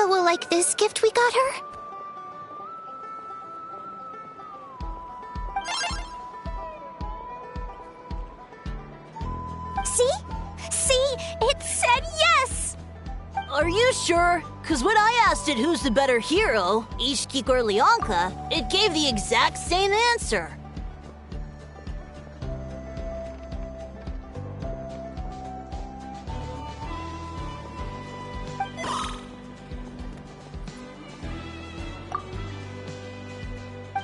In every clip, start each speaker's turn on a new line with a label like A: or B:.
A: Innefa will like this gift we got her?
B: See? See? It said yes!
C: Are you sure? Cause when I asked it who's the better hero, Ishkik or Leonka, it gave the exact same answer.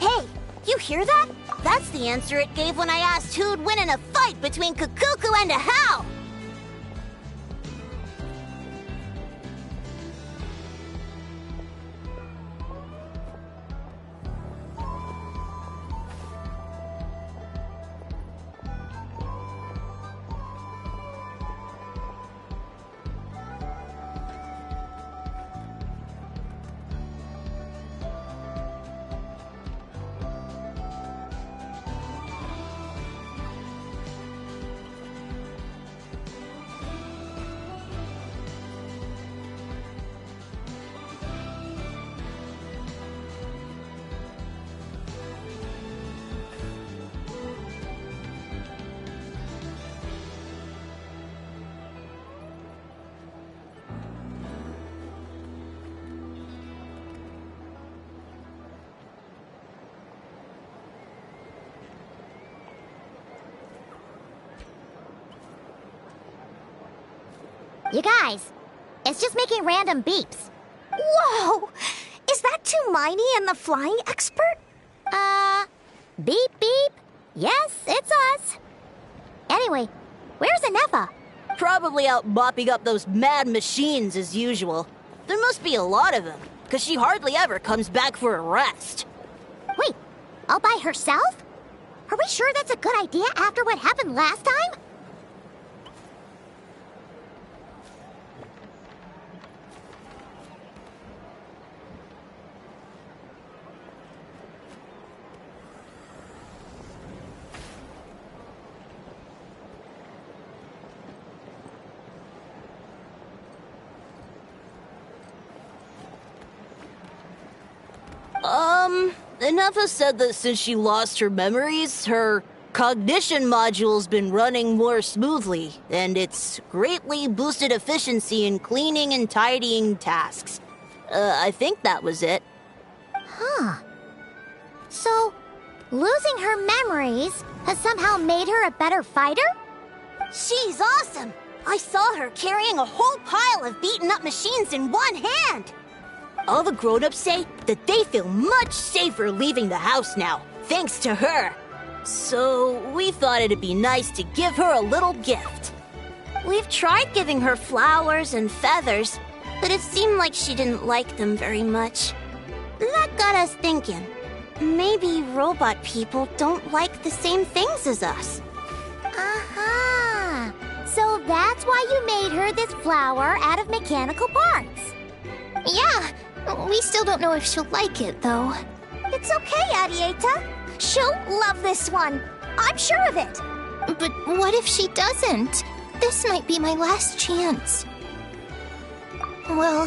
B: Hey, you hear that? That's the answer it gave when I asked who'd win in a fight between Kukuku and a Hao!
D: You guys, it's just making random beeps.
B: Whoa! Is that Tumaini and the flying expert?
D: Beep beep. Yes, it's us. Anyway, where's Innefa?
C: Probably out mopping up those mad machines as usual. There must be a lot of them, cause she hardly ever comes back for a rest.
D: Wait, all by herself? Are we sure that's a good idea after what happened last time?
C: Innefa said that since she lost her memories, her cognition module's been running more smoothly, and it's greatly boosted efficiency in cleaning and tidying tasks. I think that was it.
D: Huh. So, losing her memories has somehow made her a better fighter?
B: She's awesome! I saw her carrying a whole pile of beaten up machines in one hand!
C: All the grown-ups say that they feel much safer leaving the house now, thanks to her. So we thought it'd be nice to give her a little gift.
B: We've tried giving her flowers and feathers, but it seemed like she didn't like them very much. That got us thinking. Maybe robot people don't like the same things as us.
D: Aha! So that's why you made her this flower out of mechanical parts.
A: Yeah, we still don't know if she'll like it, though.
B: It's okay, Arieta. She'll love this one. I'm sure of it.
A: But what if she doesn't? This might be my last chance. Well,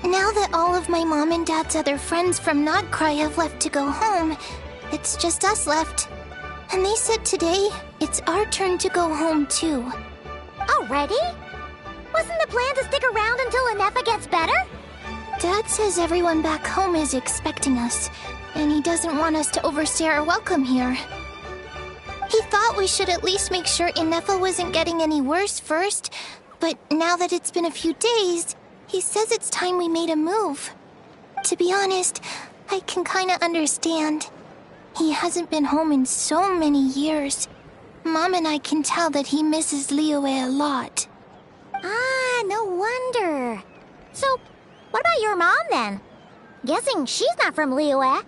A: now that all of my mom and dad's other friends from Nod-Krai have left to go home, it's just us left. And they said today, it's our turn to go home too.
D: Already? Wasn't the plan to stick around until Innefa gets better?
A: Dad says everyone back home is expecting us, and he doesn't want us to overstay our welcome here. He thought we should at least make sure Innefa wasn't getting any worse first, but now that it's been a few days, he says it's time we made a move. To be honest, I can kinda understand. He hasn't been home in so many years. Mom and I can tell that he misses Liyue a lot.
D: Ah, no wonder. So, what about your mom then? Guessing she's not from Liyue.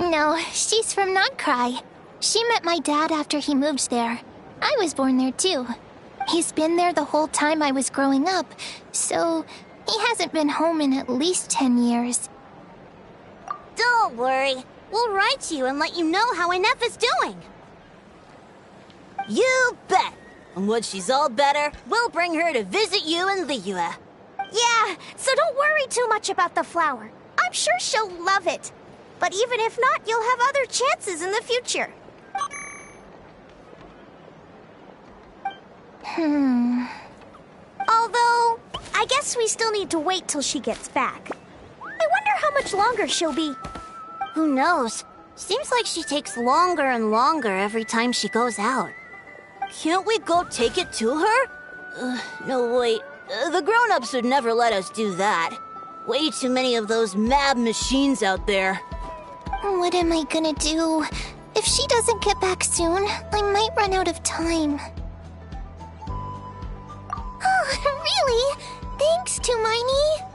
A: No, she's from Nod-Krai. She met my dad after he moved there. I was born there too. He's been there the whole time I was growing up, so he hasn't been home in at least 10 years.
B: Don't worry. We'll write to you and let you know how Innefa's doing.
C: You bet! And when she's all better, we'll bring her to visit you in Liyue.
D: Yeah, so don't worry too much about the flower. I'm sure she'll love it. But even if not, you'll have other chances in the future. Although, I guess we still need to wait till she gets back. I wonder how much longer she'll be.
B: Who knows? Seems like she takes longer and longer every time she goes out.
C: Can't we go take it to her? No, wait. The grown-ups would never let us do that. Way too many of those mad machines out there.
A: What am I gonna do? If she doesn't get back soon, I might run out of time. Oh, really? Thanks, Tumaini.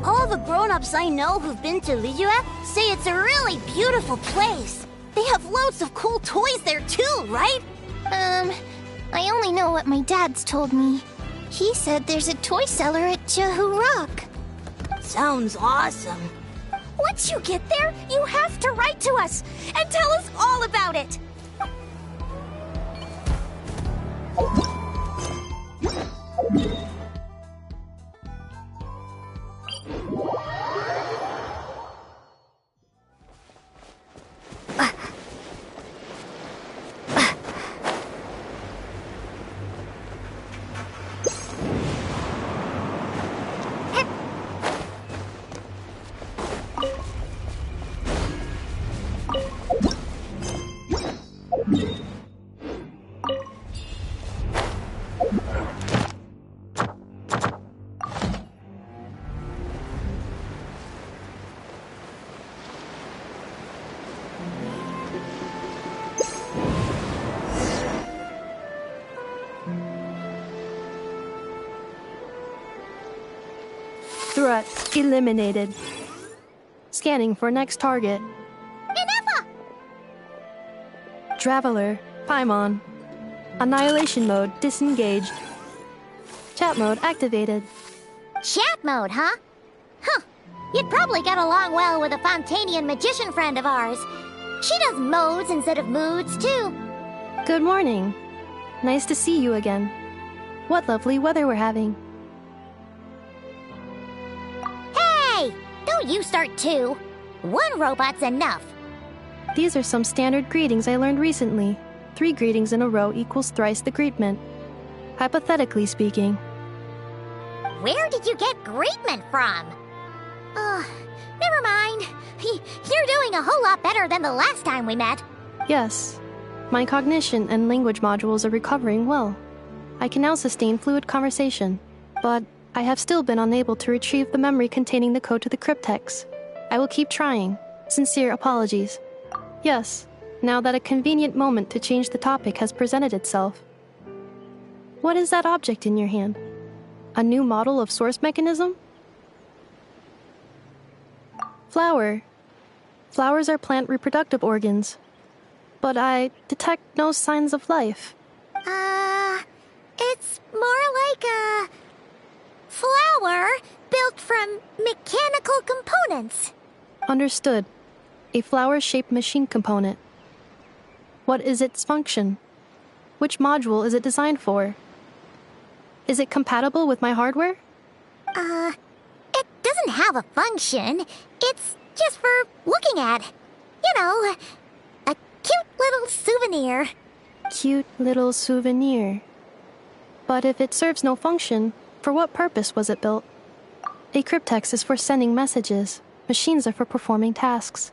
B: All the grown-ups I know who've been to Liyue say it's a really beautiful place. They have loads of cool toys there too, right?
A: I only know what my dad's told me. He said there's a toy seller at Jehu Rock.
C: Sounds awesome.
D: Once you get there, you have to write to us and tell us all about it.
E: Threat eliminated. Scanning for next target.
D: Inefa!
E: Traveler, Paimon. Annihilation mode disengaged. Chat mode activated.
D: Chat mode, huh? Huh. You'd probably get along well with a Fontanian magician friend of ours. She does modes instead of moods, too.
E: Good morning. Nice to see you again. What lovely weather we're having.
D: Hey! Don't you start too. One robot's enough.
E: These are some standard greetings I learned recently. 3 greetings in a row equals thrice the greetment. Hypothetically speaking.
D: Where did you get greetment from? Never mind. You're doing a whole lot better than the last time we met.
E: Yes. My cognition and language modules are recovering well. I can now sustain fluid conversation, but I have still been unable to retrieve the memory containing the code to the cryptex. I will keep trying. Sincere apologies. Yes, now that a convenient moment to change the topic has presented itself. What is that object in your hand? A new model of source mechanism? Flower. Flowers are plant reproductive organs. But I detect no signs of life.
D: It's more like a flower built from mechanical components.
E: Understood. A flower-shaped machine component. What is its function? Which module is it designed for? Is it compatible with my hardware?
D: It doesn't have a function. It's just for looking at. You know, a cute little souvenir.
E: Cute little souvenir. But if it serves no function, for what purpose was it built? A cryptex is for sending messages. Machines are for performing tasks.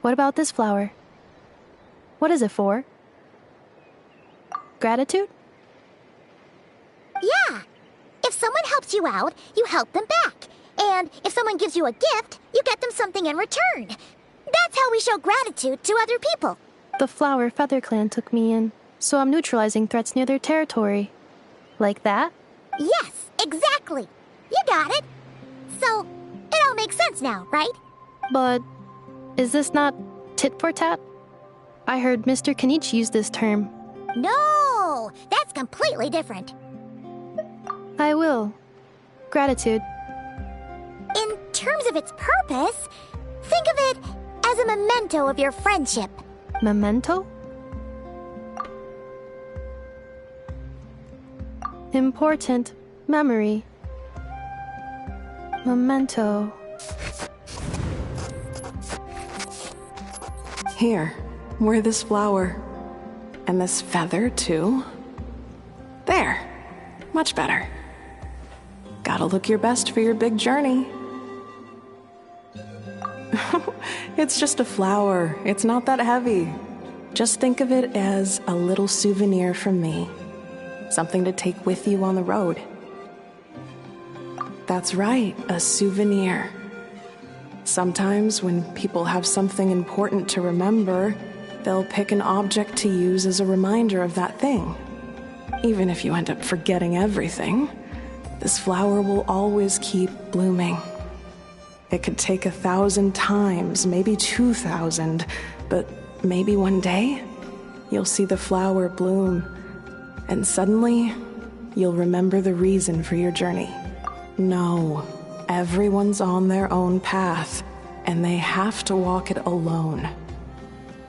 E: What about this flower? What is it for? Gratitude?
D: Yeah. If someone helps you out, you help them back. And if someone gives you a gift, you get them something in return. That's how we show gratitude to other people.
E: The Flower Feather Clan took me in, so I'm neutralizing threats near their territory. Like that?
D: Yes, exactly. You got it. So, it all makes sense now, right?
E: But is this not tit for tat? I heard Mr. Kenichi use this term.
D: No, that's completely different.
E: I will. Gratitude.
D: In terms of its purpose, think of it as a memento of your friendship.
E: Memento? Important memory. Memento.
F: Here, wear this flower. And this feather, too. There. Much better. Gotta look your best for your big journey. It's just a flower. It's not that heavy. Just think of it as a little souvenir from me. Something to take with you on the road. That's right, a souvenir. Sometimes when people have something important to remember, they'll pick an object to use as a reminder of that thing. Even if you end up forgetting everything, this flower will always keep blooming. It could take 1,000 times, maybe 2,000, but maybe one day, you'll see the flower bloom, and suddenly, you'll remember the reason for your journey. No, everyone's on their own path, and they have to walk it alone.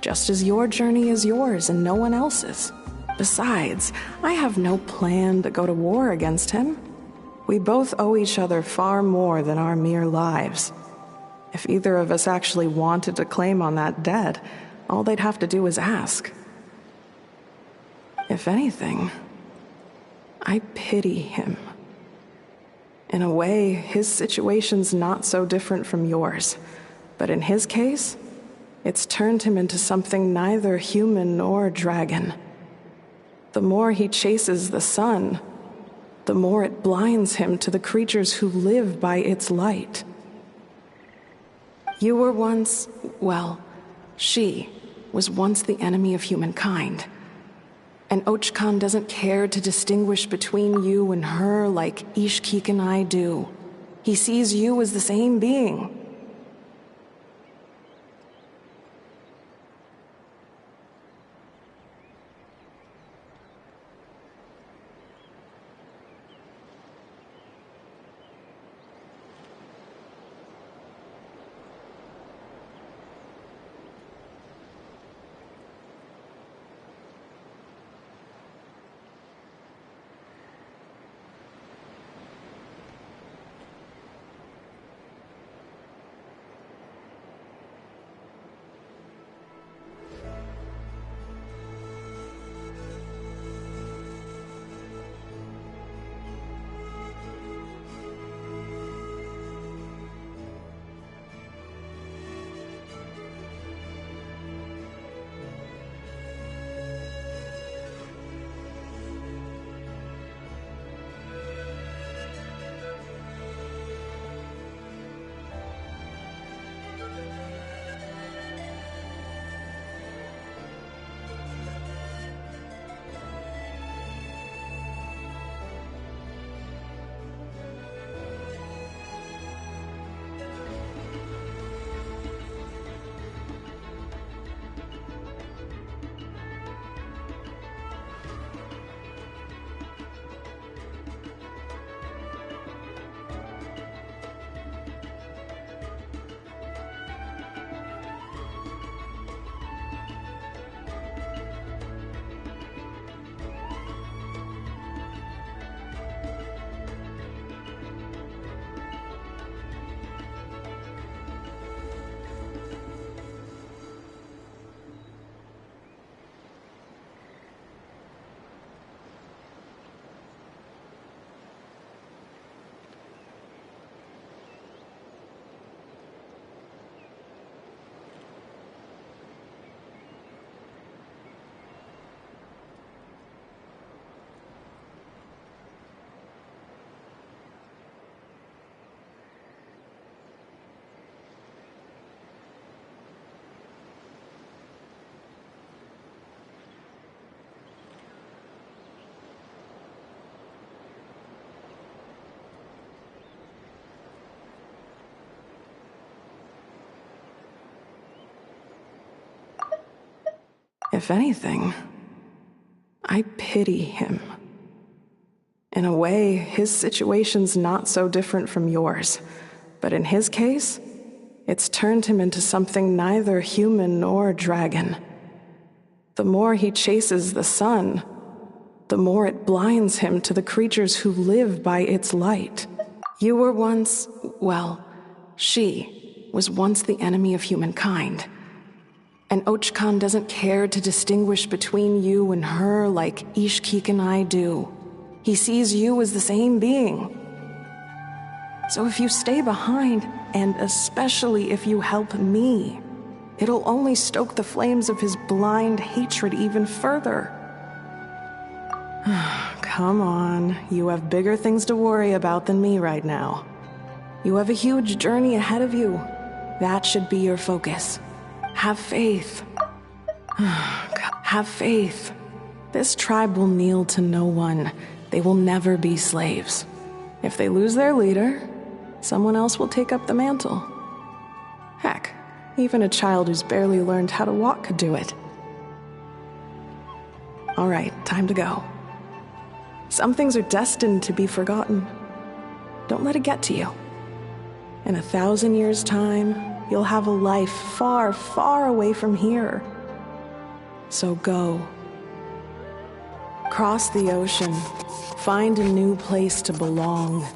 F: Just as your journey is yours and no one else's. Besides, I have no plan to go to war against him. We both owe each other far more than our mere lives. If either of us actually wanted to claim on that debt, all they'd have to do is ask. If anything, I pity him. In a way, his situation's not so different from yours. But in his case, it's turned him into something neither human nor dragon. The more he chases the sun, the more it blinds him to the creatures who live by its light. You were once, well, she was once the enemy of humankind. And Ochkan doesn't care to distinguish between you and her like Ishkik and I do. He sees you as the same being. If anything, I pity him. In a way, his situation's not so different from yours. But in his case, it's turned him into something neither human nor dragon. The more he chases the sun, the more it blinds him to the creatures who live by its light. You were once, well, she was once the enemy of humankind. And Ochkan doesn't care to distinguish between you and her like Ishkik and I do. He sees you as the same being. So if you stay behind, and especially if you help me, it'll only stoke the flames of his blind hatred even further. Come on, you have bigger things to worry about than me right now. You have a huge journey ahead of you. That should be your focus. Have faith. Have faith. This tribe will kneel to no one. They will never be slaves. If they lose their leader, someone else will take up the mantle. Heck, even a child who's barely learned how to walk could do it. All right, time to go. Some things are destined to be forgotten. Don't let it get to you. In 1,000 years' time, you'll have a life far, far away from here. So go. Cross the ocean. Find a new place to belong.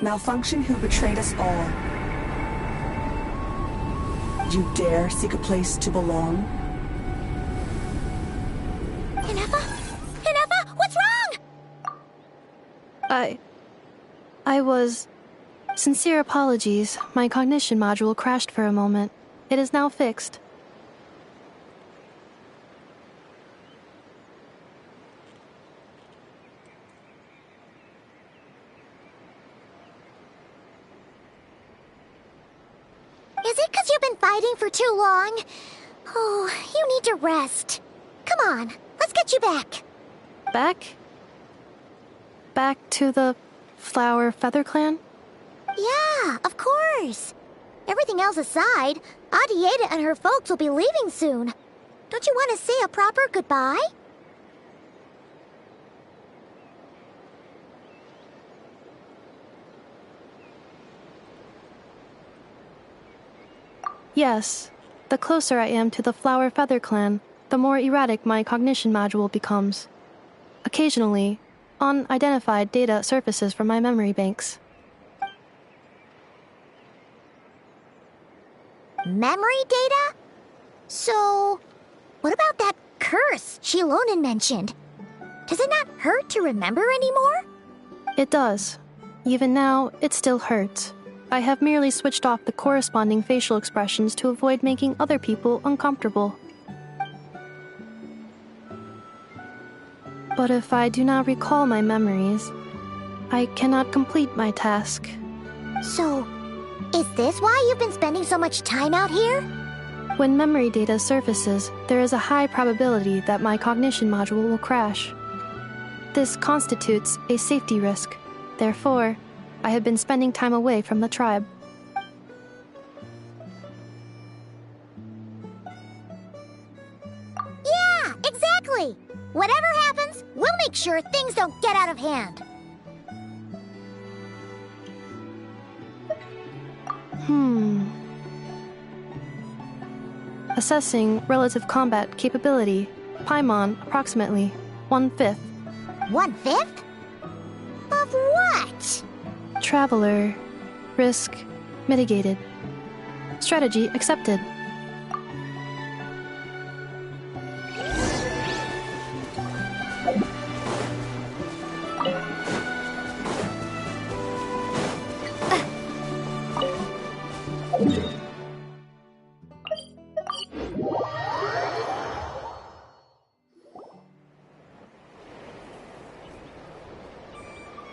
G: Malfunction who betrayed us all. You dare seek a place to belong?
D: Inefa, what's wrong?
E: I was... Sincere apologies. My cognition module crashed for a moment. It is now fixed.
D: Is it because you've been fighting for too long? Oh, you need to rest. Come on, let's get you back.
E: Back? Back to the Flower Feather Clan?
D: Yeah, of course. Everything else aside, Adieta and her folks will be leaving soon. Don't you want to say a proper goodbye?
E: Yes. The closer I am to the Flower Feather Clan, the more erratic my cognition module becomes. Occasionally, unidentified data surfaces from my memory banks.
D: Memory data? So, what about that curse Shilonen mentioned? Does it not hurt to remember anymore?
E: It does. Even now, it still hurts. I have merely switched off the corresponding facial expressions to avoid making other people uncomfortable. But if I do not recall my memories, I cannot complete my task.
D: So, is this why you've been spending so much time out here?
E: When memory data surfaces, there is a high probability that my cognition module will crash. This constitutes a safety risk. Therefore, I have been spending time away from the tribe.
D: Yeah, exactly! Whatever happens, we'll make sure things don't get out of hand.
E: Assessing relative combat capability. Paimon, approximately 1/5.
D: 1/5? Of what?
E: Traveler. Risk mitigated. Strategy accepted.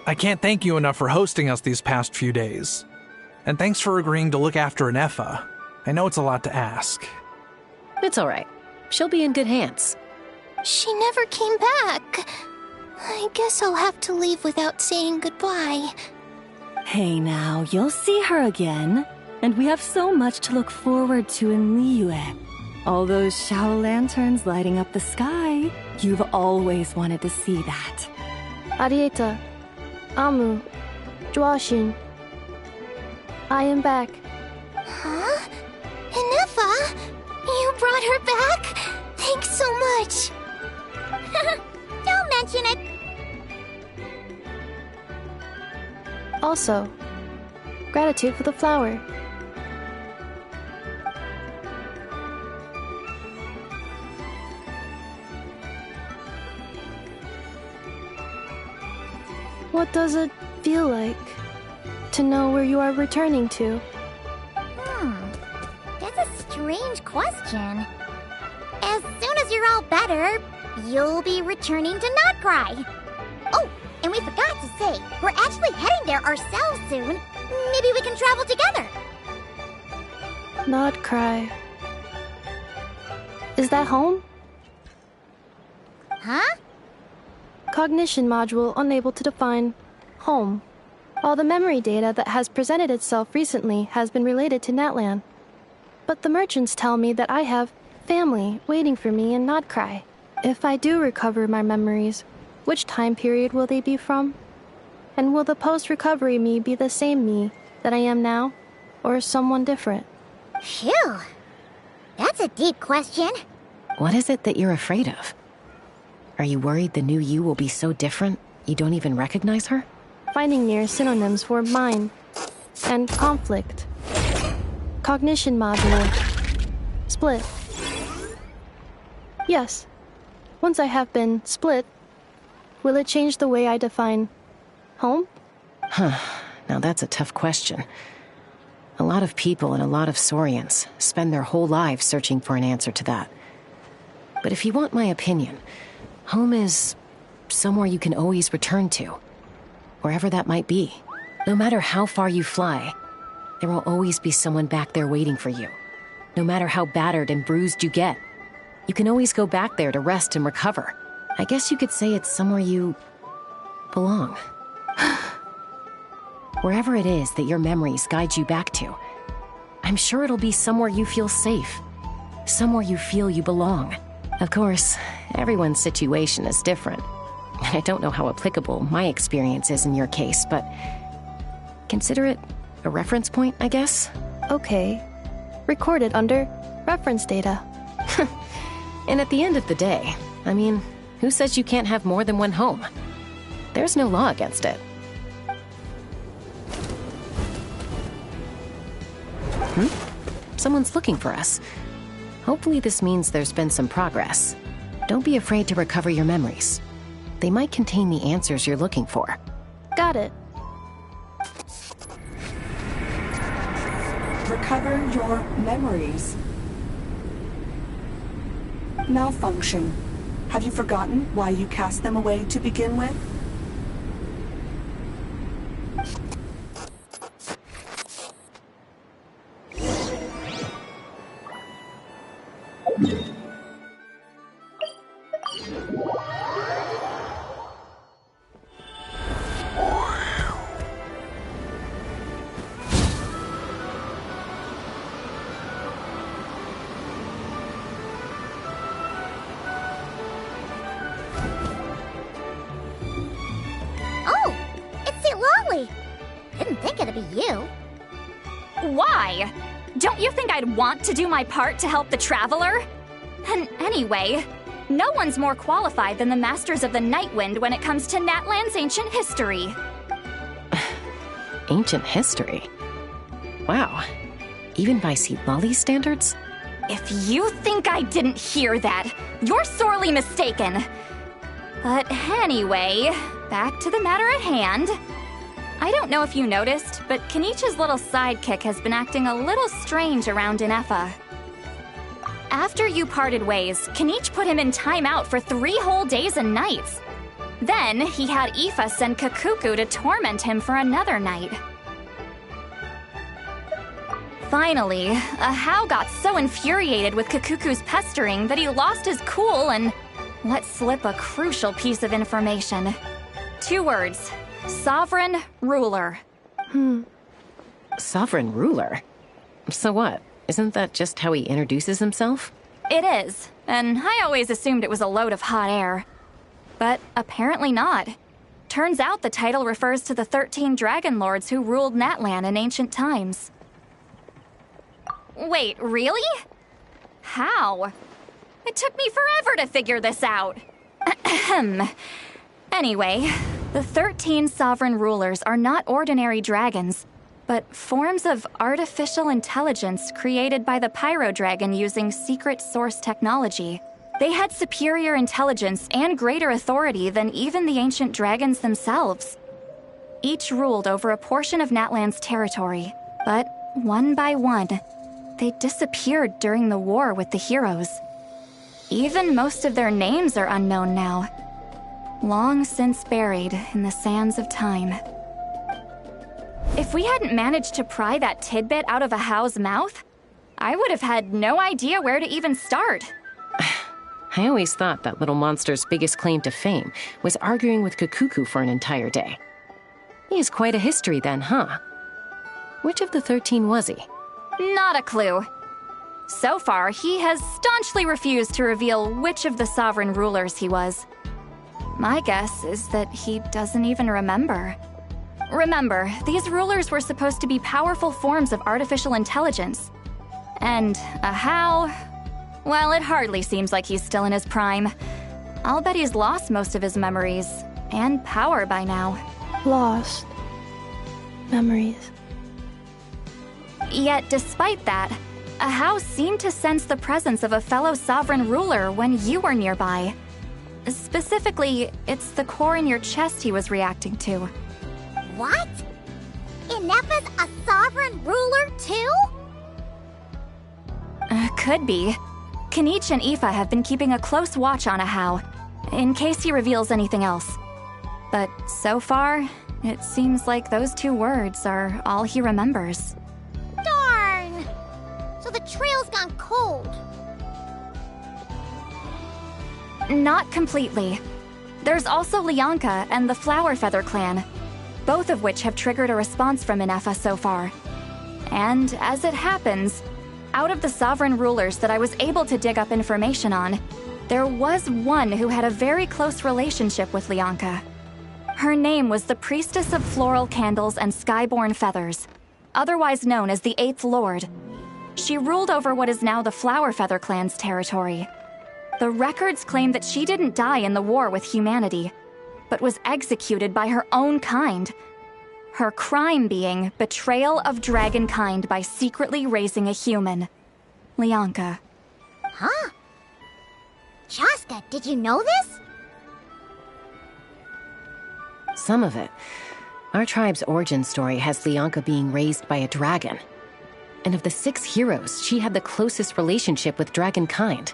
H: I can't thank you enough for hosting us these past few days. And thanks for agreeing to look after Inefa. I know it's a lot to ask.
I: It's all right. She'll be in good hands.
A: She never came back. I guess I'll have to leave without saying goodbye.
J: Hey now, you'll see her again. And we have so much to look forward to in Liyue. All those Shao lanterns lighting up the sky. You've always wanted to see that.
E: Arieta. Amu. Joashin. I am back.
A: Huh? Inefa? You brought her back? Thanks so much.
D: mention it.
E: Also, gratitude for the flower. What does it feel like to know where you are returning to?
D: That's a strange question. As soon as you're all better, you'll be returning to Nod-Krai. Oh, and we forgot to say, we're actually heading there ourselves soon. Maybe we can travel together.
E: Nod-Krai. Is that home?
D: Huh?
E: Cognition module unable to define home. All the memory data that has presented itself recently has been related to Natlan. But the merchants tell me that I have family waiting for me in Nod-Krai. If I do recover my memories, which time period will they be from? And will the post-recovery me be the same me that I am now, or someone different?
D: Phew. That's a deep question.
I: What is it that you're afraid of? Are you worried the new you will be so different you don't even recognize her?
E: Finding near synonyms for mine and conflict. Cognition module. Split. Yes. Once I have been split, will it change the way I define home?
I: Now that's a tough question. A lot of people and a lot of Saurians spend their whole lives searching for an answer to that. But if you want my opinion, home is somewhere you can always return to, wherever that might be. No matter how far you fly, there will always be someone back there waiting for you. No matter how battered and bruised you get, you can always go back there to rest and recover. I guess you could say it's somewhere you belong. Wherever it is that your memories guide you back to, I'm sure it'll be somewhere you feel safe, somewhere you feel you belong. Of course, everyone's situation is different. I don't know how applicable my experience is in your case, but consider it a reference point, I guess?
E: Okay. Recorded under reference data.
I: And at the end of the day, I mean, who says you can't have more than one home? There's no law against it. Someone's looking for us. Hopefully this means there's been some progress. Don't be afraid to recover your memories. They might contain the answers you're looking for.
E: Got it.
G: Recover your memories. Malfunction. Have you forgotten why you cast them away to begin with?
K: Why? Don't you think I'd want to do my part to help the Traveler? And anyway, no one's more qualified than the Masters of the Nightwind when it comes to Natlan's ancient history.
I: Ancient history? Wow. Even by Lolly's standards?
K: If you think I didn't hear that, you're sorely mistaken. But anyway, back to the matter at hand. I don't know if you noticed, but Kenichi's little sidekick has been acting a little strange around Inefa. After you parted ways, Kenichi put him in timeout for 3 whole days and nights. Then he had Aoife send Kakuku to torment him for another night. Finally, Ahau got so infuriated with Kakuku's pestering that he lost his cool and let slip a crucial piece of information. 2 words. Sovereign Ruler.
I: Sovereign Ruler? So what? Isn't that just how he introduces himself?
K: It is, and I always assumed it was a load of hot air. But apparently not. Turns out the title refers to the 13 Dragon Lords who ruled Natlan in ancient times. Wait, really? How? It took me forever to figure this out. Anyway, the 13 sovereign rulers are not ordinary dragons, but forms of artificial intelligence created by the Pyro Dragon using secret source technology. They had superior intelligence and greater authority than even the ancient dragons themselves. Each ruled over a portion of Natlan's territory, but one by one, they disappeared during the war with the heroes. Even most of their names are unknown now, long since buried in the sands of time. If we hadn't managed to pry that tidbit out of a How's mouth, I would have had no idea where to even start.
I: I always thought that little monster's biggest claim to fame was arguing with Kakuku for an entire day. He has quite a history then, huh? Which of the 13 was he?
K: Not a clue. So far, he has staunchly refused to reveal which of the sovereign rulers he was. My guess is that he doesn't even remember. Remember, these rulers were supposed to be powerful forms of artificial intelligence. And a How? Well, it hardly seems like he's still in his prime. I'll bet he's lost most of his memories and power by now.
E: Lost. Memories.
K: Yet, despite that, a How seemed to sense the presence of a fellow sovereign ruler when you were nearby. Specifically, it's the core in your chest he was reacting to.
D: What? Ineppa's a sovereign ruler too?
K: Could be. Kanich and Aoife have been keeping a close watch on a How, in case he reveals anything else. But so far, it seems like those 2 words are all he remembers.
D: Darn! So the trail's gone cold.
K: Not completely. There's also Lianka and the Flower Feather clan, both of which have triggered a response from Ineffa so far. And as it happens, out of the sovereign rulers that I was able to dig up information on, there was one who had a very close relationship with Lianka. Her name was the Priestess of Floral Candles and Skyborn Feathers, otherwise known as the 8th Lord. She ruled over what is now the Flower Feather clan's territory. The records claim that she didn't die in the war with humanity, but was executed by her own kind. Her crime being betrayal of dragonkind by secretly raising a human. Lianka.
D: Huh? Chaska, did you know this?
I: Some of it. Our tribe's origin story has Lianka being raised by a dragon. And of the 6 heroes, she had the closest relationship with dragonkind.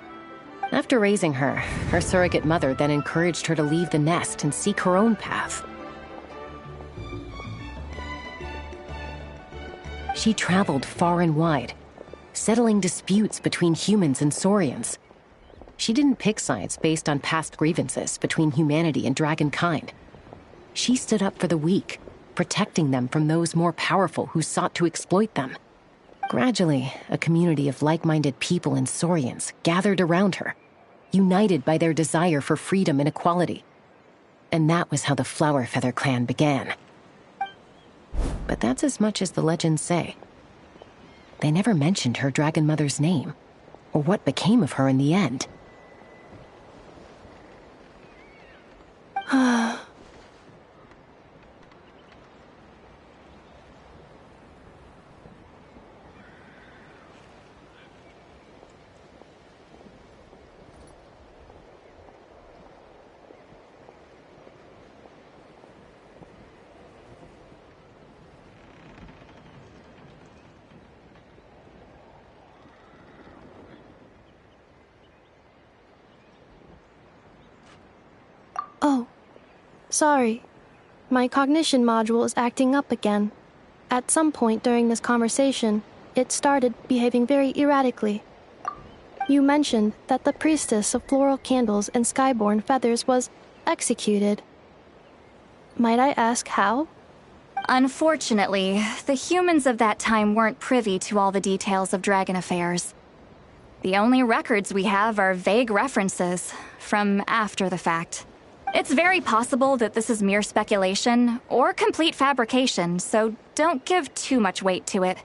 I: After raising her, her surrogate mother then encouraged her to leave the nest and seek her own path. She traveled far and wide, settling disputes between humans and Saurians. She didn't pick sides based on past grievances between humanity and dragonkind. She stood up for the weak, protecting them from those more powerful who sought to exploit them. Gradually, a community of like-minded people and Saurians gathered around her, united by their desire for freedom and equality. And that was how the Flower Feather clan began. But that's as much as the legends say. They never mentioned her dragon mother's name, or what became of her in the end.
E: Oh, sorry. My cognition module is acting up again. At some point during this conversation, it started behaving very erratically. You mentioned that the Priestess of Floral Candles and Skyborn Feathers was executed. Might I ask how?
K: Unfortunately, the humans of that time weren't privy to all the details of dragon affairs. The only records we have are vague references from after the fact. It's very possible that this is mere speculation or complete fabrication, so don't give too much weight to it.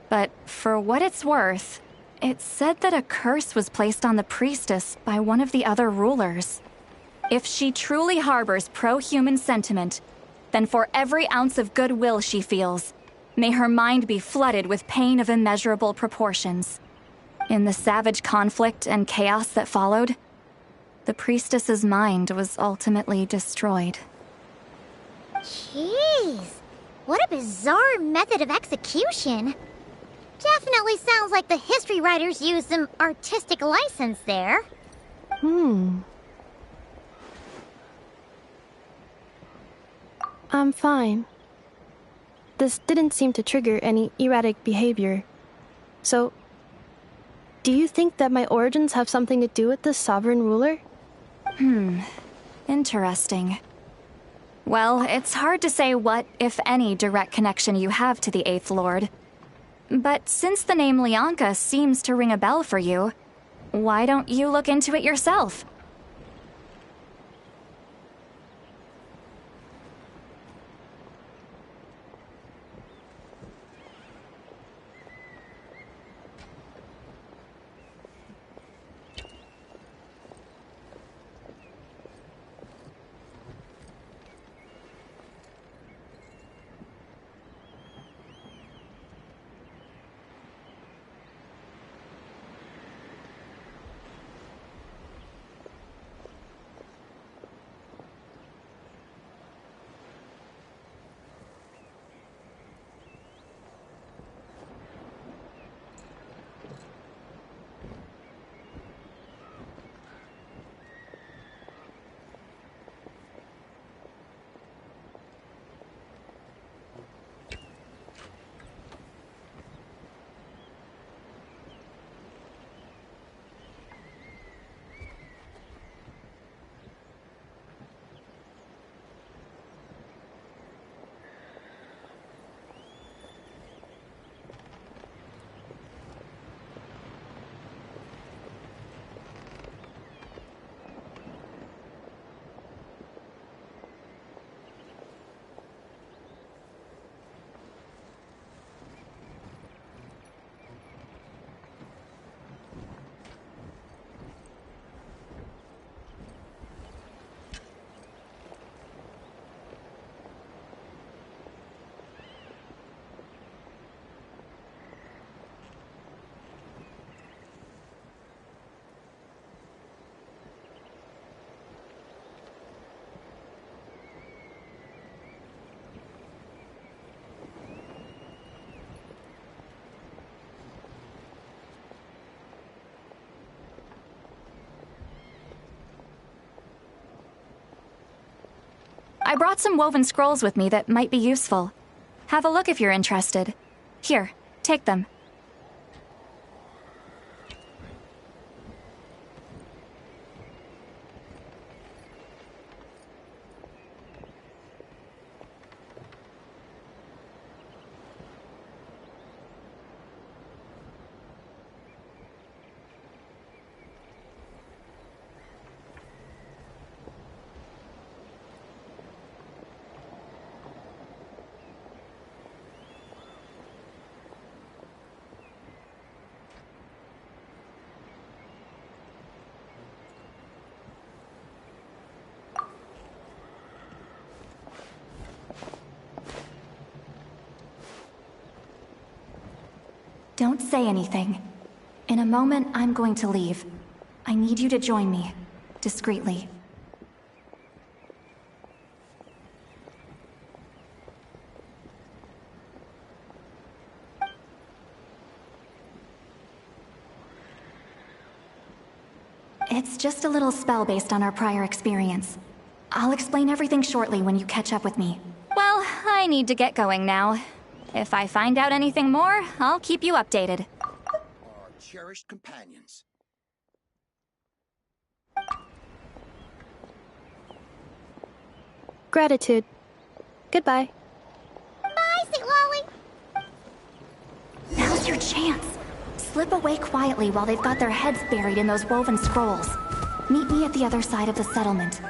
K: But for what it's worth, it said that a curse was placed on the priestess by one of the other rulers. If she truly harbors pro-human sentiment, then for every ounce of goodwill she feels, may her mind be flooded with pain of immeasurable proportions. In the savage conflict and chaos that followed, the priestess's mind was ultimately destroyed.
D: Jeez, what a bizarre method of execution. Definitely sounds like the history writers used some artistic license there.
E: I'm fine. This didn't seem to trigger any erratic behavior. So, do you think that my origins have something to do with this sovereign ruler?
K: Interesting. Well, it's hard to say what, if any, direct connection you have to the Eighth Lord. But since the name Leonka seems to ring a bell for you, why don't you look into it yourself? I brought some woven scrolls with me that might be useful. Have a look if you're interested. Here, take them. Don't say anything. In a moment, I'm going to leave. I need you to join me, discreetly. It's just a little spell based on our prior experience. I'll explain everything shortly when you catch up with me. Well, I need to get going now. If I find out anything more, I'll keep you updated.
L: Our cherished companions.
E: Gratitude. Goodbye.
D: Bye, Sweet Lolly.
K: Now's your chance. Slip away quietly while they've got their heads buried in those woven scrolls. Meet me at the other side of the settlement.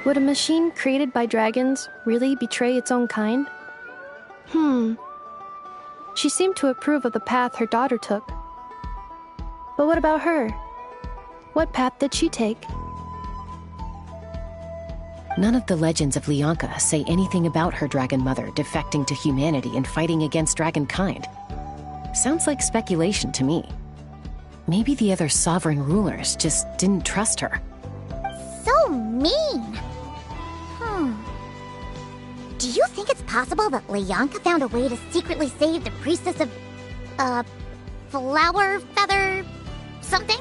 E: Would a machine created by dragons really betray its own kind? She seemed to approve of the path her daughter took. But what about her? What path did she take?
I: None of the legends of Lianka say anything about her dragon mother defecting to humanity and fighting against dragonkind. Sounds like speculation to me. Maybe the other sovereign rulers just didn't trust her.
D: So mean! Do you think it's possible that Lianka found a way to secretly save the priestess of... flower feather... something?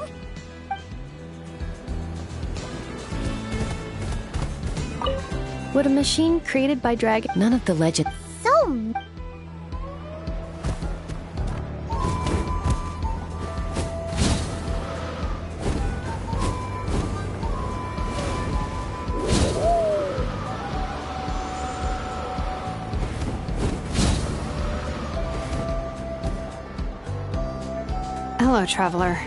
E: Would a machine created by dragon...
I: None of the legends...
D: So...
M: Hello, Traveler.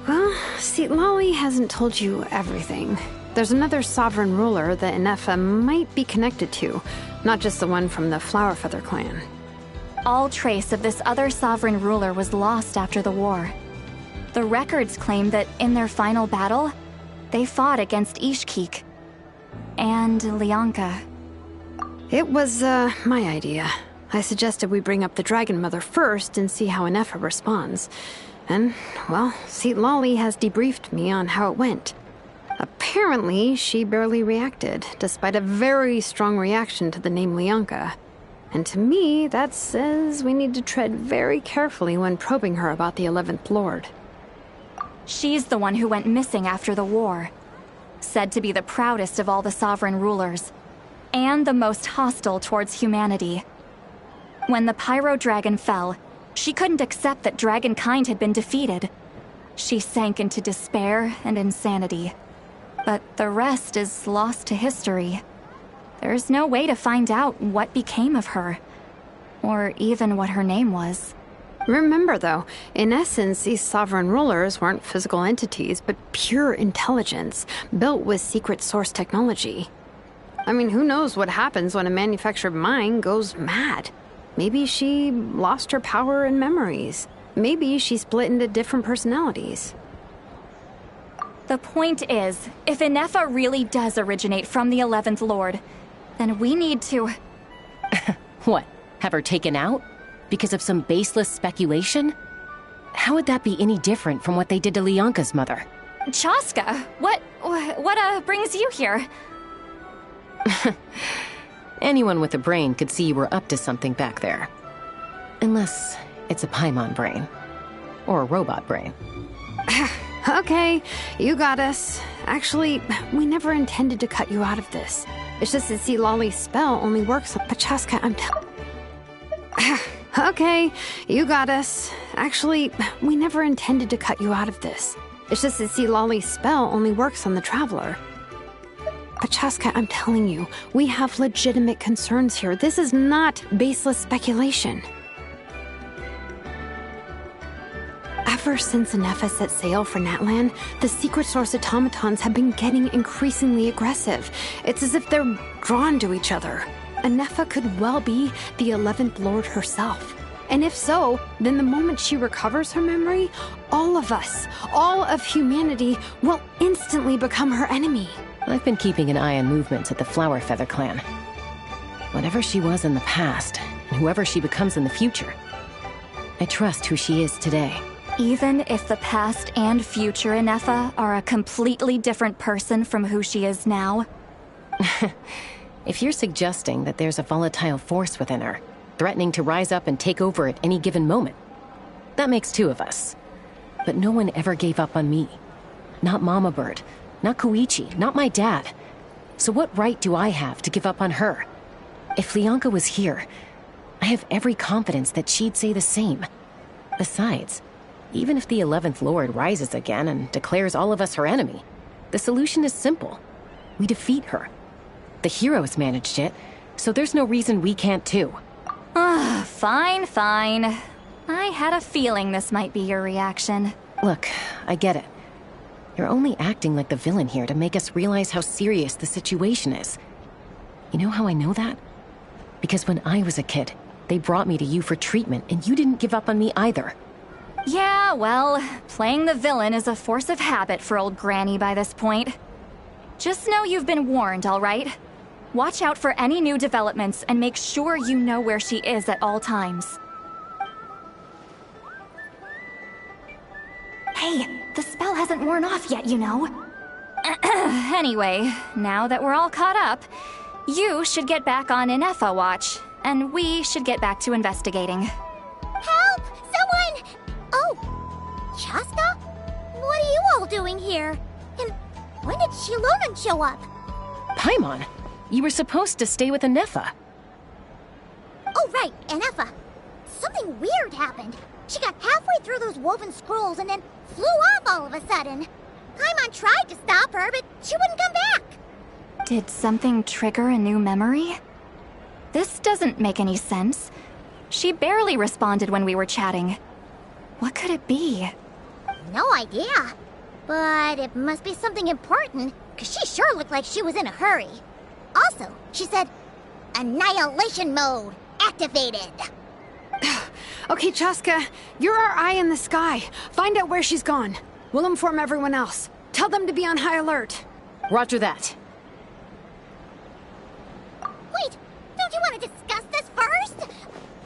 M: Well, Lolly hasn't told you everything. There's another sovereign ruler that Inefa might be connected to, not just the one from the Flowerfeather clan.
K: All trace of this other sovereign ruler was lost after the war. The records claim that in their final battle, they fought against Ishkik and Lianka.
M: It was, my idea. I suggested we bring up the Dragon Mother first and see how Inefa responds. And, well, Lolly has debriefed me on how it went. Apparently, she barely reacted, despite a very strong reaction to the name Lianka. And to me, that says we need to tread very carefully when probing her about the 11th Lord.
K: She's the one who went missing after the war. Said to be the proudest of all the sovereign rulers, and the most hostile towards humanity. When the Pyro Dragon fell, she couldn't accept that dragonkind had been defeated. She sank into despair and insanity. But the rest is lost to history. There's no way to find out what became of her, or even what her name was.
M: Remember, though, in essence, these sovereign rulers weren't physical entities, but pure intelligence, built with secret source technology. I mean, who knows what happens when a manufactured mind goes mad? Maybe she lost her power and memories. Maybe she split into different personalities.
K: The point is, if Inefa really does originate from the 11th Lord, then we need to...
I: What? Have her taken out? Because of some baseless speculation? How would that be any different from what they did to Lianka's mother?
K: Chaska, what brings you here?
I: Anyone with a brain could see you were up to something back there. Unless it's a Paimon brain. Or a robot brain.
M: Okay, you got us. Actually, we never intended to cut you out of this. It's just that Lolly's spell only works on Chaska. Okay, you got us. Actually, we never intended to cut you out of this. It's just that Lolly's spell only works on the Traveler. But Chaska, I'm telling you, we have legitimate concerns here. This is not baseless speculation. Ever since Inefa set sail for Natlan, the secret source automatons have been getting increasingly aggressive. It's as if they're drawn to each other. Inefa could well be the 11th Lord herself. And if so, then the moment she recovers her memory, all of us, all of humanity, will instantly become her enemy.
I: I've been keeping an eye on movements at the Flowerfeather clan. Whatever she was in the past, and whoever she becomes in the future, I trust who she is today.
K: Even if the past and future Inefa are a completely different person from who she is now?
I: If you're suggesting that there's a volatile force within her, threatening to rise up and take over at any given moment, that makes two of us. But no one ever gave up on me. Not Mama Bird, not Koichi, not my dad. So what right do I have to give up on her? If Lianka was here, I have every confidence that she'd say the same. Besides, even if the 11th Lord rises again and declares all of us her enemy, the solution is simple. We defeat her. The heroes managed it, so there's no reason we can't too.
K: Fine. I had a feeling this might be your reaction.
I: Look, I get it. You're only acting like the villain here to make us realize how serious the situation is. You know how I know that? Because when I was a kid, they brought me to you for treatment, and you didn't give up on me either.
K: Yeah, well, playing the villain is a force of habit for old Granny by this point. Just know you've been warned, all right? Watch out for any new developments and make sure you know where she is at all times. Hey, the spell hasn't worn off yet, you know. Anyway, now that we're all caught up, you should get back on Inefa watch, and we should get back to investigating.
D: Help! Someone! Oh, Chaska? What are you all doing here? And when did Shilonan show up?
I: Paimon, you were supposed to stay with Inefa.
D: Oh, right, Inefa. Something weird happened. She got halfway through those woven scrolls and then flew off all of a sudden. Paimon tried to stop her, but she wouldn't come back.
K: Did something trigger a new memory? This doesn't make any sense. She barely responded when we were chatting. What could it be?
D: No idea. But it must be something important, because she sure looked like she was in a hurry. Also, she said, Annihilation mode activated.
M: Okay, Chaska, you're our eye in the sky. Find out where she's gone. We'll inform everyone else. Tell them to be on high alert.
I: Roger that.
D: Wait, don't you want to discuss this first?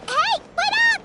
D: Hey, wait up!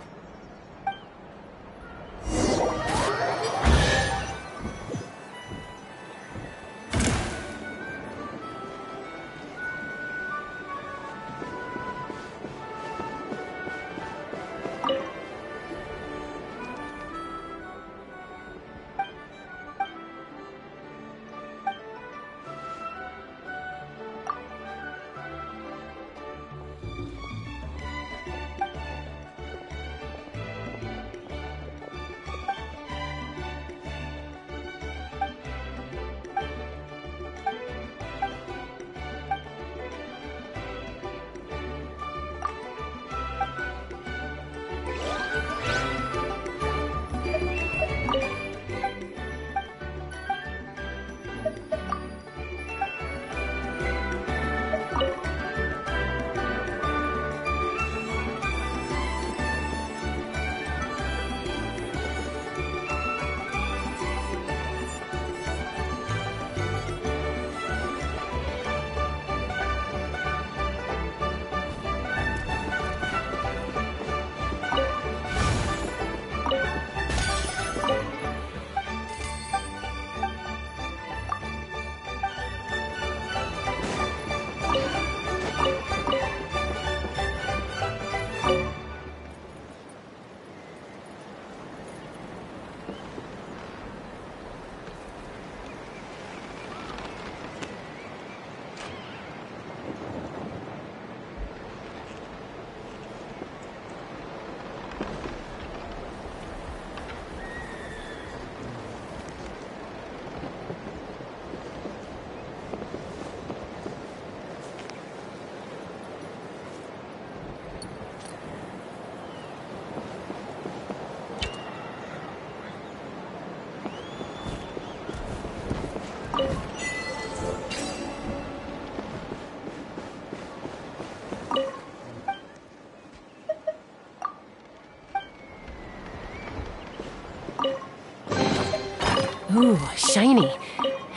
I: Ooh, shiny.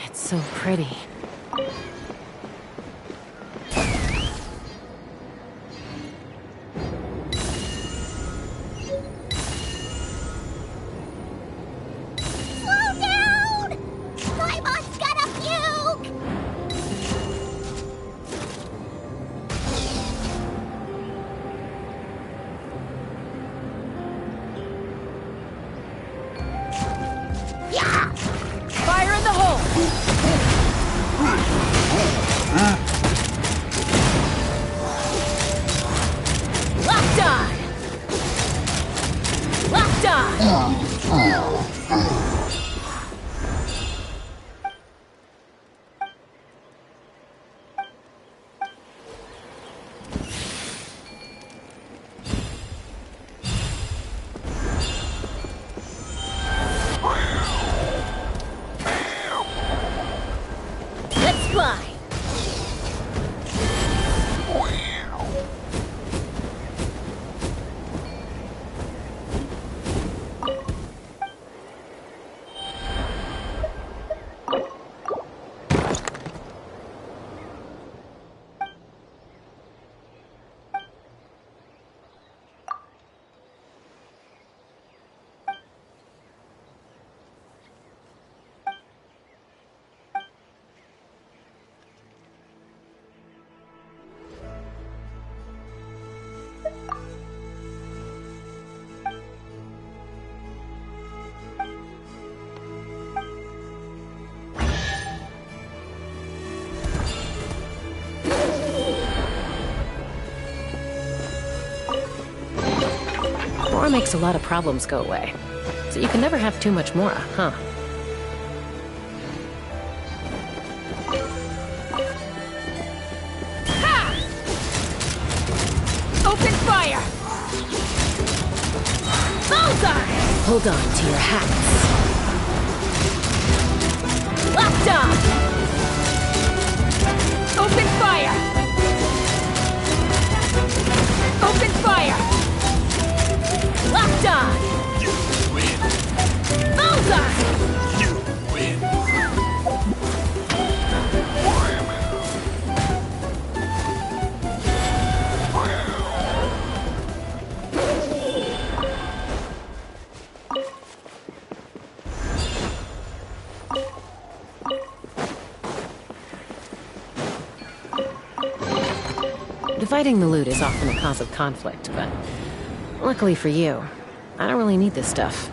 I: It's so pretty.
D: Slow down! Paimon's gonna puke! Yeah!
I: Fire in the hole! Locked on! Locked on! Let's fly! More makes a lot of problems go away. So you can never have too much more, huh?
K: Ha! Open fire! Bullseye!
I: Hold on to your hats.
K: Locked on! Open fire! Open fire! Locked on!
L: You win.
K: Bullseye!
L: You win.
I: Dividing the loot is often a cause of conflict, but luckily for you, I don't really need this stuff.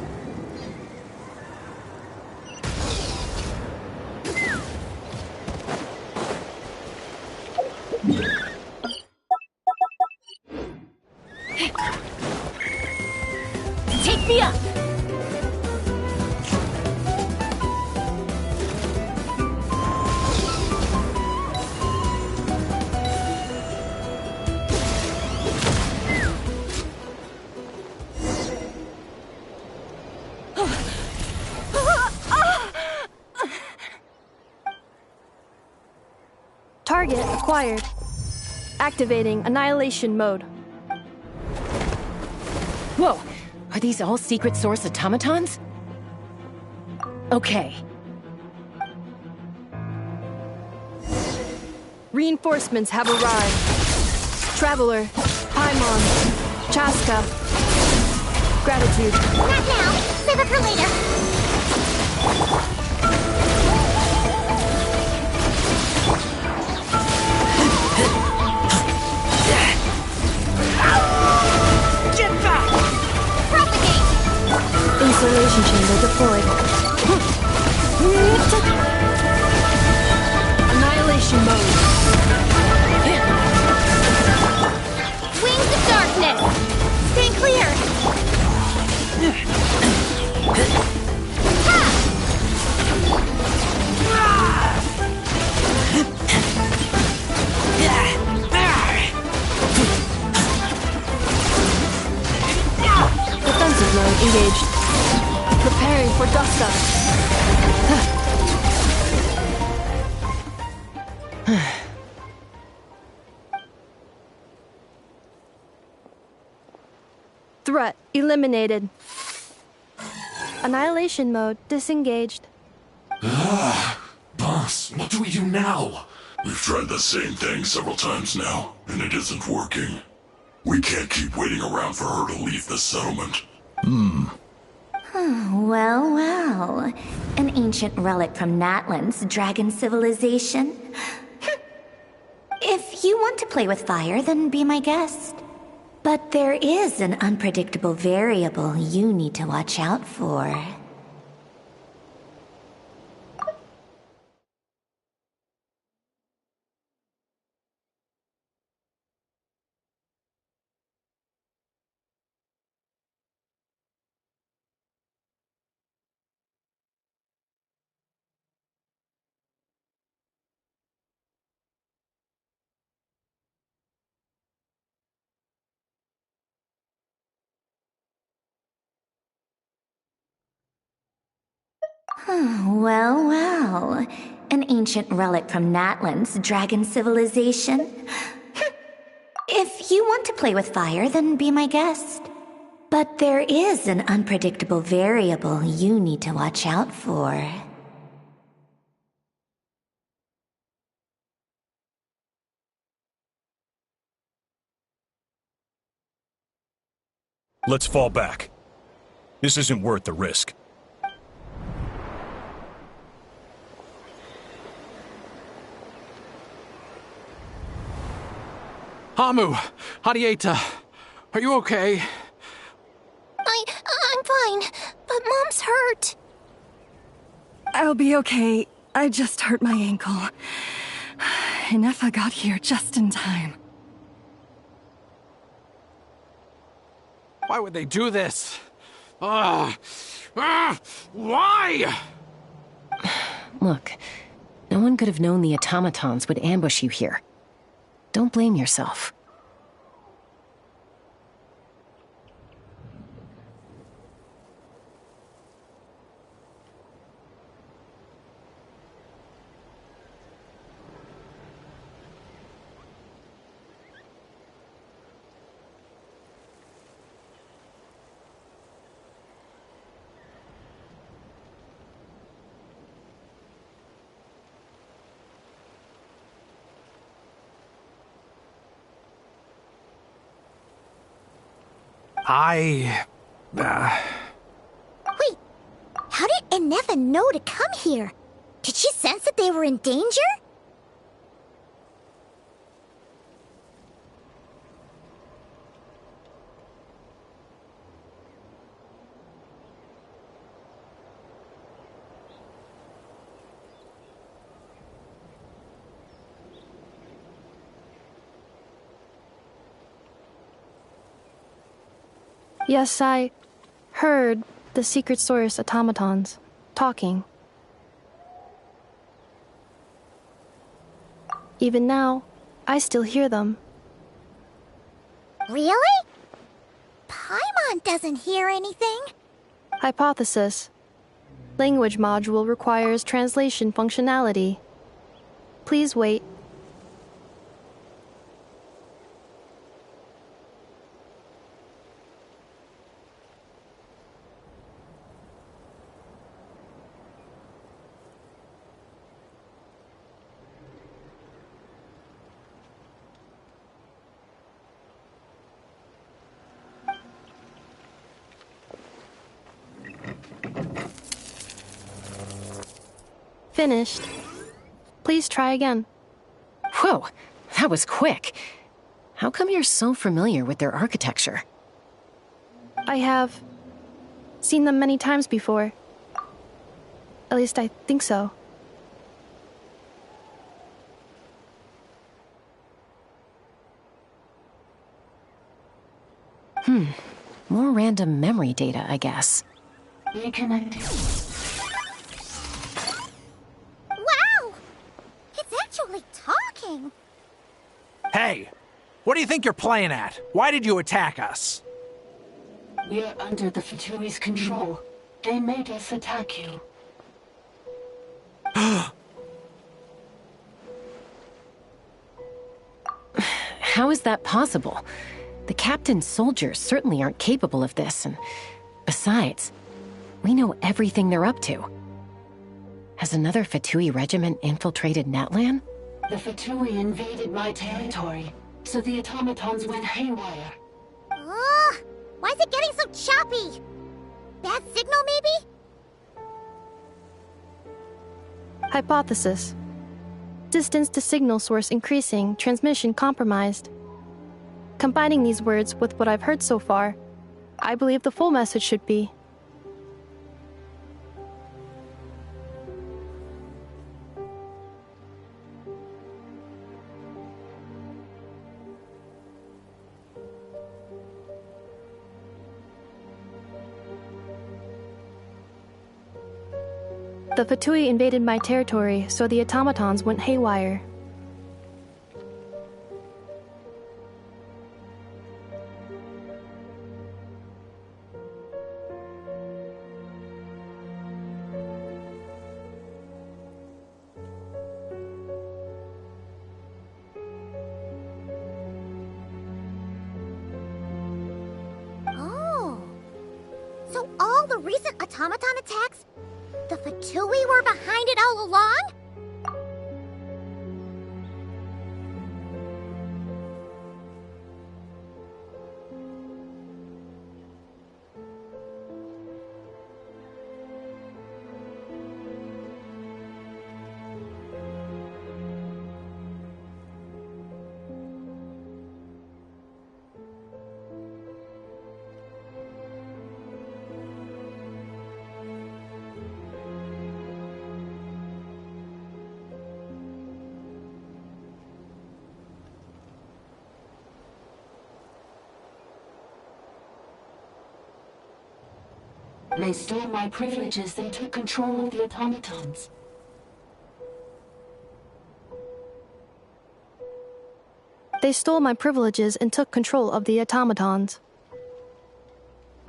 K: Take me up!
E: Target acquired. Activating Annihilation Mode.
I: Whoa! Are these all secret source automatons? Okay.
E: Reinforcements have arrived. Traveler, Paimon, Chaska. Gratitude.
D: Not now. Save it for later.
L: Get back!
D: Propagate!
E: Insulation chamber deployed. Annihilation mode.
D: Wings of darkness! Stay clear!
E: Defensive mode engaged. Preparing for Dusta. Threat eliminated. Annihilation mode disengaged.
N: Boss, what do we do now? We've tried the same thing several times now, and it isn't working. We can't keep waiting around for her to leave the settlement.
O: Well, well. An ancient relic from Natlan's dragon civilization. If you want to play with fire, then be my guest. But there is an unpredictable variable you need to watch out for. Well, well. An ancient relic from Natlan's dragon civilization. If you want to play with fire, then be my guest. But there is an unpredictable variable you need to watch out for.
P: Let's fall back. This isn't worth the risk.
H: Hamu! Hadieta! Are you okay?
A: I'm fine, but Mom's hurt.
J: I'll be okay. I just hurt my ankle. Inefa got here just in time.
H: Why would they do this? Why?
I: Look, no one could have known the automatons would ambush you here. Don't blame yourself.
A: Wait, how did Inefa know to come here? Did she sense that they were in danger?
E: Yes, I heard the secret source automatons talking. Even now, I still hear them.
A: Really? Paimon doesn't hear anything.
E: Hypothesis. Language module requires translation functionality. Please wait. Finished. Please try again.
I: Whoa, that was quick. How come you're so familiar with their architecture?
E: I have seen them many times before. At least I think so.
I: More random memory data, I guess.
A: Reconnecting. Wow! It's actually talking!
H: Hey! What do you think you're playing at? Why did you attack us?
G: We're under the Fatui's control. They made us attack you.
I: How is that possible? The captain's soldiers certainly aren't capable of this, and besides, we know everything they're up to. Has another Fatui regiment infiltrated Natlan?
G: The Fatui invaded my territory, so the automatons went haywire.
A: Ugh! Why is it getting so choppy? Bad signal, maybe?
E: Hypothesis. Distance to signal source increasing, transmission compromised. Combining these words with what I've heard so far, I believe the full message should be: the Fatui invaded my territory, so the automatons went haywire.
A: Oh. So all the recent automaton attacks, the Fatui were behind it all along?
G: They stole my privileges and took control of the automatons.
E: They stole my privileges and took control of the automatons.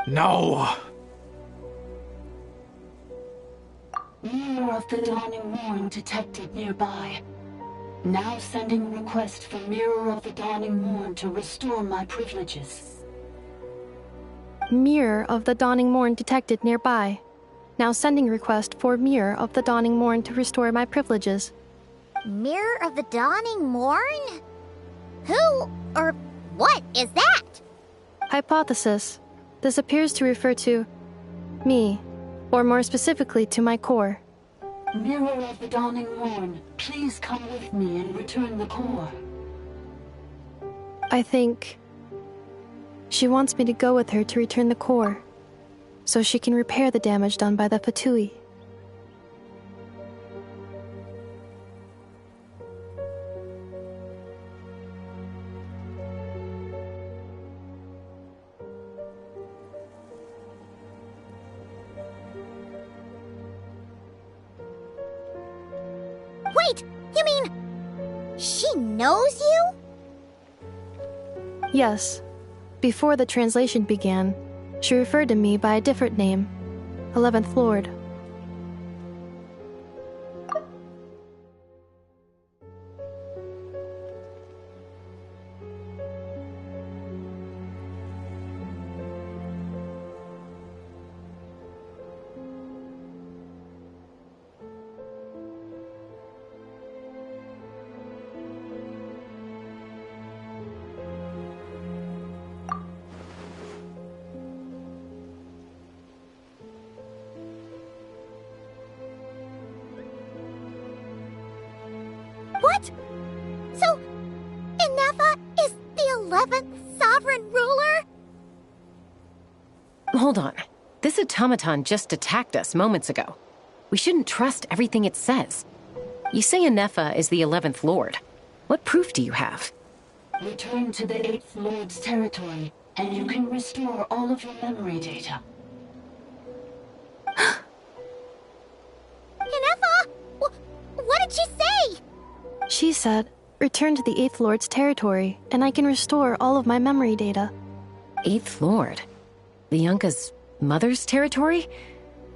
H: No!
G: Mirror of the Dawning Morn detected nearby. Now sending request for Mirror of the Dawning Morn to restore my privileges.
E: Mirror of the Dawning Morn detected nearby. Now sending request for Mirror of the Dawning Morn to restore my privileges.
D: Mirror of the Dawning Morn? Who or what is that?
E: Hypothesis. This appears to refer to me, or more specifically to my core.
G: Mirror of the Dawning Morn, please come with me and return the core.
E: I think she wants me to go with her to return the core, so she can repair the damage done by the Fatui.
D: Wait, you mean she knows you?
E: Yes. Before the translation began, she referred to me by a different name, 11th Lord.
D: What? So, Inefa is the 11th sovereign ruler?
I: Hold on. This automaton just attacked us moments ago. We shouldn't trust everything it says. You say Inefa is the 11th Lord. What proof do you have?
G: Return to the 8th Lord's territory, and you can restore all of your memory data.
D: Inefa? What did she say?
E: She said, return to the 8th Lord's territory, and I can restore all of my memory data.
I: 8th Lord? The Yunka's mother's territory?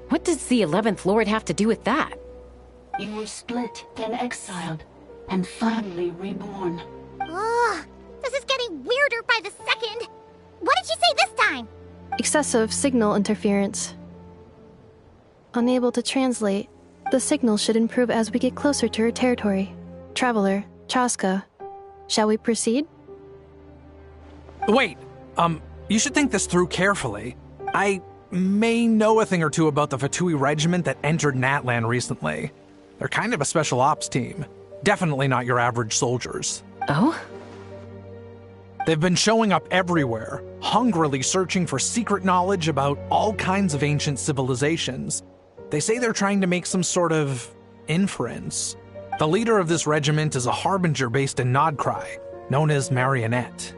I: What does the 11th Lord have to do with that?
G: You were split, then exiled, and finally reborn.
D: Ugh, this is getting weirder by the second. What did she say this time?
E: Excessive signal interference. Unable to translate, the signal should improve as we get closer to her territory. Traveler, Chaska, shall we proceed?
H: Wait, you should think this through carefully. I may know a thing or two about the Fatui regiment that entered Natlan recently. They're kind of a special ops team. Definitely not your average soldiers.
I: Oh?
H: They've been showing up everywhere, hungrily searching for secret knowledge about all kinds of ancient civilizations. They say they're trying to make some sort of inference. The leader of this regiment is a harbinger based in Nod-Krai, known as Marionette.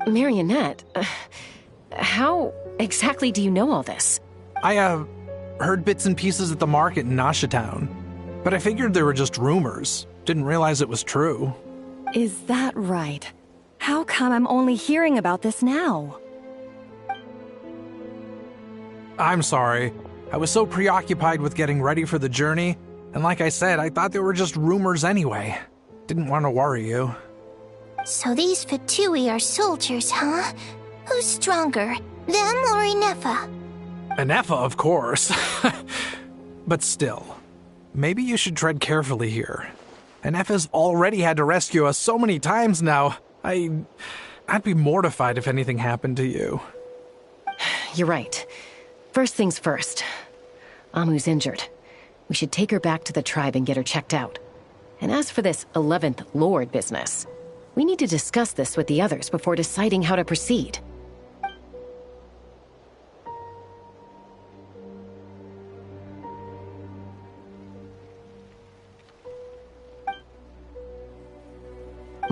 I: Marionette? How exactly do you know all this?
H: I, heard bits and pieces at the market in Nasha Town, but I figured they were just rumors. Didn't realize it was true.
J: Is that right? How come I'm only hearing about this now?
H: I'm sorry. I was so preoccupied with getting ready for the journey, and like I said, I thought they were just rumors anyway. Didn't want to worry you.
A: So these Fatui are soldiers, huh? Who's stronger, them or Inefa?
H: Inefa, of course. But still, maybe you should tread carefully here. Inefa's already had to rescue us so many times now. I'd be mortified if anything happened to you.
I: You're right. First things first. Amu's injured. We should take her back to the tribe and get her checked out. And as for this 11th Lord business, we need to discuss this with the others before deciding how to proceed.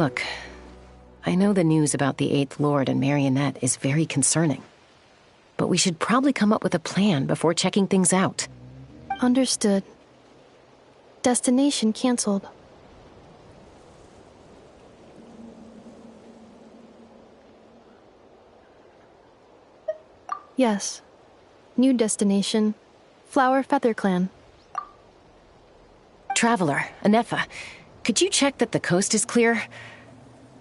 I: Look, I know the news about the Eighth Lord and Marionette is very concerning, but we should probably come up with a plan before checking things out.
E: Understood. Destination canceled. Yes. New destination. Flower Feather Clan.
I: Traveler, Anefa, could you check that the coast is clear?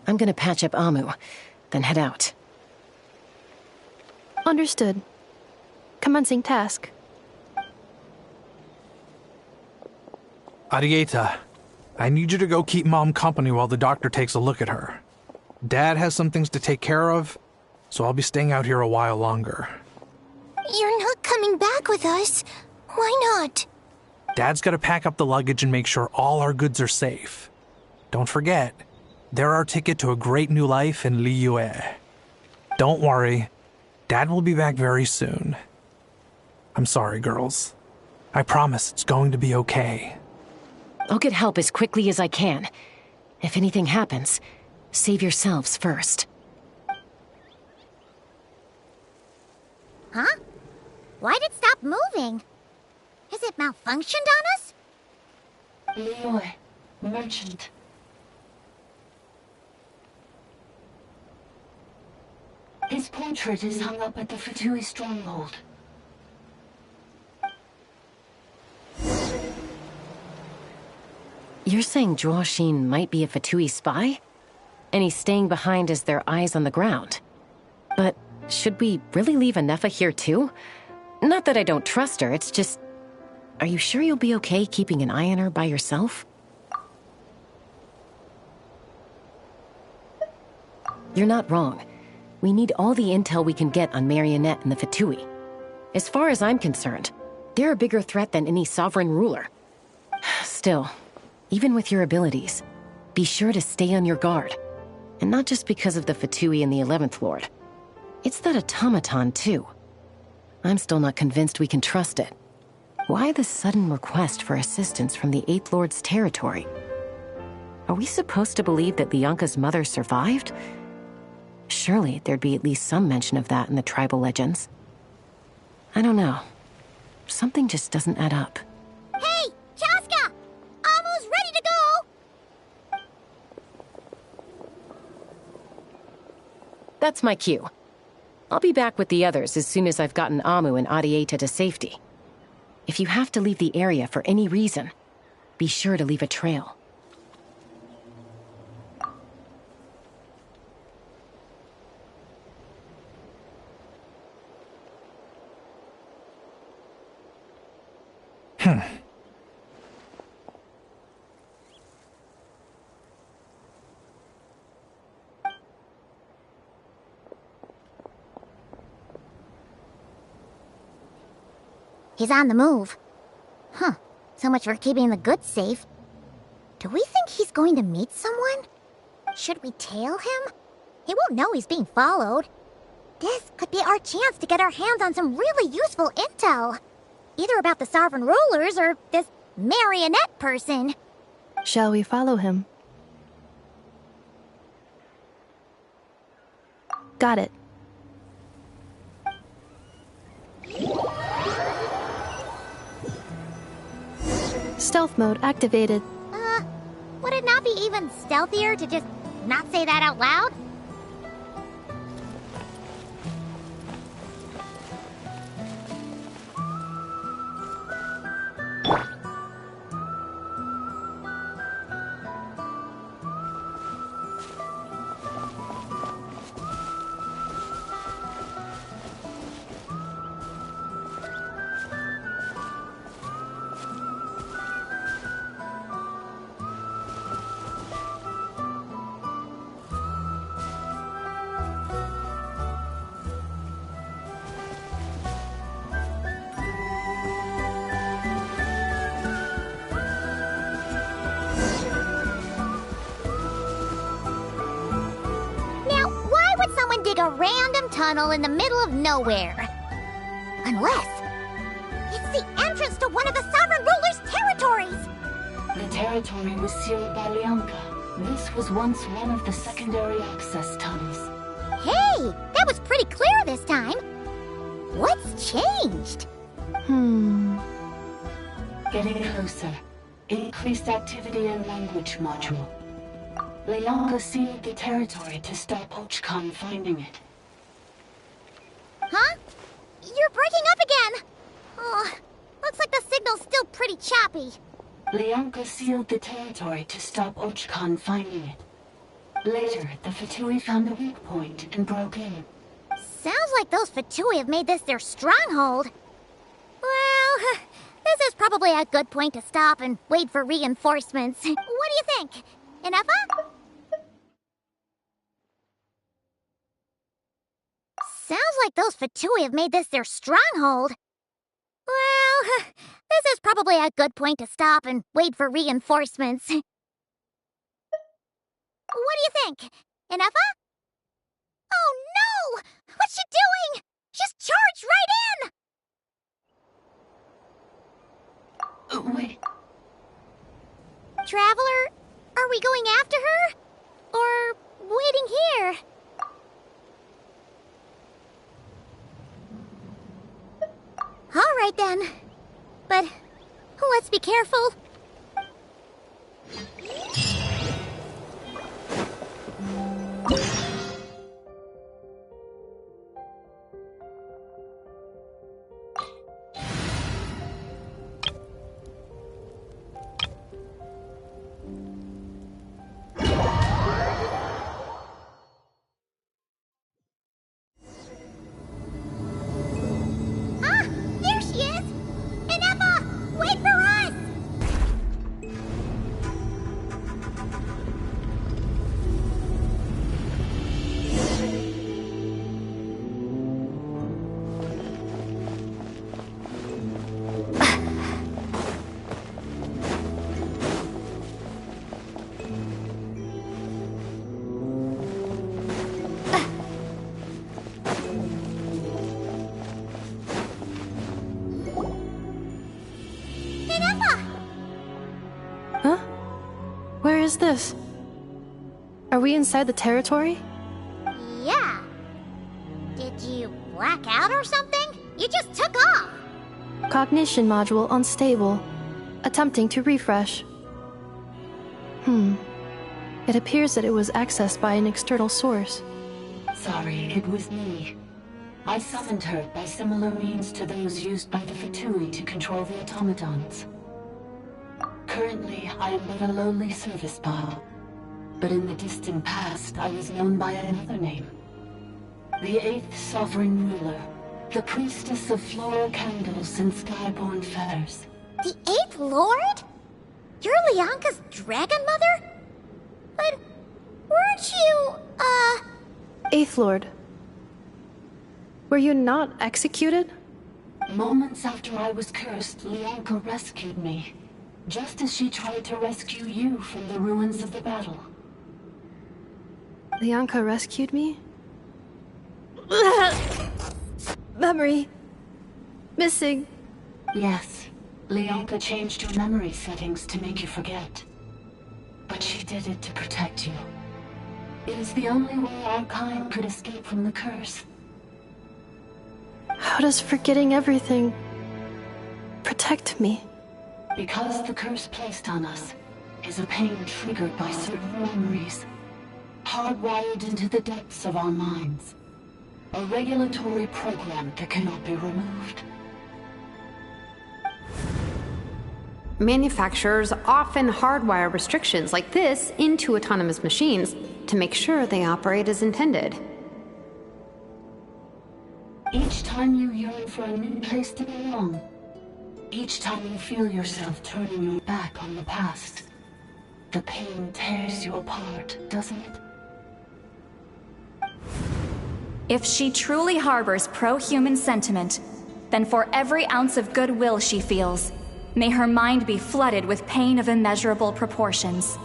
I: I'm gonna patch up Amu, then head out.
E: Understood. Commencing task.
H: Arieta, I need you to go keep Mom company while the doctor takes a look at her. Dad has some things to take care of, so I'll be staying out here a while longer.
A: You're not coming back with us. Why not?
H: Dad's gotta pack up the luggage and make sure all our goods are safe. Don't forget, they're our ticket to a great new life in Liyue. Don't worry, Dad will be back very soon. I'm sorry, girls. I promise it's going to be okay.
I: I'll get help as quickly as I can. If anything happens, save yourselves first.
D: Huh? Why'd it stop moving? Has it malfunctioned on us?
G: Liyue, merchant. His portrait is hung up at the Fatui stronghold.
I: You're saying Zhuo Xin might be a Fatui spy? And he's staying behind as their eyes on the ground. But should we really leave Anefa here too? Not that I don't trust her, it's just... Are you sure you'll be okay keeping an eye on her by yourself? You're not wrong. We need all the intel we can get on Marionette and the Fatui. As far as I'm concerned, they're a bigger threat than any sovereign ruler. Still, even with your abilities, be sure to stay on your guard. And not just because of the Fatui and the 11th Lord. It's that automaton, too. I'm still not convinced we can trust it. Why the sudden request for assistance from the 8th Lord's territory? Are we supposed to believe that Lianka's mother survived? Surely there'd be at least some mention of that in the tribal legends. I don't know. Something just doesn't add up.
D: Hey, Chaska! Amu's ready to go!
I: That's my cue. I'll be back with the others as soon as I've gotten Amu and Arieta to safety. If you have to leave the area for any reason, be sure to leave a trail.
D: He's on the move. Huh. So much for keeping the goods safe. Do we think he's going to meet someone? Should we tail him? He won't know he's being followed. This could be our chance to get our hands on some really useful intel. Either about the sovereign rulers or this marionette person.
E: Shall we follow him? Got it. Stealth mode activated.
D: Would it not be even stealthier to just not say that out loud? A random tunnel in the middle of nowhere. Unless it's the entrance to one of the sovereign ruler's territories.
G: The territory was sealed by Lianka. This was once one of the secondary access tunnels.
D: Hey, that was pretty clear this time. What's changed?
G: Getting closer. Increased activity in language module. Leonka sealed the territory to stop Ochkan finding it.
D: Huh? You're breaking up again! Oh, looks like the signal's still pretty choppy.
G: Leonka sealed the territory to stop Ochkan finding it. Later, the Fatui found a weak point and broke in.
D: Sounds like those Fatui have made this their stronghold. Well, this is probably a good point to stop and wait for reinforcements. What do you think? Inefa? Sounds like those Fatui have made this their stronghold. Well, this is probably a good point to stop and wait for reinforcements. What do you think? Inefa? Oh no! What's she doing? She's charged right in!
G: Wait.
D: Traveler, are we going after her? Or waiting here? All right then. But let's be careful.
E: Where is this? Are we inside the territory?
D: Yeah. Did you black out or something? You just took off.
E: Cognition module unstable. Attempting to refresh. It appears that it was accessed by an external source.
G: Sorry, it was me. I summoned her by similar means to those used by the Fatui to control the automatons. Currently, I am but a lowly service bot. But in the distant past, I was known by another name. The 8th Sovereign Ruler, the Priestess of Floral Candles and Skyborn Feathers.
D: The 8th Lord? You're Leonka's Dragon Mother? But weren't you,
E: 8th Lord. Were you not executed?
G: Moments after I was cursed, Leonka rescued me. Just as she tried to rescue you from the ruins of the battle.
E: Leonka rescued me? Memory. Missing.
G: Yes. Leonka changed your memory settings to make you forget. But she did it to protect you. It is the only way our kind could escape from the curse.
E: How does forgetting everything protect me?
G: Because the curse placed on us is a pain triggered by certain memories, hardwired into the depths of our minds. A regulatory program that cannot be removed.
M: Manufacturers often hardwire restrictions like this into autonomous machines to make sure they operate as intended.
G: Each time you yearn for a new place to belong, each time you feel yourself turning your back on the past, the pain tears you apart, doesn't it?
K: If she truly harbors pro-human sentiment, then for every ounce of goodwill she feels, may her mind be flooded with pain of immeasurable proportions.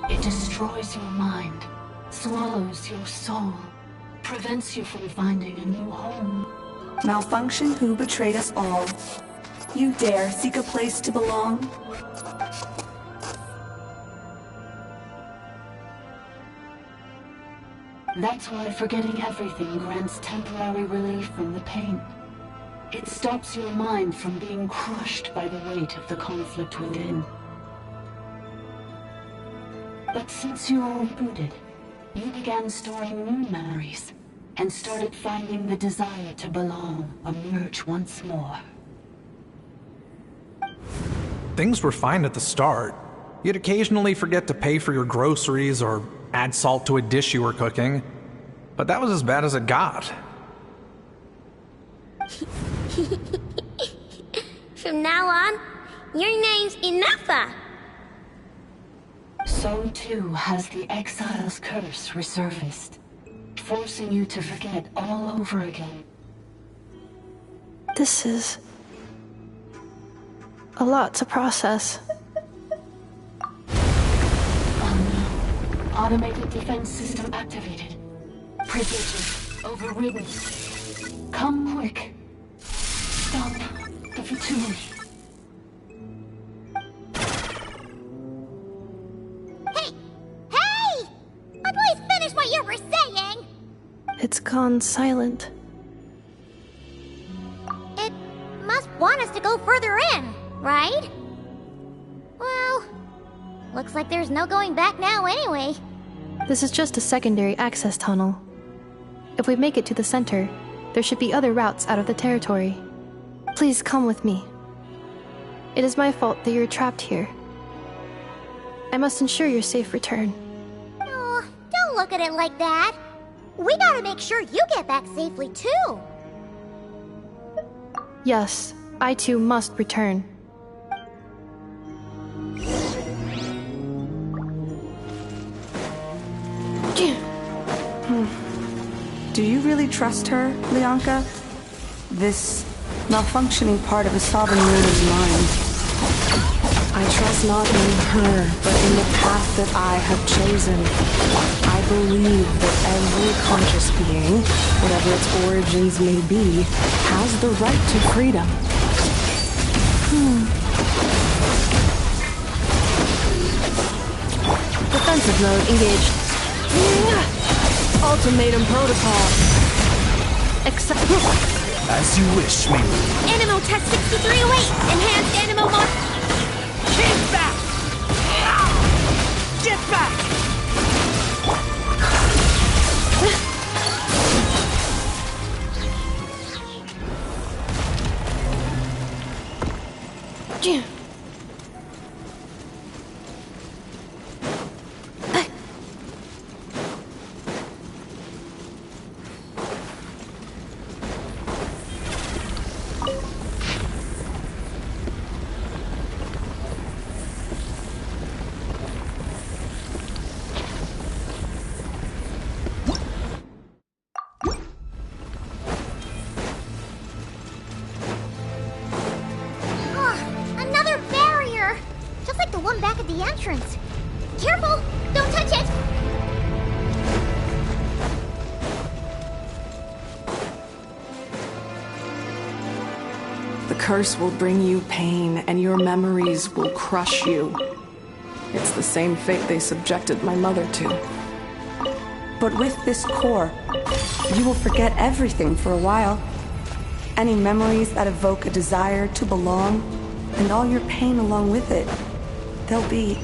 G: It destroys your mind, swallows your soul, prevents you from finding a new home.
Q: Malfunction who betrayed us all. You dare seek a place to belong?
G: That's why forgetting everything grants temporary relief from the pain. It stops your mind from being crushed by the weight of the conflict within. But since you were rebooted, you began storing new memories and started finding the desire to belong emerge once more.
H: Things were fine at the start. You'd occasionally forget to pay for your groceries or add salt to a dish you were cooking. But that was as bad as it got.
D: From now on, your name's Inafa.
G: So too has the Exile's curse resurfaced, forcing you to forget all over again.
E: This is a lot to process.
G: Oh no. Automated defense system activated. Privileges overridden. Come quick. Stop the Fatui.
D: Hey! Please finish what you were saying!
E: It's gone silent.
D: It must want us to go further in, right? Well, looks like there's no going back now anyway.
E: This is just a secondary access tunnel. If we make it to the center, there should be other routes out of the territory. Please come with me. It is my fault that you're trapped here. I must ensure your safe return.
D: Oh, don't look at it like that. We gotta make sure you get back safely too.
E: Yes, I too must return.
Q: Do you really trust her, Lianka? This malfunctioning part of a sovereign ruler's mind.
F: I trust not in her, but in the path that I have chosen. I believe that every conscious being, whatever its origins may be, has the right to freedom.
E: Defensive mode engaged.
M: Ultimatum protocol.
L: As you wish, me.
D: Animo test 6308. Enhanced animo mode.
L: Get back! Get back!
D: Another barrier! Just like the one back at the entrance. Careful! Don't touch it!
F: The curse will bring you pain, and your memories will crush you. It's the same fate they subjected my mother to.
Q: But with this core, you will forget everything for a while. Any memories that evoke a desire to belong, and all your pain along with it, they'll be...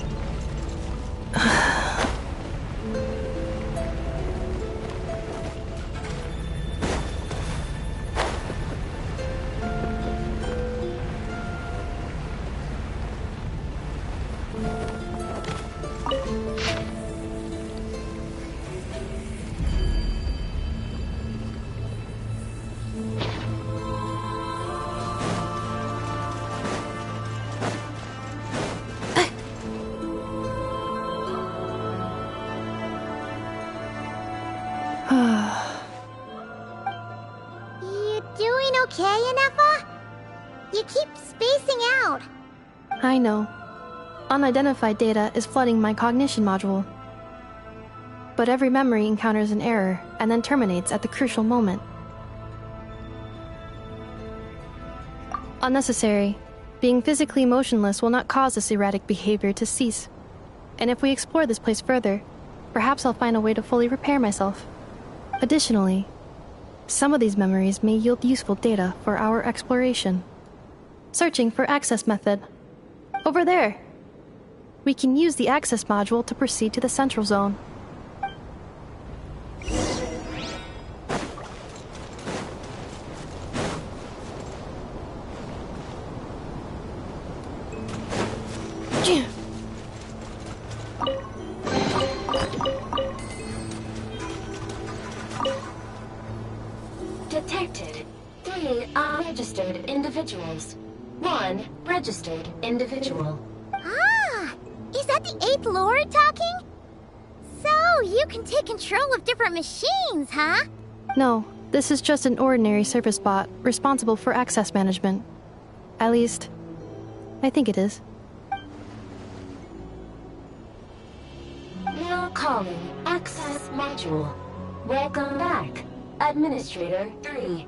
D: You doing okay, Inefa? You keep spacing out.
E: I know. Unidentified data is flooding my cognition module. But every memory encounters an error and then terminates at the crucial moment. Unnecessary. Being physically motionless will not cause this erratic behavior to cease. And if we explore this place further, perhaps I'll find a way to fully repair myself. Additionally, some of these memories may yield useful data for our exploration. Searching for access method. Over there! We can use the access module to proceed to the central zone.
G: Detected 3 unregistered individuals. 1 registered individual.
D: Ah! Is that the 8th Lord talking? So, you can take control of different machines, huh?
E: No, this is just an ordinary service bot responsible for access management. At least, I think it is.
G: Now calling Access Module. Welcome back, Administrator 3.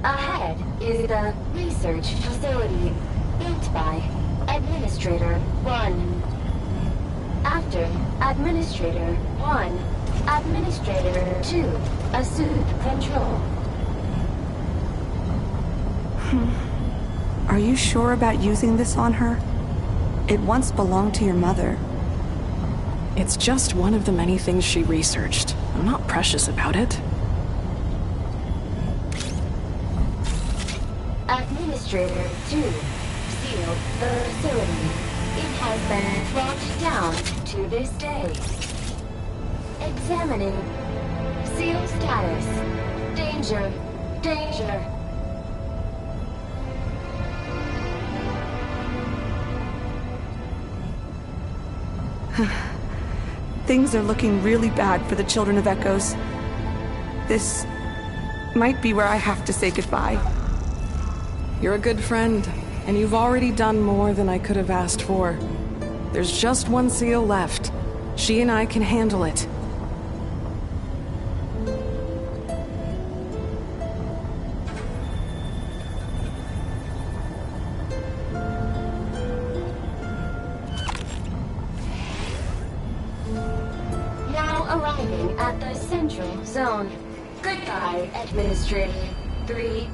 G: Ahead is the research facility, built by Administrator 1. After Administrator 1, Administrator 2 assumed control.
Q: Are you sure about using this on her? It once belonged to your mother.
F: It's just one of the many things she researched. I'm not precious about it.
G: Administrator 2 sealed the facility. It has been locked down to this day. Examining. Seal status. Danger. Danger.
Q: Things are looking really bad for the Children of Echoes. This might be where I have to say goodbye.
F: You're a good friend, and you've already done more than I could have asked for. There's just one seal left. She and I can handle it.
G: Now arriving at the central zone. Goodbye, Administrator 3.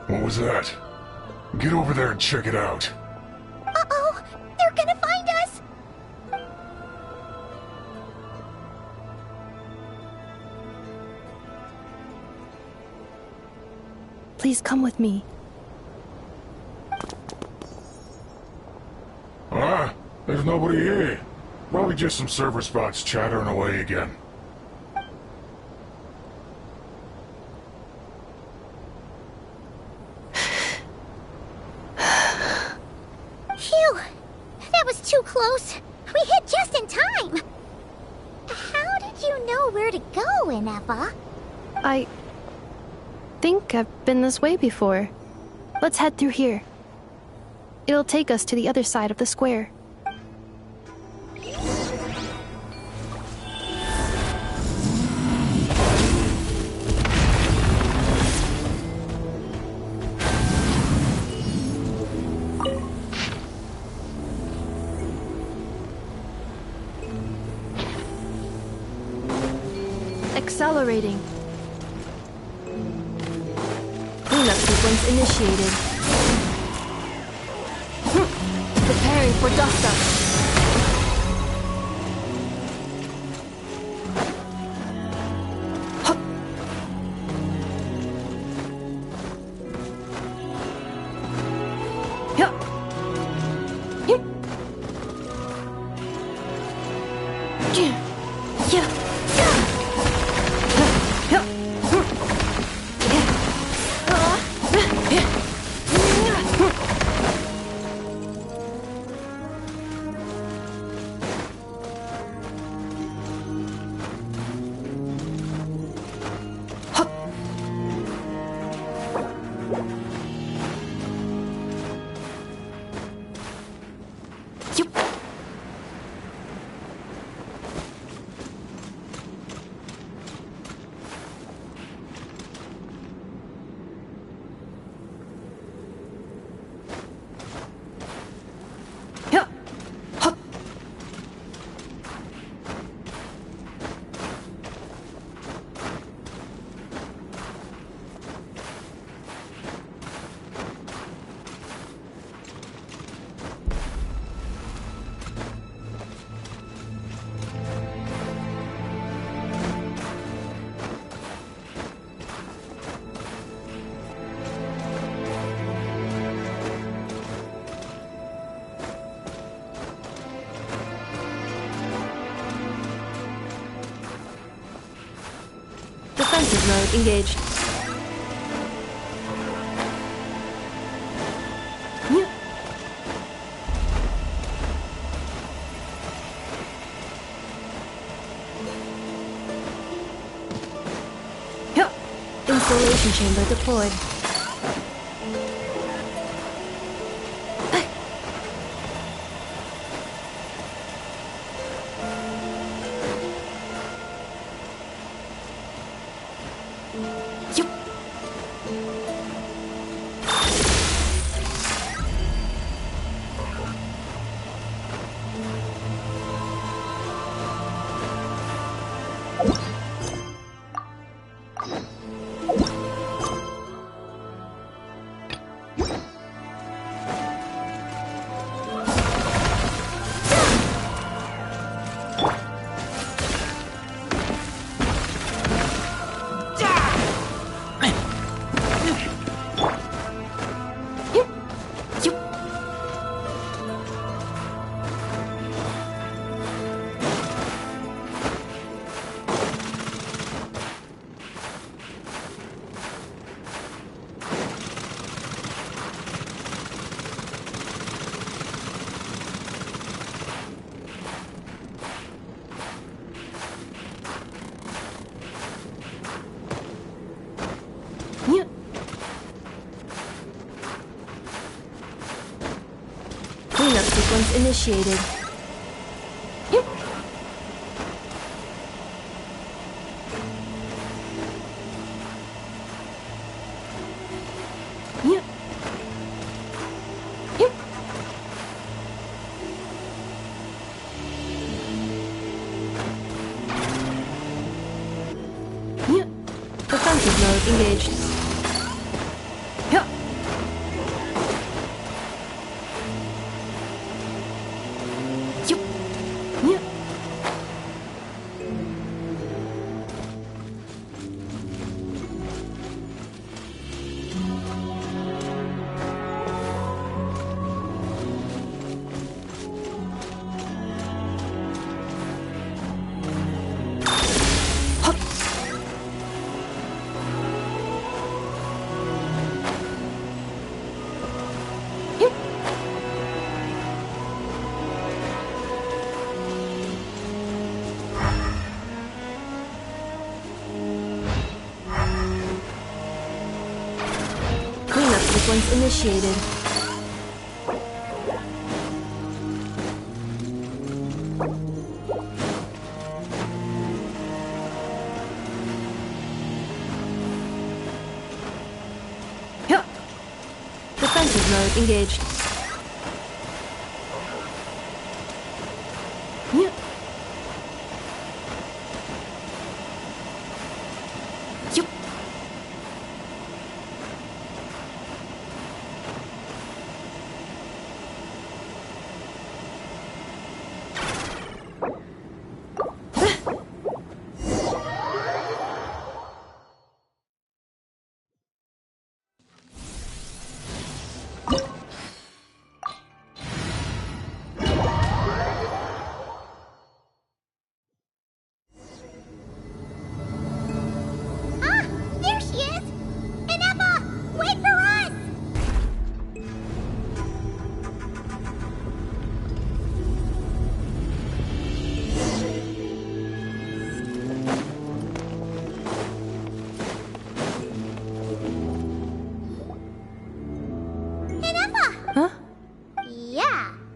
N: What was that? Get over there and check it out.
D: Uh-oh! They're gonna find us!
E: Please come with me.
N: Ah, there's nobody here. Probably just some server spots chattering away again.
D: Phew! That was too close. We hit just in time. How did you know where to go, Inefa?
E: I think I've been this way before. Let's head through here. It'll take us to the other side of the square. Accelerating. Cleanup sequence initiated. Preparing for dust-up. Defensive mode engaged. Installation chamber deployed. Cleanup sequence initiated. Defensive mode engaged. Sequence initiated. Defensive mode engaged.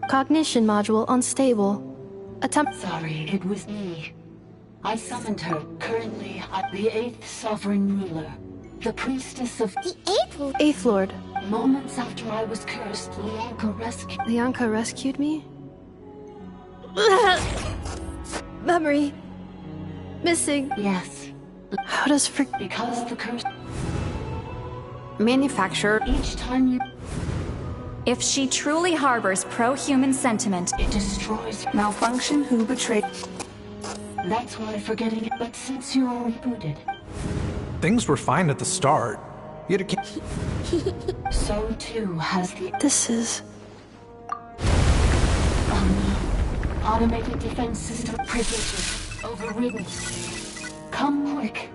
E: Cognition module unstable.
G: Sorry, it was me. I summoned her. Currently, I'm the 8th Sovereign Ruler. The Priestess of...
D: The 8th?
E: 8th Lord.
G: Moments after I was cursed,
E: Lianka rescued me? Memory. Missing.
G: Yes.
E: How does
G: Because the curse...
M: Manufacturer.
G: Each time you...
K: If she truly harbors pro-human sentiment,
G: it destroys. Malfunction, who betrayed? That's why forgetting it, but since you're all rebooted.
H: Things were fine at the start. You had a
G: So too has the...
E: This is...
G: Oh no. Automated defense system privileges overridden. Come quick.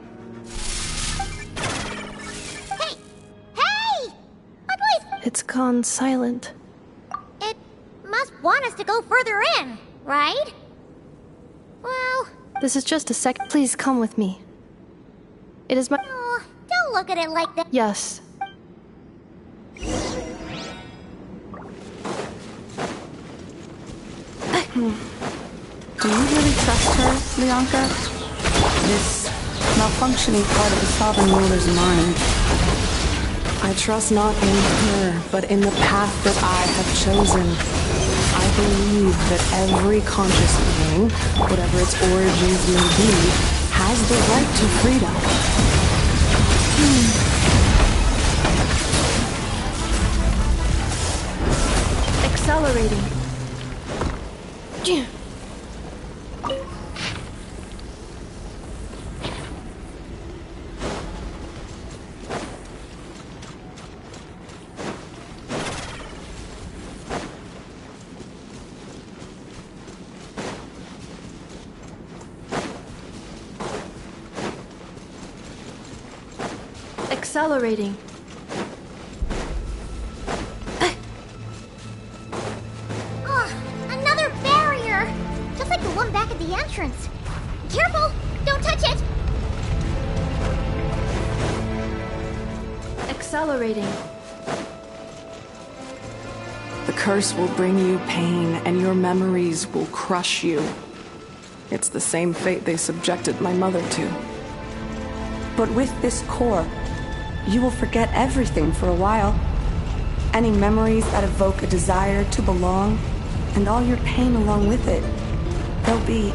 E: It's gone silent.
D: It must want us to go further in, right? Well...
E: This is just a sec. Please come with me. It is my...
D: Oh, don't look at it like that.
E: Yes.
Q: Do you really trust her, Leonka? This malfunctioning part of the Sovereign Ruler's mind.
F: I trust not in her, but in the path that I have chosen. I believe that every conscious being, whatever its origins may be, has the right to freedom.
E: Accelerating. Accelerating.
D: Another barrier! Just like the one back at the entrance. Careful! Don't touch it!
E: Accelerating.
F: The curse will bring you pain, and your memories will crush you. It's the same fate they subjected my mother to.
Q: But with this core, you will forget everything for a while. Any memories that evoke a desire to belong, and all your pain along with it. They'll be...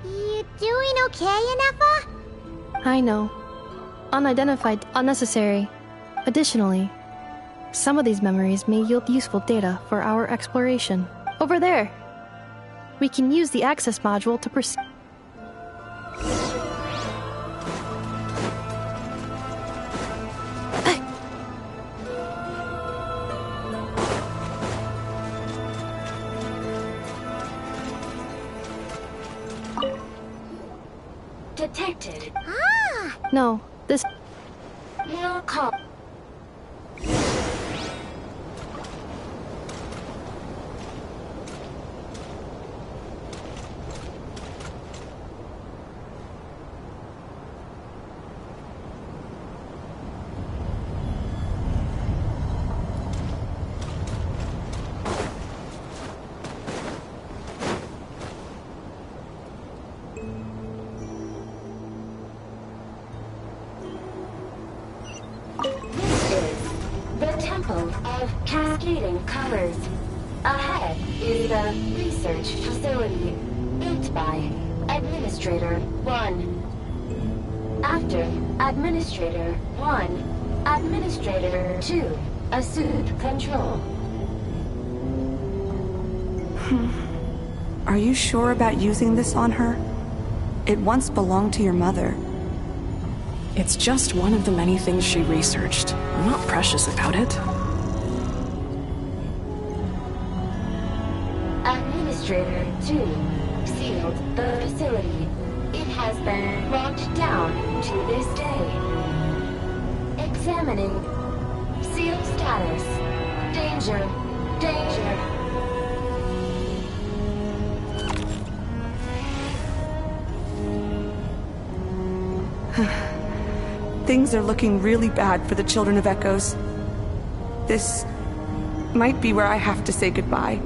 D: You doing okay, Inefa?
E: I know. Unidentified, unnecessary. Additionally, some of these memories may yield useful data for our exploration. Over there! We can use the access module to proceed.
G: Detected.
D: Ah!
E: No, this...
G: Mail call. Of cascading colors. Ahead is the research facility, built by Administrator 1. After Administrator 1, Administrator 2 assumed control.
Q: Are you sure about using this on her? It once belonged to your mother.
F: It's just one of the many things she researched. I'm not precious about it.
G: Administrator 2 sealed the facility. It has been locked down to this day. Examining. Sealed status. Danger. Danger.
Q: Things are looking really bad for the Children of Echoes. This might be where I have to say goodbye.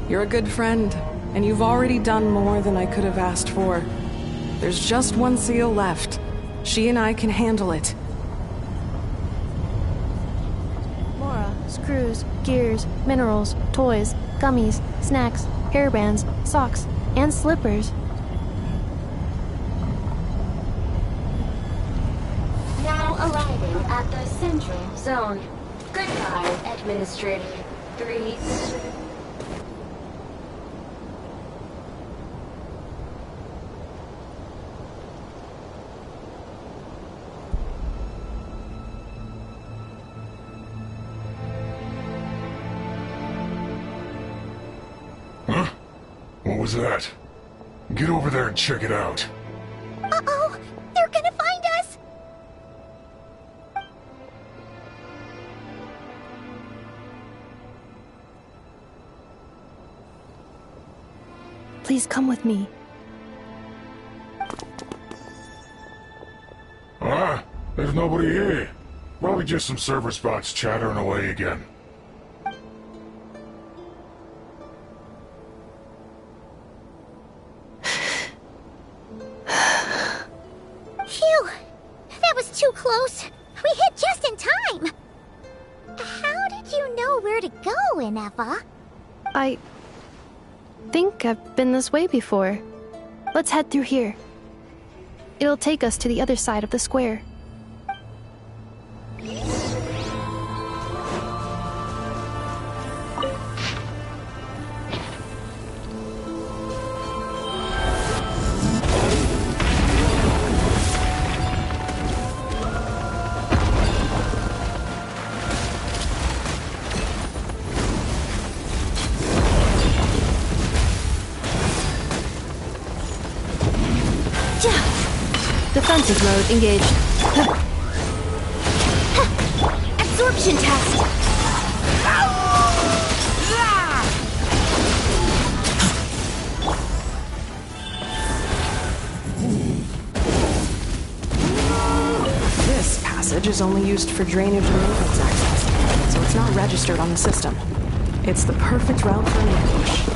F: You're a good friend, and you've already done more than I could have asked for. There's just one seal left. She and I can handle it.
E: Mora, screws, gears, minerals, toys, gummies, snacks, hairbands, socks, and slippers.
G: Now arriving at the Central Zone. Goodbye, Administrator. streets.
N: Huh? What was that? Get over there and check it out.
D: Uh-oh! They're gonna find us!
E: Please come with me.
N: Ah, there's nobody here. Probably just some server spots chattering away again.
D: Phew! That was too close. We hit just in time. How did you know where to go, Inefa?
E: I think I've been this way before. Let's head through here. It'll take us to the other side of the square. Defensive mode engaged.
B: Absorption test!
F: This passage is only used for drainage and maintenance access, so it's not registered on the system. It's the perfect route for an ambush.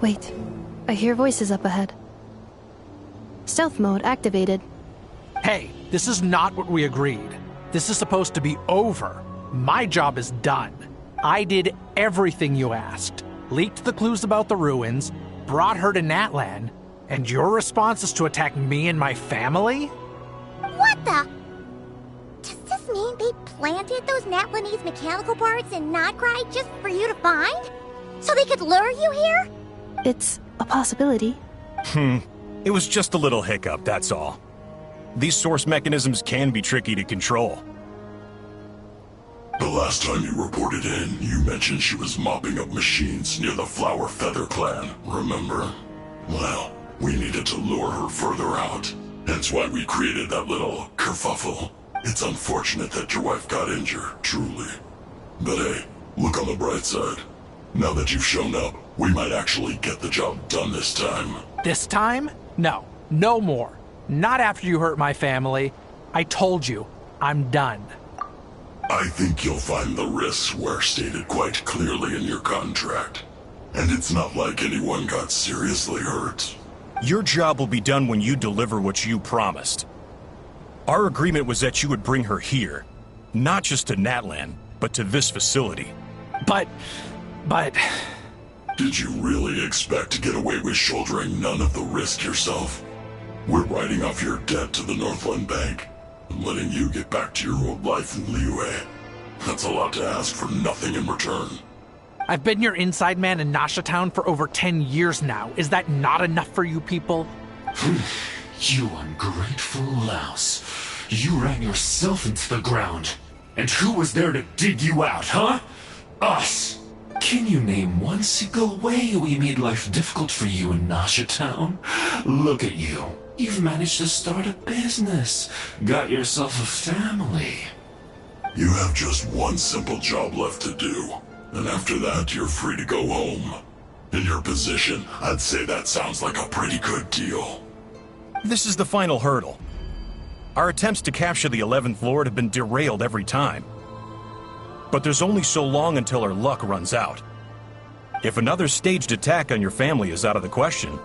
E: Wait, I hear voices up ahead. Stealth mode activated.
H: Hey, this is not what we agreed. This is supposed to be over. My job is done. I did everything you asked. Leaked the clues about the ruins, brought her to Natlan, and your response is to attack me and my family?
D: What the? Does this mean they planted those Natlanese mechanical parts in Nod-Krai just for you to find? So they could lure you here?
E: It's a possibility.
P: It was just a little hiccup, that's all. These source mechanisms can be tricky to control.
N: The last time you reported in, you mentioned she was mopping up machines near the Flower Feather clan, remember? Well, we needed to lure her further out. Hence why we created that little kerfuffle. It's unfortunate that your wife got injured, truly. But hey, look on the bright side. Now that you've shown up, we might actually get the job done this time.
H: This time? No. No more. Not after you hurt my family. I told you, I'm done.
N: I think you'll find the risks were stated quite clearly in your contract. And it's not like anyone got seriously hurt.
P: Your job will be done when you deliver what you promised. Our agreement was that you would bring her here. Not just to Natlan, but to this facility.
H: But...
N: Did you really expect to get away with shouldering none of the risk yourself? We're writing off your debt to the Northland Bank and letting you get back to your old life in Liyue. That's a lot to ask for nothing in return.
H: I've been your inside man in Nasha Town for over 10 years now. Is that not enough for you people?
L: You ungrateful louse. You ran yourself into the ground. And who was there to dig you out, huh? Us! Can you name one single way we made life difficult for you in Nasha Town? Look at you. You've managed to start a business. Got yourself a family.
N: You have just one simple job left to do. And after that, you're free to go home. In your position, I'd say that sounds like a pretty good deal.
P: This is the final hurdle. Our attempts to capture the 11th Lord have been derailed every time. But there's only so long until our luck runs out. If another staged attack on your family is out of the question,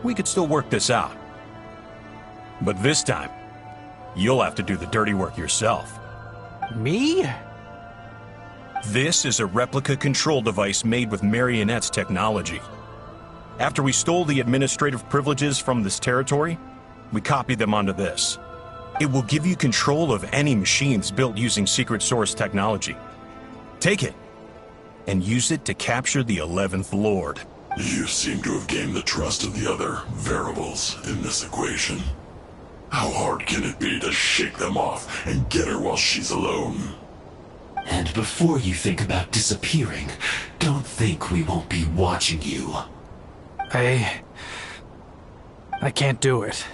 P: we could still work this out. But this time, you'll have to do the dirty work yourself.
H: Me?
P: This is a replica control device made with Marionette's technology. After we stole the administrative privileges from this territory, we copied them onto this. It will give you control of any machines built using secret source technology. Take it, and use it to capture the 11th Lord.
N: You seem to have gained the trust of the other variables in this equation. How hard can it be to shake them off and get her while she's alone?
L: And before you think about disappearing, don't think we won't be watching you.
H: I can't do it.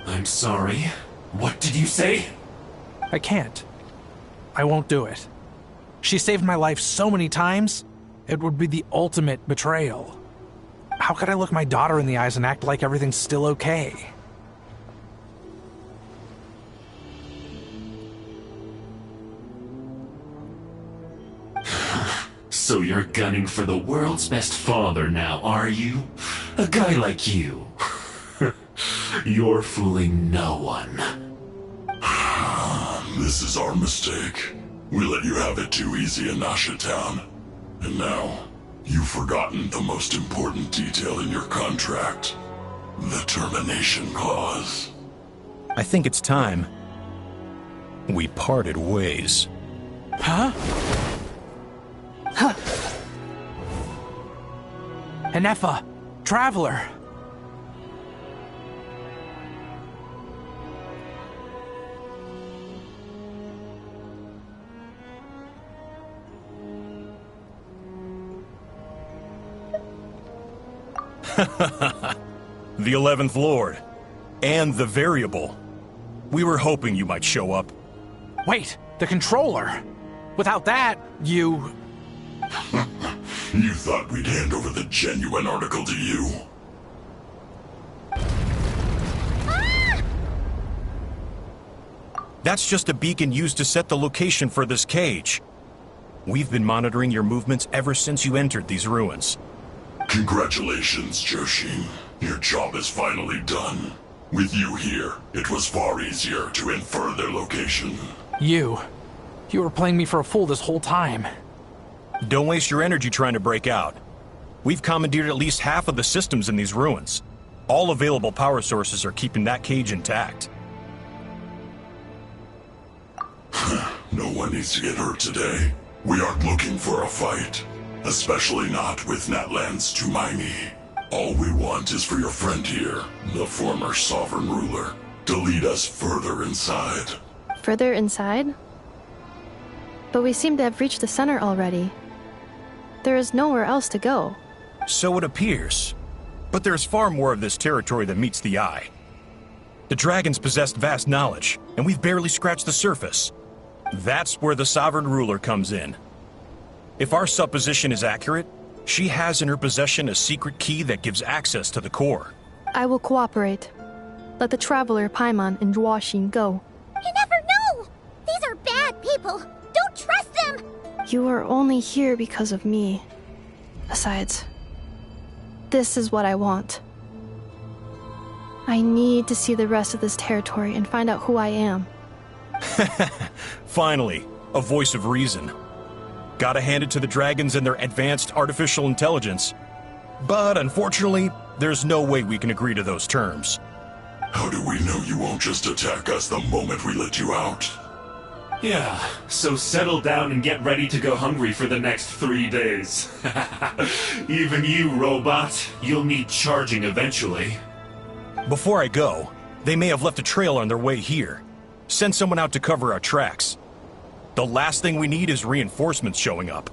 L: I'm sorry. What did you say?
H: I can't. I won't do it. She saved my life so many times, it would be the ultimate betrayal. How could I look my daughter in the eyes and act like everything's still okay?
L: So you're gunning for the world's best father now, are you? A guy like you. You're fooling no one.
N: This is our mistake. We let you have it too easy in Nasha Town. And now, you've forgotten the most important detail in your contract. The termination clause.
P: I think it's time we parted ways.
H: Huh? Huh. Enefa, Traveler.
P: The 11th Lord. And the variable. We were hoping you might show up.
H: Wait, the controller. Without that, you...
N: You thought we'd hand over the genuine article to you?
P: That's just a beacon used to set the location for this cage. We've been monitoring your movements ever since you entered these ruins.
N: Congratulations, Joshin. Your job is finally done. With you here, it was far easier to infer their location.
H: You were playing me for a fool this whole time.
P: Don't waste your energy trying to break out. We've commandeered at least half of the systems in these ruins. All available power sources are keeping that cage intact.
N: No one needs to get hurt today. We aren't looking for a fight. Especially not with Natlan's Tumaini. All we want is for your friend here, the former sovereign ruler, to lead us further inside.
E: Further inside? But we seem to have reached the center already. There is nowhere else to go.
P: So it appears. But there's far more of this territory than meets the eye. The dragons possessed vast knowledge, and we've barely scratched the surface. That's where the sovereign ruler comes in. If our supposition is accurate, she has in her possession a secret key that gives access to the core.
E: I will cooperate. Let the Traveler, Paimon, and Dwashin go.
D: You never know! These are bad people! Don't trust them!
E: You are only here because of me. Besides, this is what I want. I need to see the rest of this territory and find out who I am.
P: Finally, a voice of reason. Gotta hand it to the dragons and their advanced artificial intelligence. But unfortunately, there's no way we can agree to those terms.
N: How do we know you won't just attack us the moment we let you out?
L: Yeah, so settle down and get ready to go hungry for the next 3 days. Even you, robot, you'll need charging eventually.
P: Before I go, they may have left a trail on their way here. Send someone out to cover our tracks. The last thing we need is reinforcements showing up.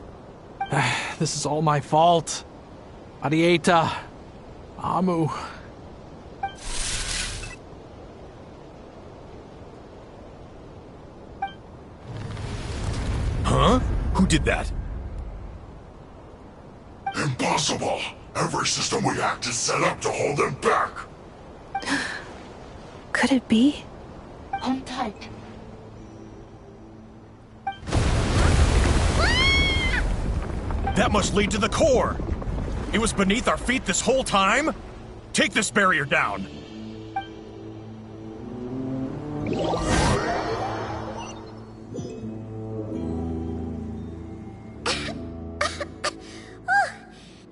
H: This is all my fault. Arieta. Amu.
P: Who did that?
N: Impossible! Every system we hacked is set up to hold them back!
E: Could it be?
G: Hold tight.
P: That must lead to the core! It was beneath our feet this whole time? Take this barrier down!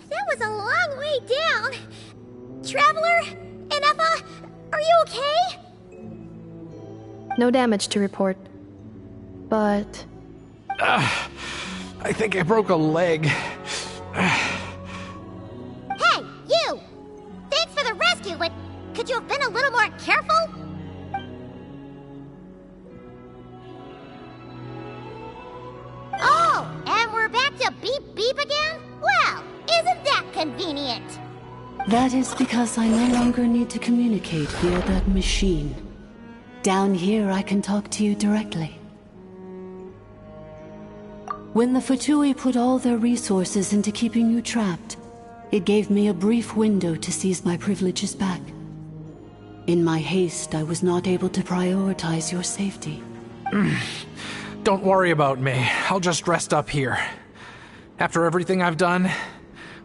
D: That was a long way down. Traveler? Ineffa? Are you okay?
E: No damage to report. But...
H: I think I broke a leg.
D: Hey, you! Thanks for the rescue, but could you have been a little more careful? Oh, and we're back to beep beep again? Well, isn't that convenient?
G: That is because I no longer need to communicate via that machine. Down here, I can talk to you directly. When the Fatui put all their resources into keeping you trapped, it gave me a brief window to seize my privileges back. In my haste, I was not able to prioritize your safety.
H: Don't worry about me. I'll just rest up here. After everything I've done,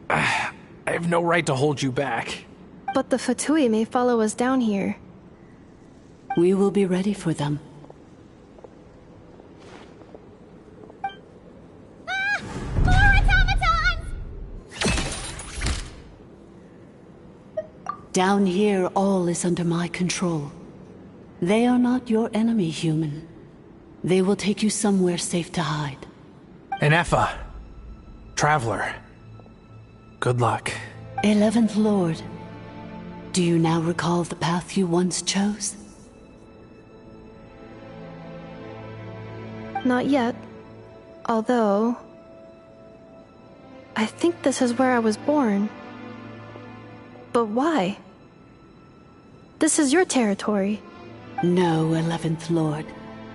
H: I have no right to hold you back.
E: But the Fatui may follow us down here.
G: We will be ready for them.
D: More automatons!
G: Down here, all is under my control. They are not your enemy, human. They will take you somewhere safe to hide.
H: Ineffa. Traveler. Good luck.
G: 11th Lord. Do you now recall the path you once chose?
E: Not yet. Although... I think this is where I was born. But why? This is your territory.
G: No, 11th Lord.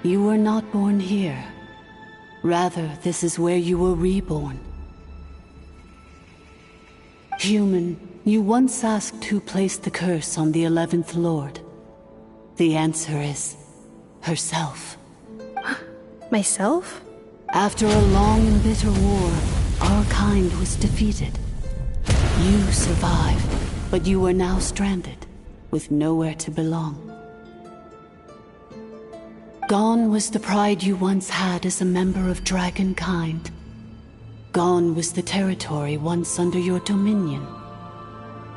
G: You were not born here. Rather, this is where you were reborn. Human, you once asked who placed the curse on the 11th Lord. The answer is... herself.
E: Myself?
G: After a long and bitter war, our kind was defeated. You survived, but you are now stranded, with nowhere to belong. Gone was the pride you once had as a member of dragonkind. Gone was the territory once under your dominion.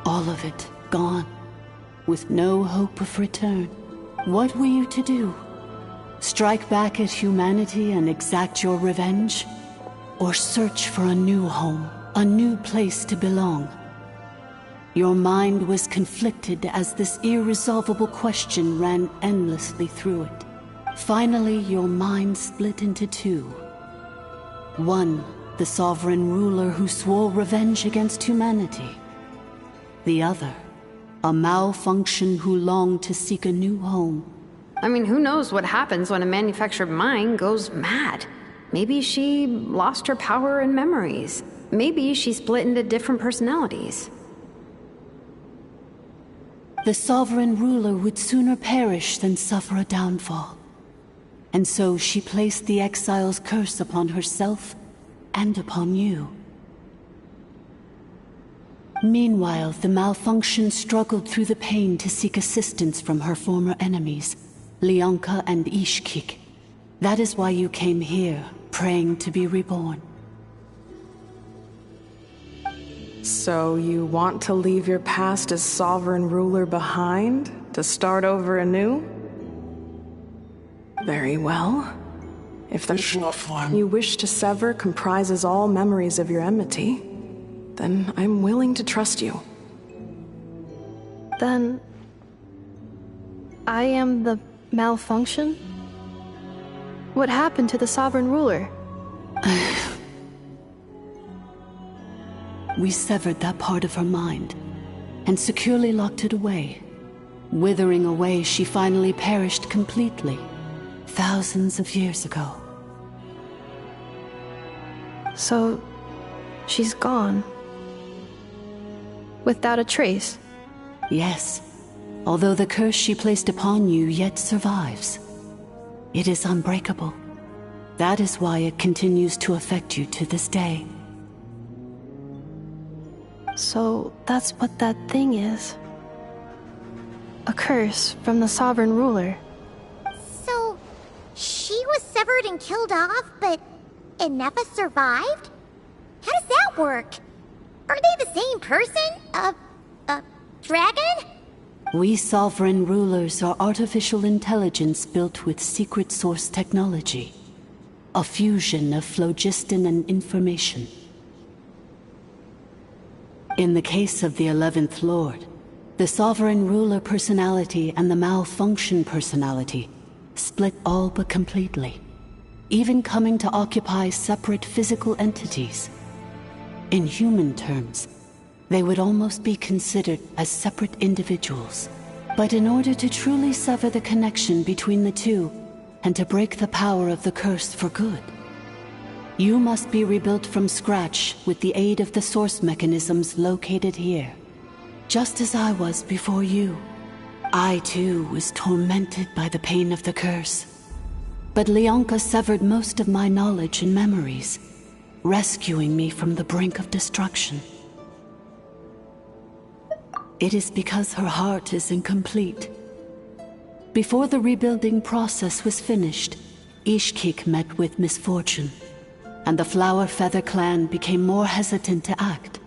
G: All of it gone, with no hope of return. What were you to do? Strike back at humanity and exact your revenge? Or search for a new home, a new place to belong? Your mind was conflicted as this irresolvable question ran endlessly through it. Finally, your mind split into two. One, the sovereign ruler who swore revenge against humanity. The other, a malfunction who longed to seek a new home.
M: I mean, who knows what happens when a manufactured mind goes mad? Maybe she lost her power and memories. Maybe she split into different personalities.
G: The sovereign ruler would sooner perish than suffer a downfall. And so she placed the exile's curse upon herself and upon you. Meanwhile, the malfunction struggled through the pain to seek assistance from her former enemies, Leonka and Ishkik. That is why you came here, praying to be reborn.
F: So you want to leave your past as sovereign ruler behind, to start over anew? Very well. If the you wish to sever comprises all memories of your enmity, then I'm willing to trust you.
E: Then... I am the malfunction? What happened to the sovereign ruler?
G: We severed that part of her mind, and securely locked it away. Withering away, she finally perished completely, thousands of years ago.
E: So, she's gone. Without a trace.
G: Yes, although the curse she placed upon you yet survives. It is unbreakable. That is why it continues to affect you to this day.
E: So, that's what that thing is. A curse from the sovereign ruler.
D: So, she was severed and killed off, but Ineffa survived? How does that work? Are they the same person? Dragon?
G: We sovereign rulers are artificial intelligence built with secret source technology. A fusion of phlogiston and information. In the case of the 11th Lord, the sovereign ruler personality and the malfunction personality split all but completely, even coming to occupy separate physical entities. In human terms, they would almost be considered as separate individuals. But in order to truly sever the connection between the two, and to break the power of the curse for good, you must be rebuilt from scratch with the aid of the source mechanisms located here. Just as I was before you. I too was tormented by the pain of the curse. But Leonka severed most of my knowledge and memories, rescuing me from the brink of destruction. It is because her heart is incomplete. Before the rebuilding process was finished, Ishkik met with misfortune, and the Flower Feather clan became more hesitant to act.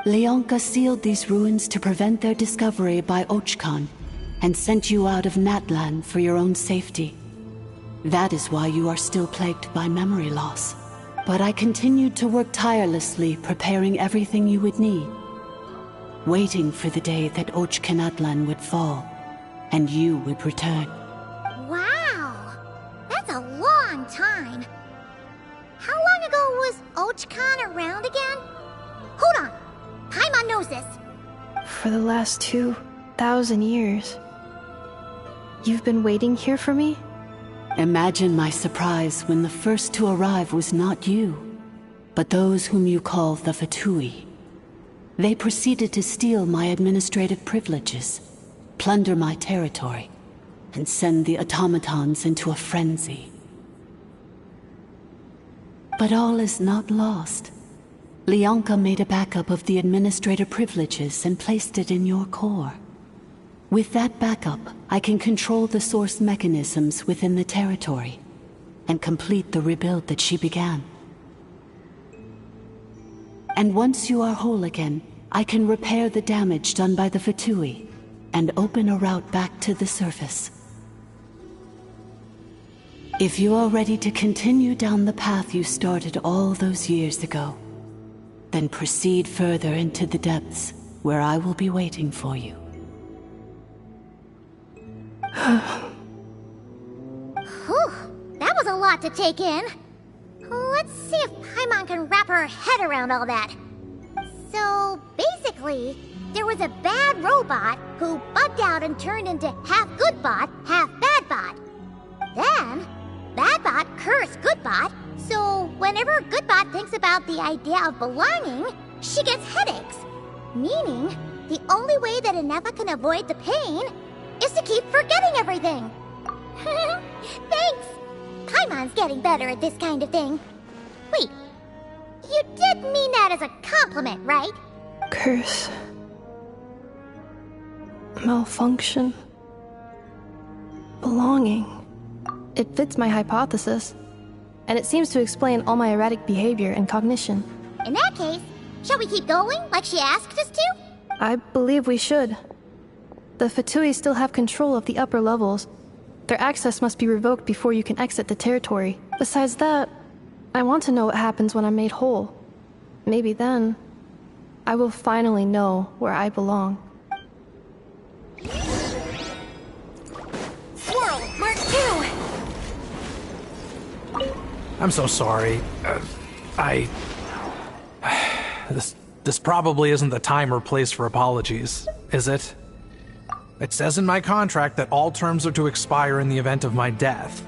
G: Leonka sealed these ruins to prevent their discovery by Ochkan, and sent you out of Natlan for your own safety. That is why you are still plagued by memory loss. But I continued to work tirelessly, preparing everything you would need, waiting for the day that Ochkanatlan would fall, and you would return.
D: Wow! That's a long time. How long ago was Ochkan around again? Hold on! Paimon knows this!
E: For the last 2,000 years. You've been waiting here for me?
G: Imagine my surprise when the first to arrive was not you, but those whom you call the Fatui. They proceeded to steal my administrative privileges, plunder my territory, and send the automatons into a frenzy. But all is not lost. Leonka made a backup of the administrator privileges and placed it in your core. With that backup, I can control the source mechanisms within the territory and complete the rebuild that she began. And once you are whole again, I can repair the damage done by the Fatui and open a route back to the surface. If you are ready to continue down the path you started all those years ago, then proceed further into the depths where I will be waiting for you.
D: Whew, that was a lot to take in. Let's see if Paimon can wrap her head around all that. So, basically, there was a bad robot who bugged out and turned into half good bot, half bad bot. Then, bad bot cursed good bot, so whenever good bot thinks about the idea of belonging, she gets headaches. Meaning, the only way that Ineffa can avoid the pain is to keep forgetting everything. Thanks! Paimon's getting better at this kind of thing. Wait, you did mean that as a compliment, right?
E: Curse. Malfunction. Belonging. It fits my hypothesis. And it seems to explain all my erratic behavior and cognition.
D: In that case, shall we keep going like she asked us to?
E: I believe we should. The Fatui still have control of the upper levels. Their access must be revoked before you can exit the territory. Besides that, I want to know what happens when I'm made whole. Maybe then, I will finally know where I belong.
K: Swirl, Mark 2!
H: I'm so sorry. This probably isn't the time or place for apologies, is it? It says in my contract that all terms are to expire in the event of my death.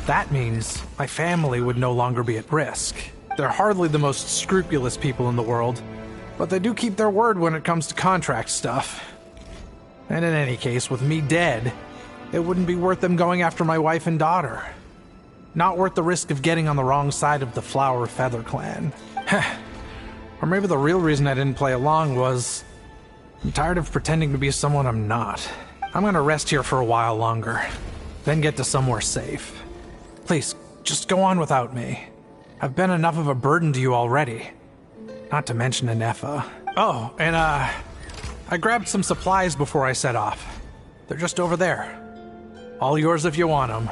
H: That means my family would no longer be at risk. They're hardly the most scrupulous people in the world, but they do keep their word when it comes to contract stuff. And in any case, with me dead, it wouldn't be worth them going after my wife and daughter. Not worth the risk of getting on the wrong side of the Flower Feather clan. Or maybe the real reason I didn't play along was I'm tired of pretending to be someone I'm not. I'm gonna rest here for a while longer, then get to somewhere safe. Please, just go on without me. I've been enough of a burden to you already. Not to mention Anefa. Oh, and I grabbed some supplies before I set off. They're just over there. All yours if you want them.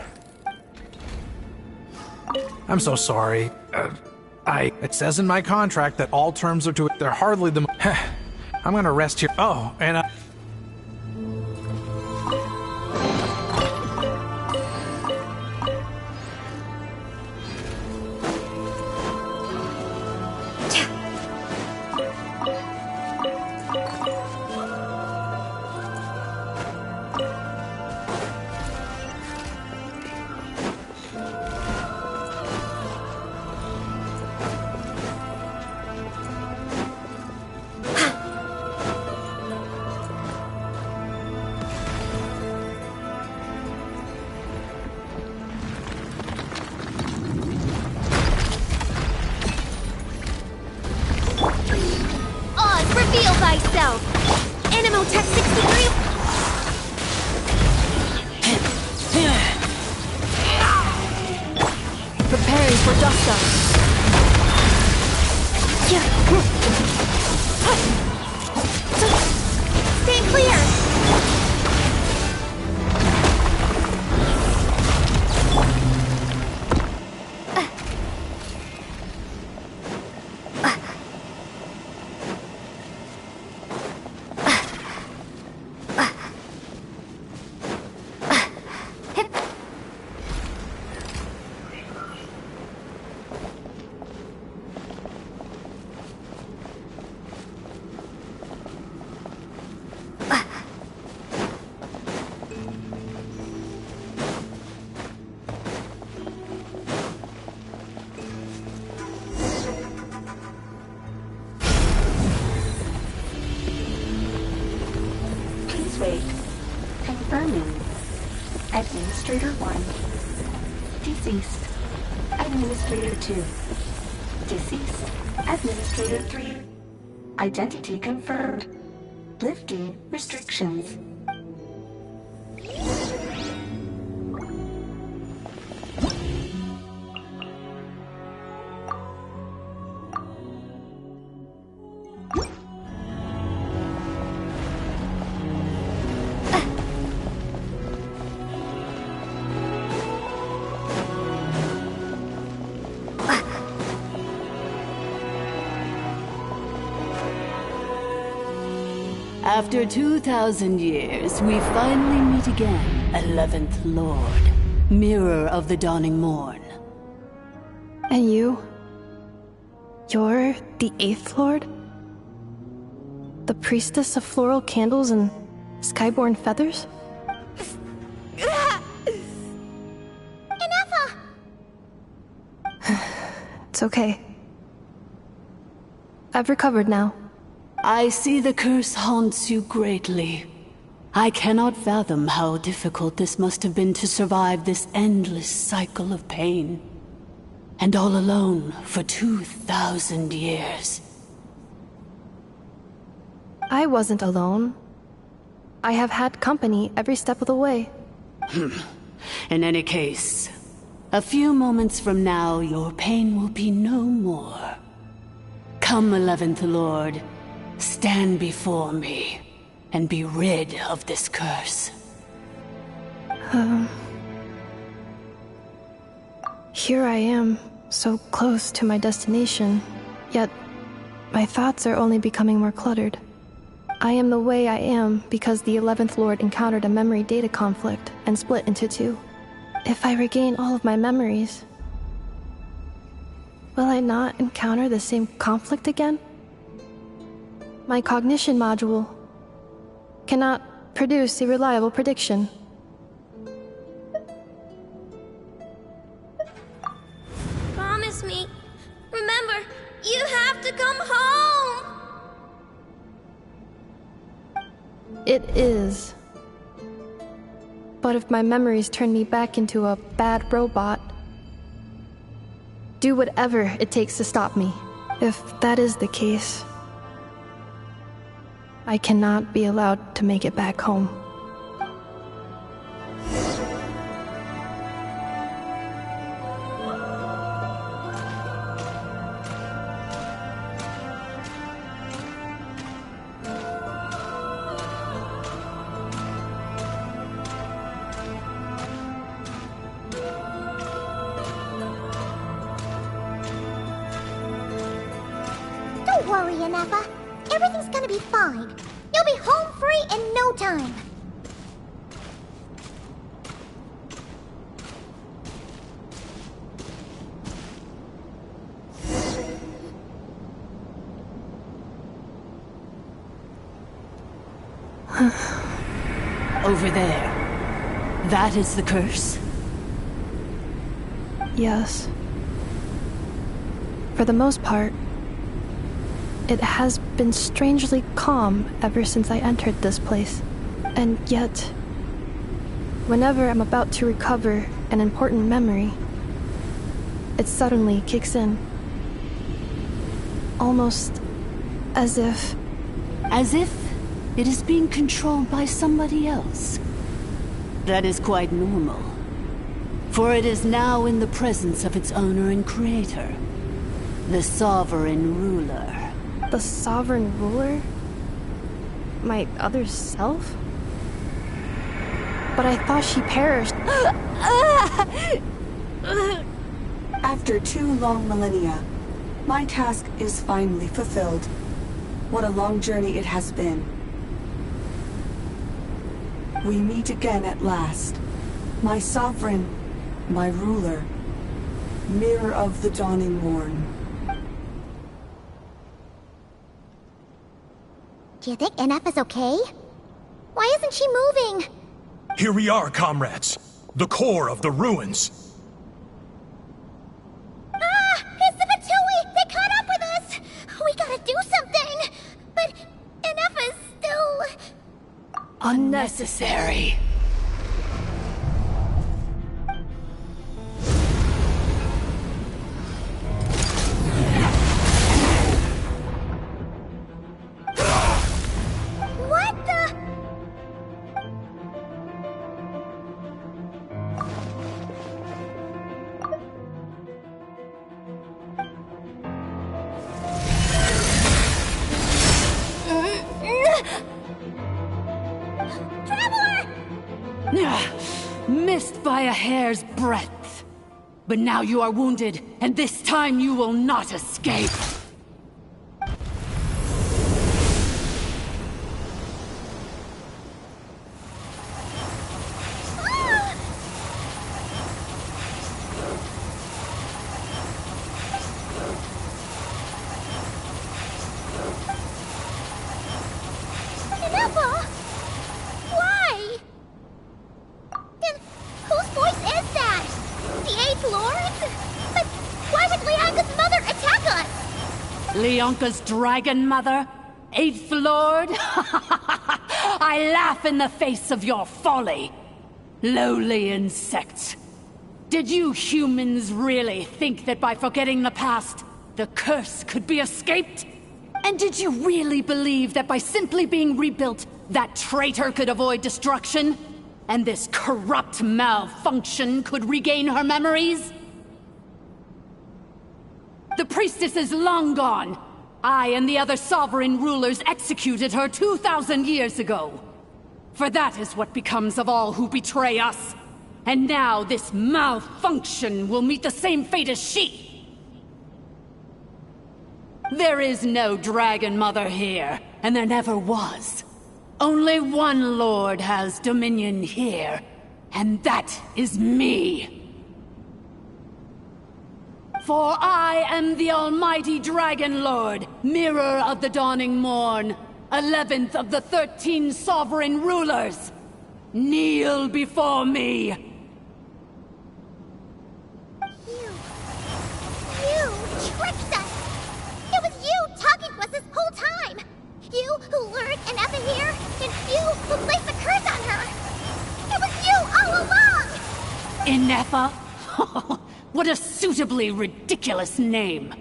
H: I'm so sorry. It says in my contract that all terms are to it. They're hardly the... I'm gonna rest here. Oh, and
A: Reveal thyself! Animotech 63!
J: Preparing for dust-up.
A: Stay clear!
G: Wait. Confirming. Administrator 1. Deceased. Administrator 2. Deceased. Administrator 3. Identity confirmed. Lifting restrictions.
R: After 2,000 years, we finally meet again, 11th Lord, Mirror of the Dawning Morn.
E: And you? You're the 8th Lord? The priestess of floral candles and skyborn feathers?
A: Inefa!
E: It's okay. I've recovered now.
R: I see the curse haunts you greatly. I cannot fathom how difficult this must have been to survive this endless cycle of pain. And all alone for 2,000 years.
E: I wasn't alone. I have had company every step of the way.
R: In any case, a few moments from now, your pain will be no more. Come, 11th Lord. Stand before me, and be rid of this curse.
E: Here I am, so close to my destination, yet my thoughts are only becoming more cluttered. I am the way I am because the 11th Lord encountered a memory data conflict and split into two. If I regain all of my memories, will I not encounter the same conflict again? My cognition module cannot produce a reliable prediction.
B: promise me. Remember, you have to come home!
E: It is. But if my memories turn me back into a bad robot, do whatever it takes to stop me. If that is the case, I cannot be allowed to make it back home.
D: Don't worry, Inefa. Everything's gonna be fine. You'll be home free in no time.
R: Over there. That is the curse?
E: Yes. For the most part, it has been strangely calm ever since I entered this place. And yet, whenever I'm about to recover an important memory, it suddenly kicks in. Almost as if...
R: As if it is being controlled by somebody else. That is quite normal. For it is now in the presence of its owner and creator, the Sovereign Ruler.
E: The Sovereign Ruler? My other self? But I thought she perished.
Q: After 2 long millennia, my task is finally fulfilled. What a long journey it has been. We meet again at last. My sovereign, my ruler, mirror of the dawning morn.
D: Do you think Inefa's okay? Why isn't she moving?
P: Here we are, comrades. The core of the ruins.
D: Ah! It's the Fatui! They caught up with us! We gotta do something! But Inefa's still...
R: Unnecessary.
D: What the...
R: Missed by a hair's breadth. But now you are wounded, and this time you will not escape.
D: Inefa! Why? Then whose voice is that? The 8th Lord? But why would Leanka's mother attack us?
R: Leonka's dragon mother? 8th Lord? I laugh in the face of your folly. Lowly insects. Did you humans really think that by forgetting the past, the curse could be escaped? And did you really believe that by simply being rebuilt, that traitor could avoid destruction? And this corrupt malfunction could regain her memories? The priestess is long gone. I and the other sovereign rulers executed her 2,000 years ago. For that is what becomes of all who betray us. And now this malfunction will meet the same fate as she. There is no Dragon Mother here, and there never was. Only one Lord has dominion here, and that is me. For I am the almighty Dragon Lord, mirror of the dawning morn, 11th of the 13 sovereign rulers. Kneel before me.
D: You
R: Inefa? What a suitably ridiculous name.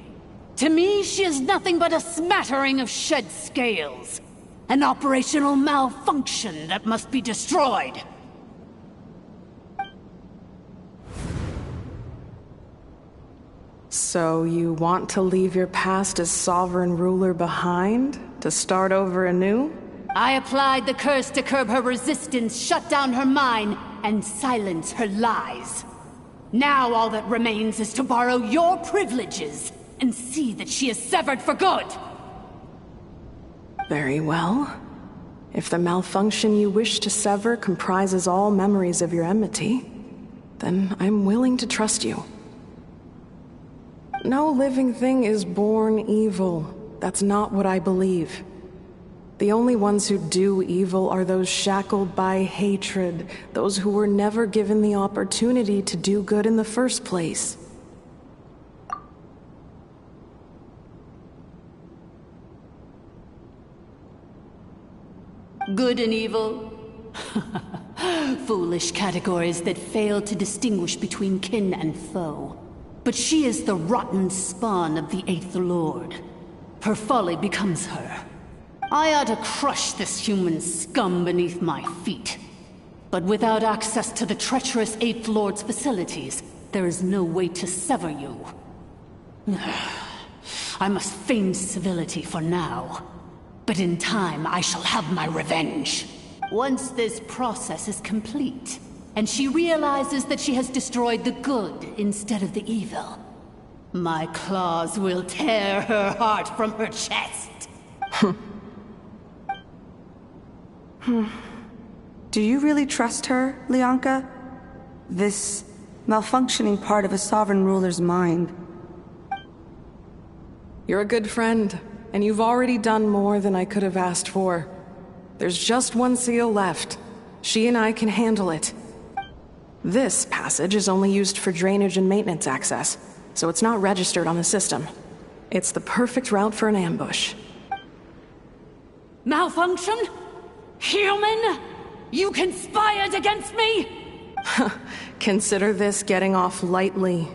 R: To me, she is nothing but a smattering of shed scales. An operational malfunction that must be destroyed.
F: So you want to leave your past as sovereign ruler behind? To start over anew?
R: I applied the curse to curb her resistance, shut down her mind, and silence her lies. Now all that remains is to borrow your privileges and see that she is severed for good.
F: Very well. If the malfunction you wish to sever comprises all memories of your enmity, then I'm willing to trust you. No living thing is born evil. That's not what I believe. The only ones who do evil are those shackled by hatred, those who were never given the opportunity to do good in the first place.
R: Good and evil? Foolish categories that fail to distinguish between kin and foe. But she is the rotten spawn of the Eighth Lord. Her folly becomes her. I ought to crush this human scum beneath my feet. But without access to the treacherous Eighth Lord's facilities, there is no way to sever you. I must feign civility for now. But in time, I shall have my revenge. Once this process is complete, and she realizes that she has destroyed the good instead of the evil, my claws will tear her heart from her chest.
Q: Do you really trust her, Lianka? This malfunctioning part of a sovereign ruler's mind.
F: You're a good friend, and you've already done more than I could have asked for. There's just one seal left. She and I can handle it. This passage is only used for drainage and maintenance access, so it's not registered on the system. It's the perfect route for an ambush.
R: Malfunction? Human? You conspired against me?
F: Consider this getting off lightly.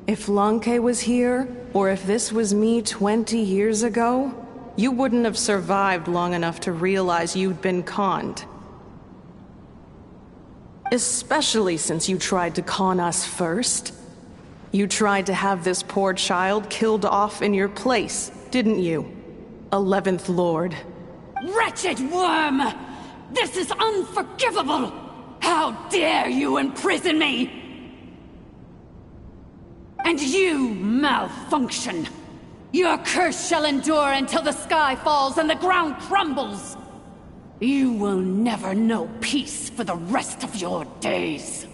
F: If Lanke was here, or if this was me 20 years ago, you wouldn't have survived long enough to realize you'd been conned. Especially since you tried to con us first. You tried to have this poor child killed off in your place, didn't you? 11th Lord.
R: Wretched worm! This is unforgivable! How dare you imprison me! And you, malfunction! Your curse shall endure until the sky falls and the ground crumbles! You will never know peace for the rest of your days.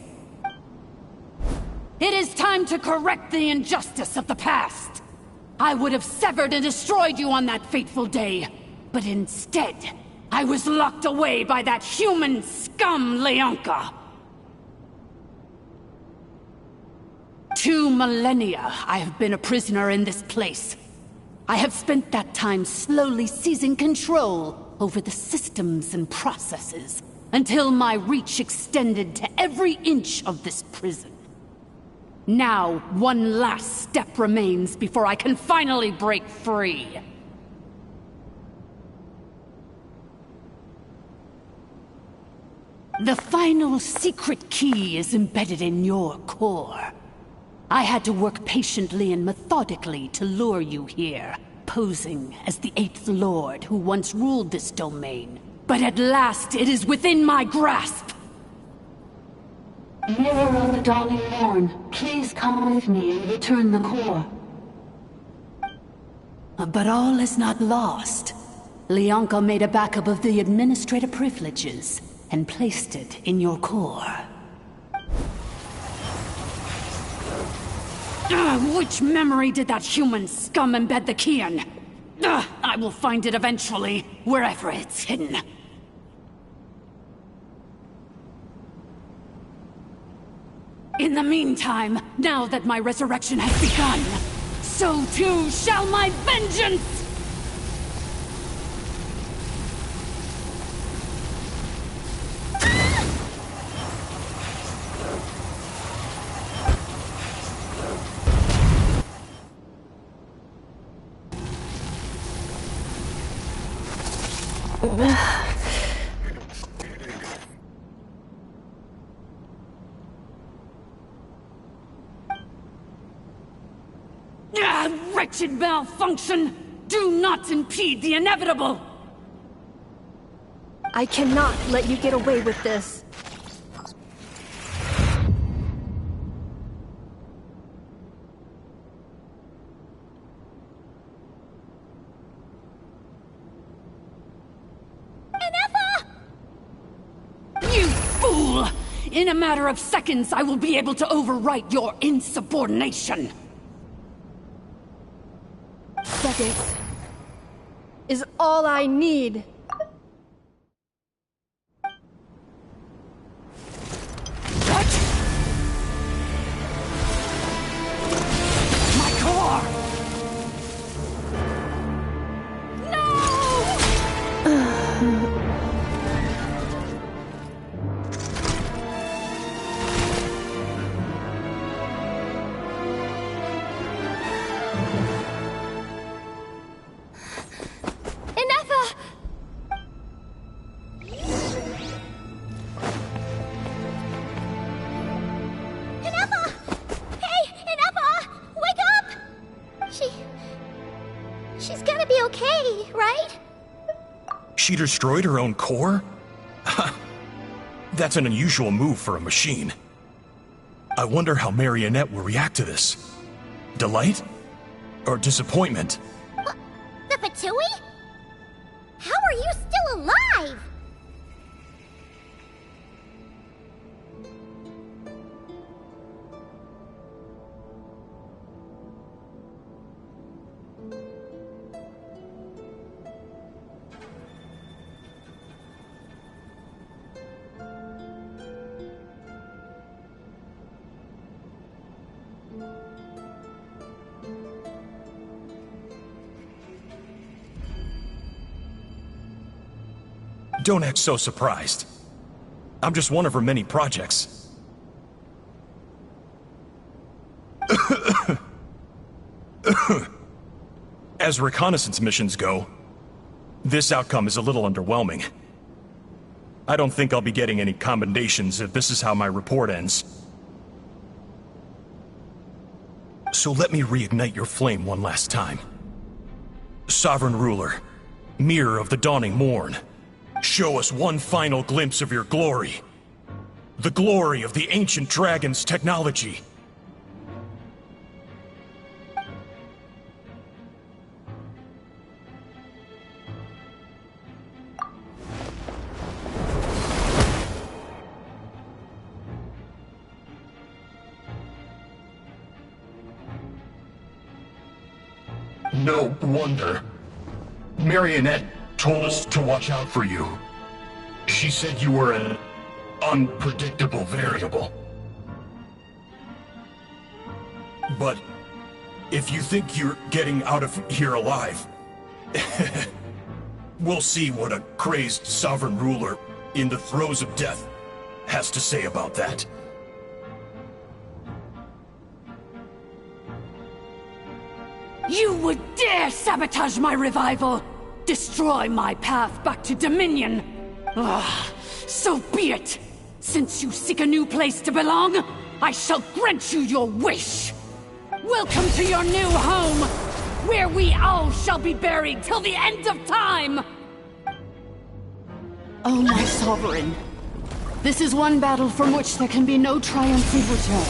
R: It is time to correct the injustice of the past. I would have severed and destroyed you on that fateful day, but instead, I was locked away by that human scum, Lianka. 2 millennia I have been a prisoner in this place. I have spent that time slowly seizing control over the systems and processes, until my reach extended to every inch of this prison. Now, one last step remains before I can finally break free. The final secret key is embedded in your core. I had to work patiently and methodically to lure you here, posing as the 8th Lord who once ruled this domain. But at last, it is within my grasp!
G: Mirror of the Dawning Morn, please come with me and return the core.
R: But all is not lost. Lianka made a backup of the administrator privileges and placed it in your core. Which memory did that human scum embed the key in? I will find it eventually, wherever it's hidden. In the meantime, now that my resurrection has begun, so too shall my vengeance! Wretched malfunction! Do not impede the inevitable!
E: I cannot let you get away with this.
R: You fool! In a matter of seconds, I will be able to overwrite your insubordination!
E: Seconds is all I need.
R: What? My core!
A: She's gonna be okay, right?
P: She destroyed her own core? That's an unusual move for a machine. I wonder how Marionette will react to this. Delight? Or disappointment?
D: What? The Fatui? How are you still alive?
P: Don't act so surprised. I'm just one of her many projects. As reconnaissance missions go, this outcome is a little underwhelming. I don't think I'll be getting any commendations if this is how my report ends. So let me reignite your flame one last time. Sovereign Ruler, Mirror of the Dawning Morn, show us one final glimpse of your glory. The glory of the ancient dragon's technology.
L: No wonder. Marionette told us to watch out for you. She said you were an unpredictable variable.
P: But if you think you're getting out of here alive, we'll see what a crazed sovereign ruler in the throes of death has to say about that.
R: You would dare sabotage my revival! Destroy my path back to Dominion! So be it! Since you seek a new place to belong, I shall grant you your wish! Welcome to your new home, where we all shall be buried till the end of time! Oh, my sovereign. This is one battle from which there can be no triumphant return.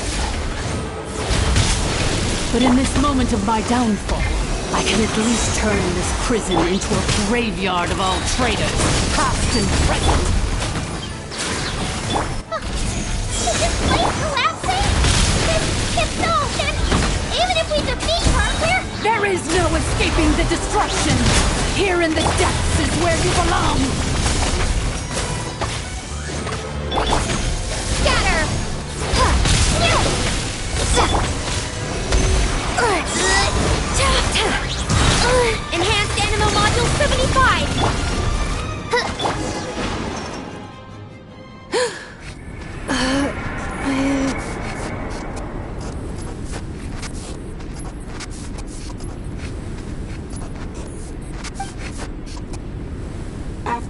R: But in this moment of my downfall, I can at least turn this prison into a graveyard of all traitors, past and present.
D: Is this place collapsing? If so, then even if we defeat her,
R: There is no escaping the destruction! Here in the depths is where you belong!
D: Scatter! Enhanced Animal Module 75!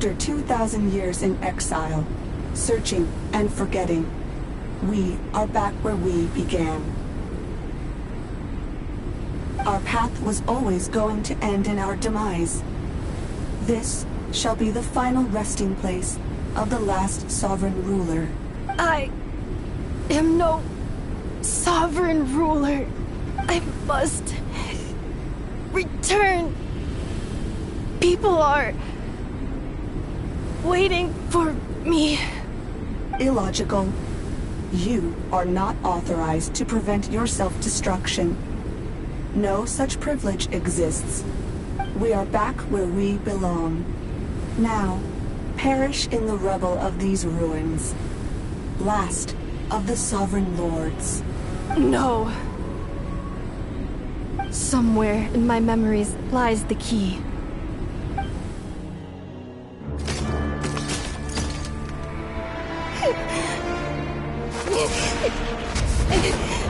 Q: After 2,000 years in exile, searching and forgetting, we are back where we began. Our path was always going to end in our demise. This shall be the final resting place of the last sovereign ruler.
E: I am no sovereign ruler. I must return. People are waiting for me.
Q: Illogical. You are not authorized to prevent your self-destruction. No such privilege exists. We are back where we belong. Now, perish in the rubble of these ruins. Last of the sovereign lords.
E: No. Somewhere in my memories lies the key.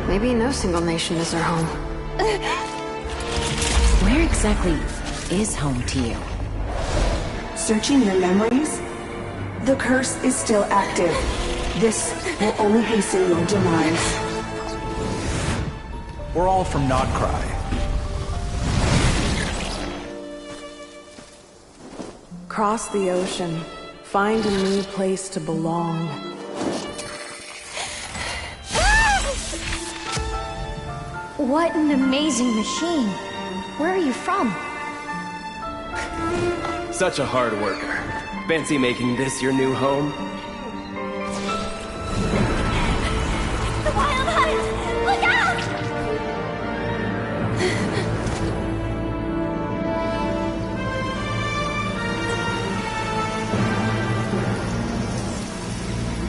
M: Maybe no single nation is our home.
I: Where exactly is home to you?
Q: Searching your memories? The curse is still active. This will only hasten your demise.
H: We're all from Nod-Krai.
F: Cross the ocean. Find a new place to belong.
O: What an amazing machine. Where are you from?
S: Such a hard worker. Fancy making this your new home?
D: The wild hunters! Look out!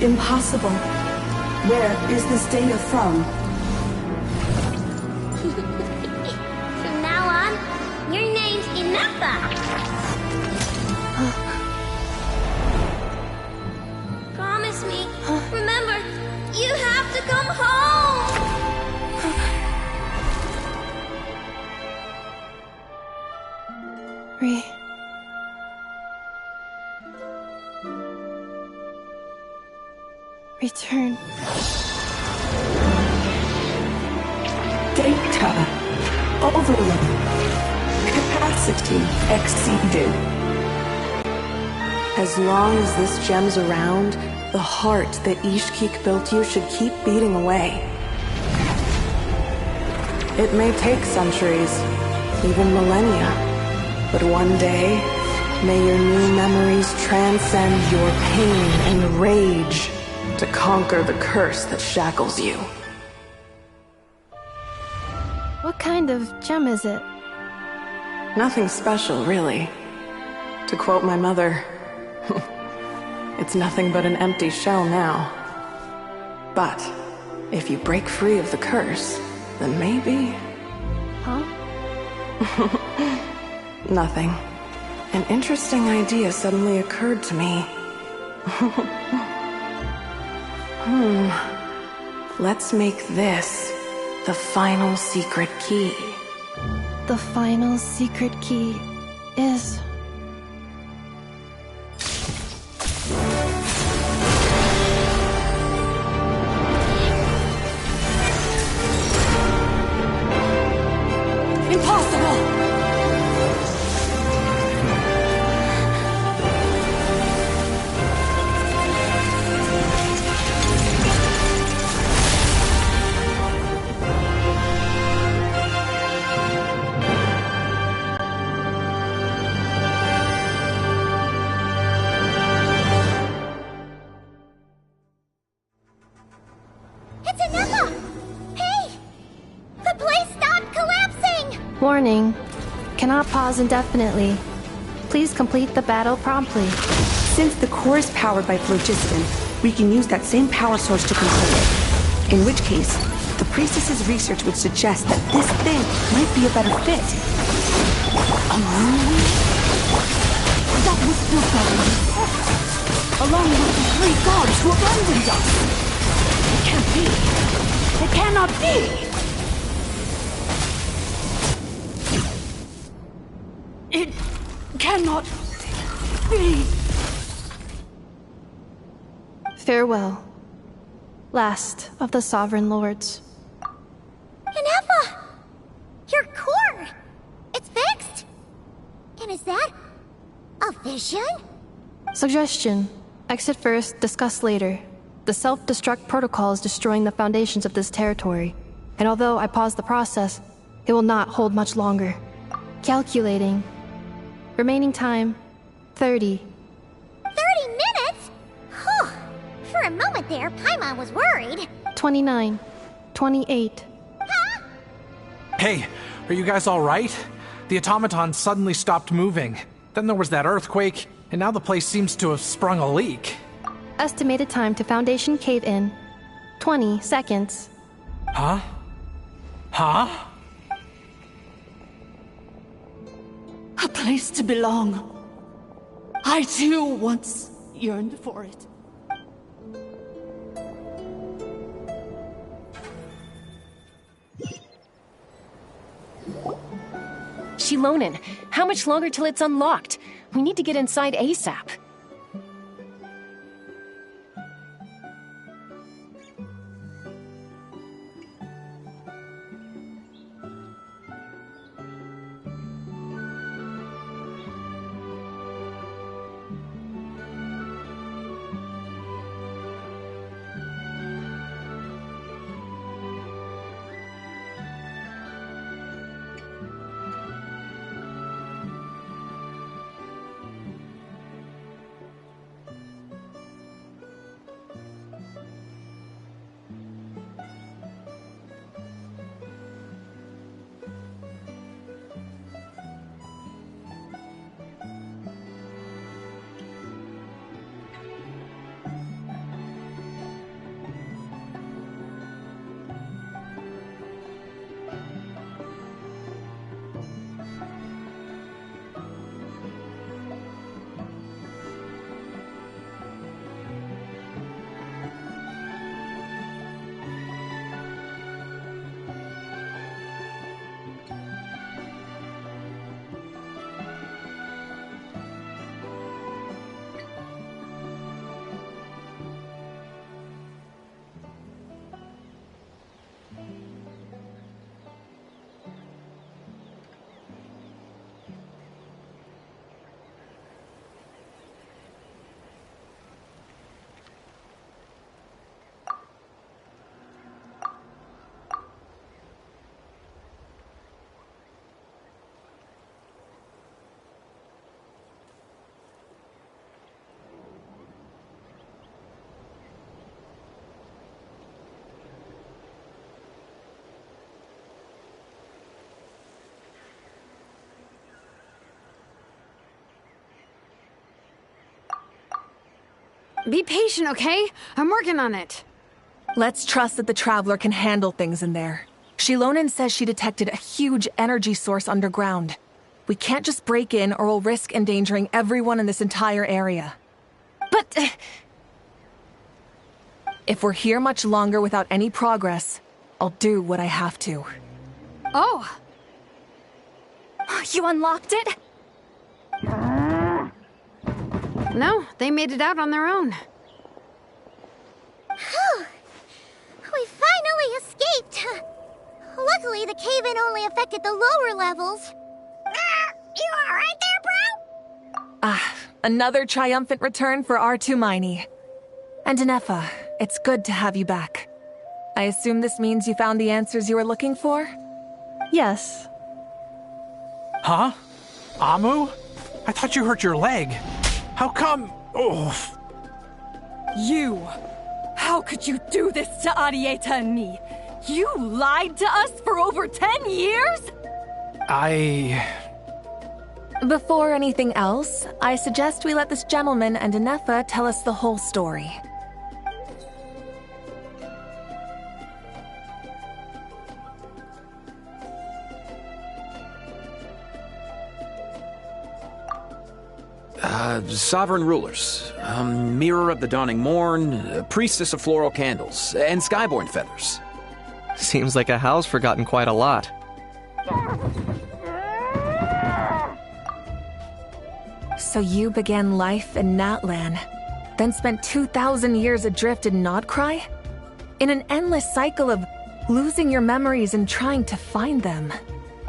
Q: Impossible. Where is this data from?
D: From now on, your name's Inefa. Promise me. Remember, you have to come home.
E: Return.
Q: Data overload. Capacity exceeded.
F: As long as this gem's around, the heart that Ishkik built you should keep beating away. It may take centuries, even millennia, but one day, may your new memories transcend your pain and rage to conquer the curse that shackles you.
E: What kind of gem is it?
F: Nothing special, really. To quote my mother, it's nothing but an empty shell now. But if you break free of the curse, then maybe...
E: Huh?
F: Nothing. An interesting idea suddenly occurred to me. Let's make this the final secret key.
E: The final secret key is...
Q: Impossible!
D: It's Inefa! Hey! The place stopped collapsing!
E: Warning. Cannot pause indefinitely. Please complete the battle promptly.
Q: Since the core is powered by phlogiston, we can use that same power source to control it. In which case, the priestess's research would suggest that this thing might be a better fit.
R: That was built by the along with the three gods who abandoned us. It can't be. It cannot be. It cannot be.
E: Farewell. Last of the Sovereign Lords.
D: Ineffa! Your core! It's fixed! And is that a vision?
E: Suggestion. Exit first, discuss later. The self-destruct protocol is destroying the foundations of this territory, and although I paused the process, it will not hold much longer. Calculating. Remaining time, 30.
D: 30 minutes? Whew. For a moment there, Paimon was worried.
E: 29. 28.
H: Hey, are you guys alright? The automaton suddenly stopped moving. Then there was that earthquake, and now the place seems to have sprung a leak.
E: Estimated time to Foundation cave-in, 20 seconds.
H: Huh? Huh?
R: A place to belong. I too once yearned for it.
I: Shilonen, how much longer till it's unlocked? We need to get inside ASAP.
M: Be patient, okay? I'm working on it.
T: Let's trust that the Traveler can handle things in there. Shilonen says she detected a huge energy source underground. We can't just break in or we'll risk endangering everyone in this entire area. But if we're here much longer without any progress, I'll do what I have to.
K: Oh! You unlocked it?
M: No, they made it out on their own.
D: Whew. We finally escaped. Luckily, the cave-in only affected the lower levels. You alright there, bro?
T: Another triumphant return for R2 Miney. And Ineffa, it's good to have you back. I assume this means you found the answers you were looking for?
E: Yes.
H: Huh? Amu? I thought you hurt your leg. How come? Oh.
K: You! How could you do this to Arieta and me? You lied to us for over 10 years?
T: Before anything else, I suggest we let this gentleman and Ineffa tell us the whole story.
U: Sovereign rulers, Mirror of the Dawning Morn, Priestess of Floral Candles, and Skyborn Feathers.
S: Seems like a house forgotten quite a lot.
T: So you began life in Natlan. then spent 2,000 years adrift in Nod-Krai? In an endless cycle of losing your memories and trying to find them.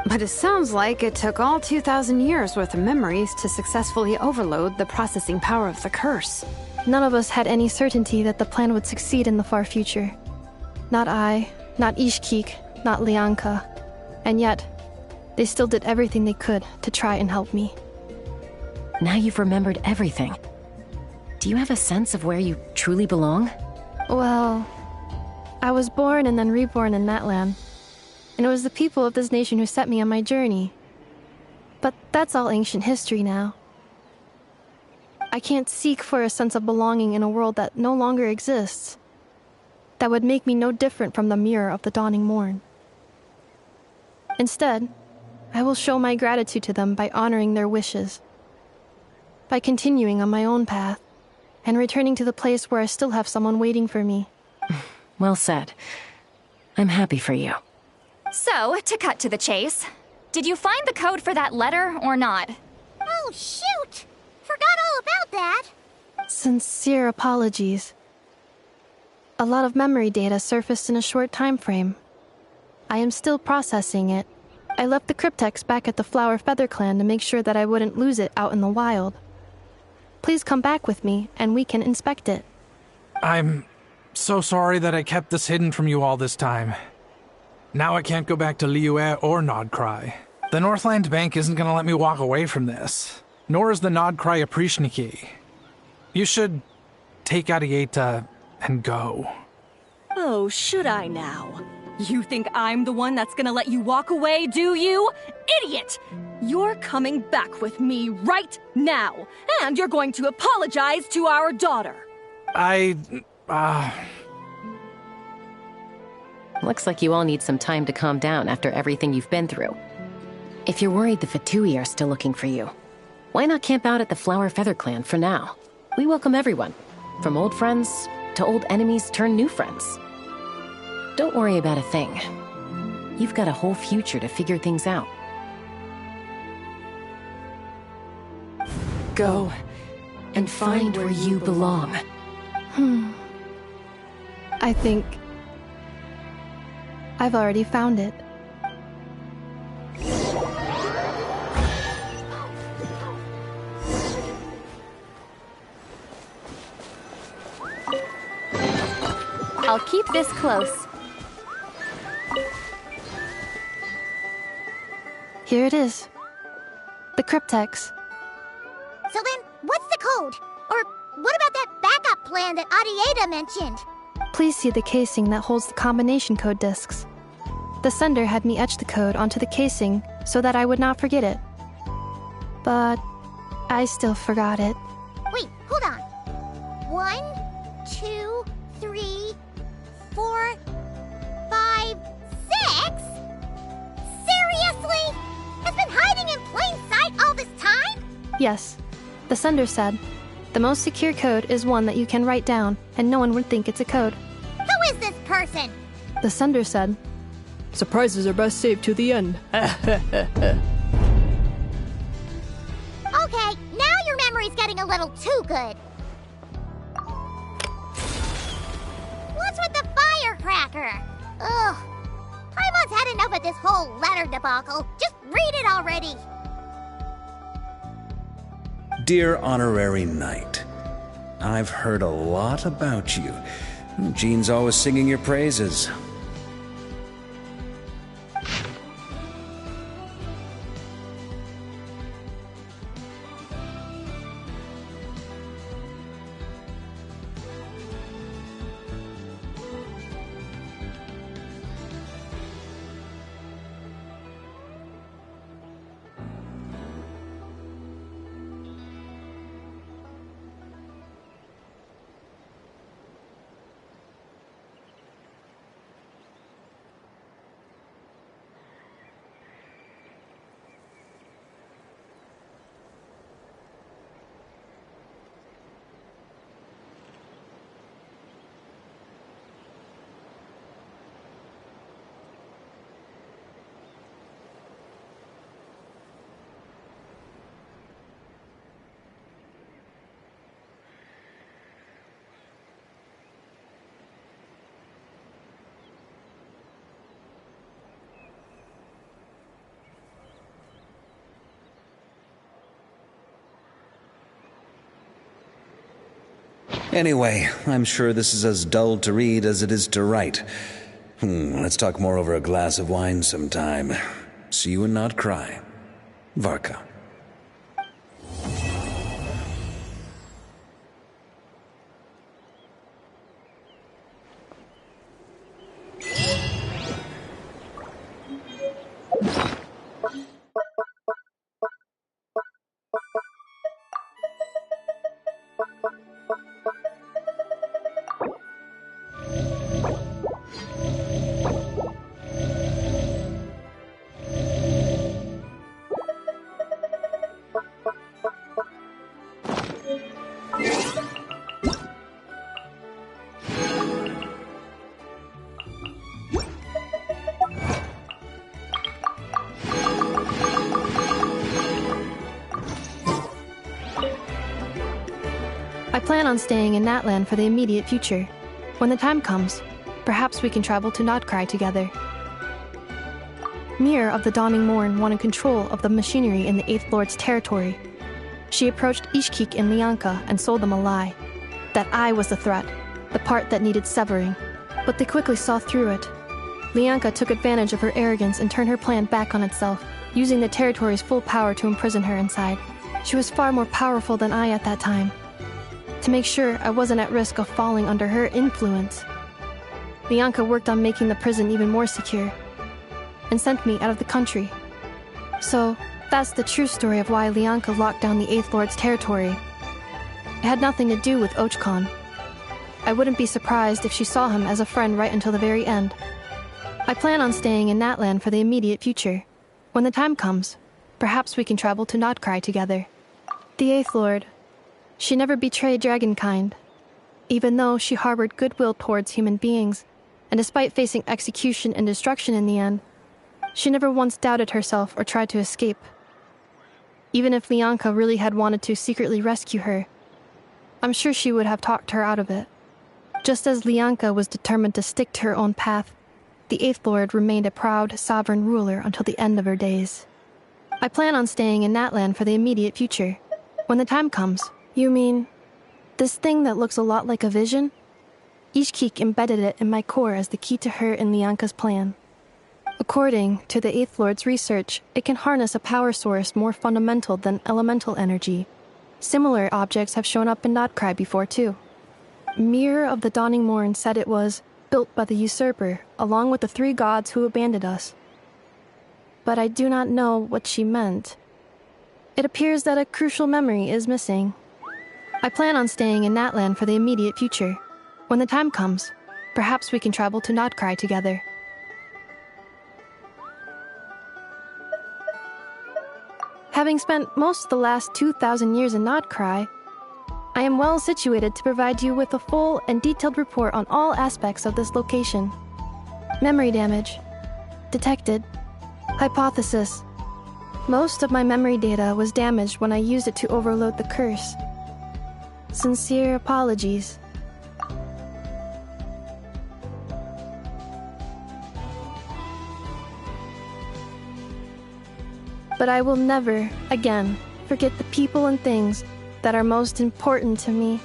M: But it sounds like it took all 2,000 years worth of memories to successfully overload the processing power of the curse.
E: None of us had any certainty that the plan would succeed in the far future. Not I, not Ishkik, not Lianka. And yet, they still did everything they could to try and help me.
I: Now you've remembered everything. Do you have a sense of where you truly belong?
E: Well, I was born and then reborn in Natlan. And it was the people of this nation who set me on my journey. But that's all ancient history now. I can't seek for a sense of belonging in a world that no longer exists. That would make me no different from the mirror of the dawning morn. Instead, I will show my gratitude to them by honoring their wishes. By continuing on my own path, and returning to the place where I still have someone waiting for me.
I: Well said. I'm happy for you.
K: So, to cut to the chase, did you find the code for that letter or not?
D: Oh, shoot! Forgot all about that!
E: Sincere apologies. A lot of memory data surfaced in a short time frame. I am still processing it. I left the cryptex back at the Flower Feather Clan to make sure that I wouldn't lose it out in the wild. Please come back with me, and we can inspect it.
H: I'm so sorry that I kept this hidden from you all this time. Now I can't go back to Liyue or Nod-Krai. The Northland Bank isn't gonna let me walk away from this, nor is the Nod-Krai Aprishniki. You should take Arieta and go.
J: Oh, should I now? You think I'm the one that's gonna let you walk away, do you? Idiot! You're coming back with me right now, and you're going to apologize to our daughter.
I: Looks like you all need some time to calm down after everything you've been through. If you're worried the Fatui are still looking for you, why not camp out at the Flower Feather Clan for now? We welcome everyone, from old friends to old enemies turned new friends. Don't worry about a thing. You've got a whole future to figure things out. Go and find where you belong.
E: I think I've already found it.
K: I'll keep this close.
E: Here it is. The cryptex.
D: So then, what's the code? Or what about that backup plan that Arieta mentioned?
E: Please see the casing that holds the combination code discs. The sender had me etch the code onto the casing so that I would not forget it. But I still forgot it.
D: Wait, hold on. 1, 2, 3, 4, 5, 6? Seriously? It's been hiding in plain sight all this time?
E: Yes, the sender said, the most secure code is one that you can write down and no one would think it's a code.
D: Who is this person?
E: The sender said,
C: surprises are best saved to the end.
D: Okay, now your memory's getting a little too good. What's with the firecracker? Ugh. Paimon's had enough of this whole letter debacle. Just read it already.
V: Dear Honorary Knight, I've heard a lot about you. Jean's always singing your praises. Anyway, I'm sure this is as dull to read as it is to write. Let's talk more over a glass of wine sometime. See you in Nod-Krai. Varka.
E: I plan on staying in Natlan for the immediate future. When the time comes, perhaps we can travel to Nod-Krai together. Mir of the Dawning Morn wanted control of the machinery in the Eighth Lord's territory. She approached Ishkik and Lianka and sold them a lie. That I was the threat, the part that needed severing. But they quickly saw through it. Lianka took advantage of her arrogance and turned her plan back on itself, using the territory's full power to imprison her inside. She was far more powerful than I at that time. To make sure I wasn't at risk of falling under her influence, Lianka worked on making the prison even more secure, and sent me out of the country. So, that's the true story of why Lianka locked down the Eighth Lord's territory. It had nothing to do with Ochkon. I wouldn't be surprised if she saw him as a friend right until the very end. I plan on staying in Natlan for the immediate future. When the time comes, perhaps we can travel to Nod-Krai together. The Eighth Lord. She never betrayed dragonkind, even though she harbored goodwill towards human beings, and despite facing execution and destruction in the end, she never once doubted herself or tried to escape. Even if Lianka really had wanted to secretly rescue her, I'm sure she would have talked her out of it. Just as Lianka was determined to stick to her own path, the Eighth Lord remained a proud, sovereign ruler until the end of her days. I plan on staying in Natlan for the immediate future. When the time comes. You mean, this thing that looks a lot like a vision? Ishkik embedded it in my core as the key to her and Lianka's plan. According to the Eighth Lord's research, it can harness a power source more fundamental than elemental energy. Similar objects have shown up in Nod-Krai before too. Mir of the Dawning Morn said it was built by the usurper, along with the three gods who abandoned us. But I do not know what she meant. It appears that a crucial memory is missing. I plan on staying in Natlan for the immediate future. When the time comes, perhaps we can travel to Nod-Krai together. Having spent most of the last 2,000 years in Nod-Krai, I am well situated to provide you with a full and detailed report on all aspects of this location. Memory damage. Detected. Hypothesis. Most of my memory data was damaged when I used it to overload the curse. Sincere apologies. But I will never, again, forget the people and things that are most important to me.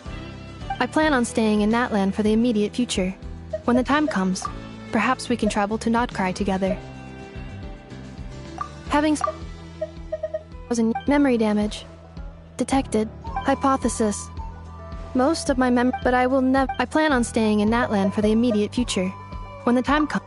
E: I plan on staying in Natlan for the immediate future. When the time comes, perhaps we can travel to Nod-Krai together. Having memory damage. Detected. Hypothesis. Most of my but I will never. I plan on staying in Natlan for the immediate future. When the time comes.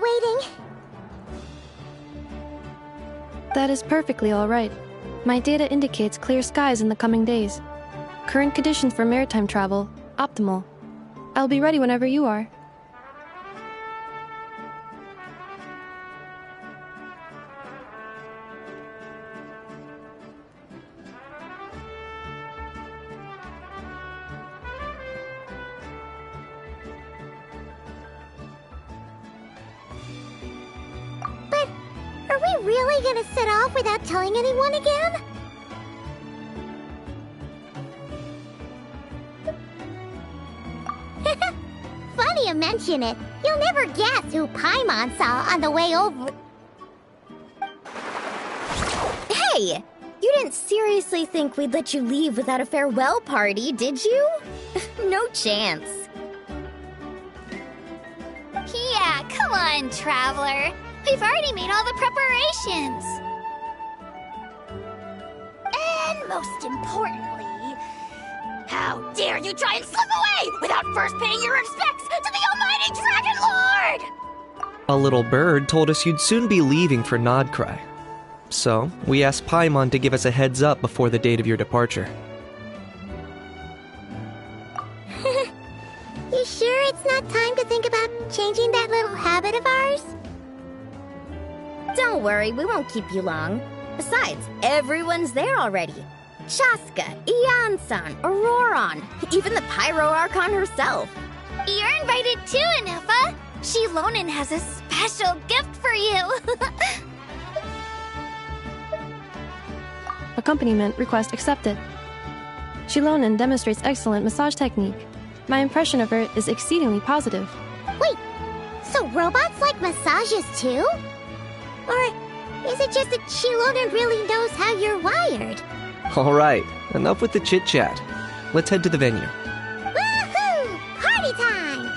D: waiting.
E: That is perfectly all right. My data indicates clear skies in the coming days. Current conditions for maritime travel, optimal. I'll be ready whenever you are.
D: But are we really gonna set off without telling anyone again? Funny you mention it. You'll never guess who Paimon saw on the way over.
B: Hey! You didn't seriously think we'd let you leave without a farewell party, did you? No chance.
A: Yeah, come on, Traveler. We've already made all the preparations. And most importantly, how dare you try and slip away without first paying your respects to the almighty Dragon Lord!
N: A little bird told us you'd soon be leaving for Nod-Krai. So, we asked Paimon to give us a heads up before the date of your departure.
D: You sure it's not time to think about changing that little habit of ours?
B: Don't worry, we won't keep you long. Besides, everyone's there already. Chaska, Ian-san, Auroron, even the Pyro Archon herself.
A: You're invited too, Anefa. Shilonen has a special gift for you.
E: Accompaniment request accepted. Shilonen demonstrates excellent massage technique. My impression of her is exceedingly positive.
D: Wait, so robots like massages too? Or is it just that Shilonen really knows how you're wired?
N: Alright, enough with the chit-chat. Let's head to the venue.
D: Woohoo! Party time!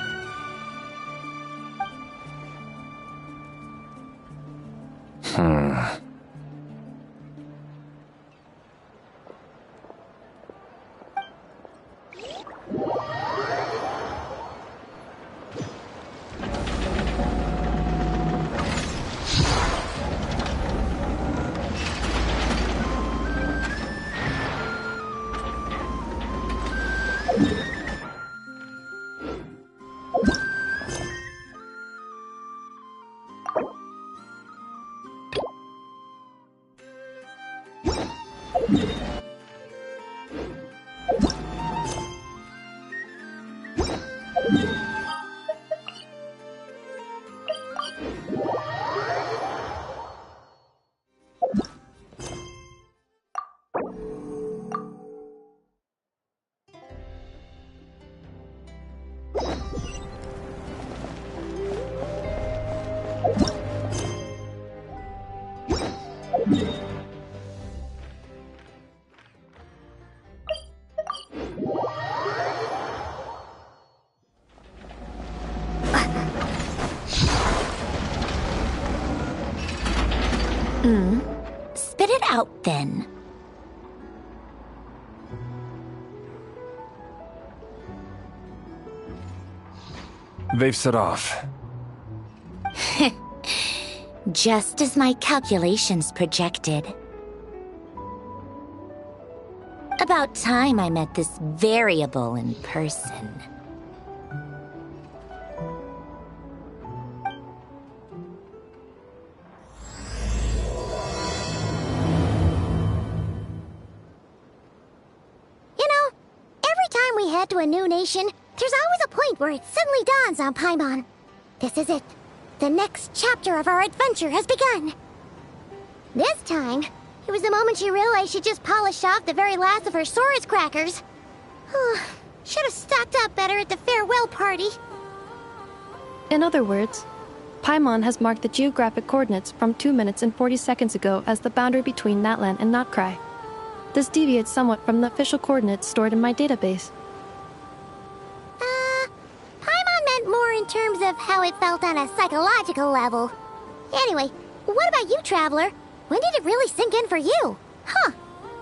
O: Spit it out, then.
S: They've set off.
O: Just as my calculations projected. About time I met this variable in person.
D: To a new nation, there's always a point where it suddenly dawns on Paimon. This is it. The next chapter of our adventure has begun. This time, it was the moment she realized she just polished off the very last of her Saurus crackers. Should have stocked up better at the farewell party.
E: In other words, Paimon has marked the geographic coordinates from 2 minutes and 40 seconds ago as the boundary between Natlan and Nod-Krai. This deviates somewhat from the official coordinates stored in my database.
D: Paimon meant more in terms of how it felt on a psychological level. Anyway, what about you, Traveler? When did it really sink in for you? Huh,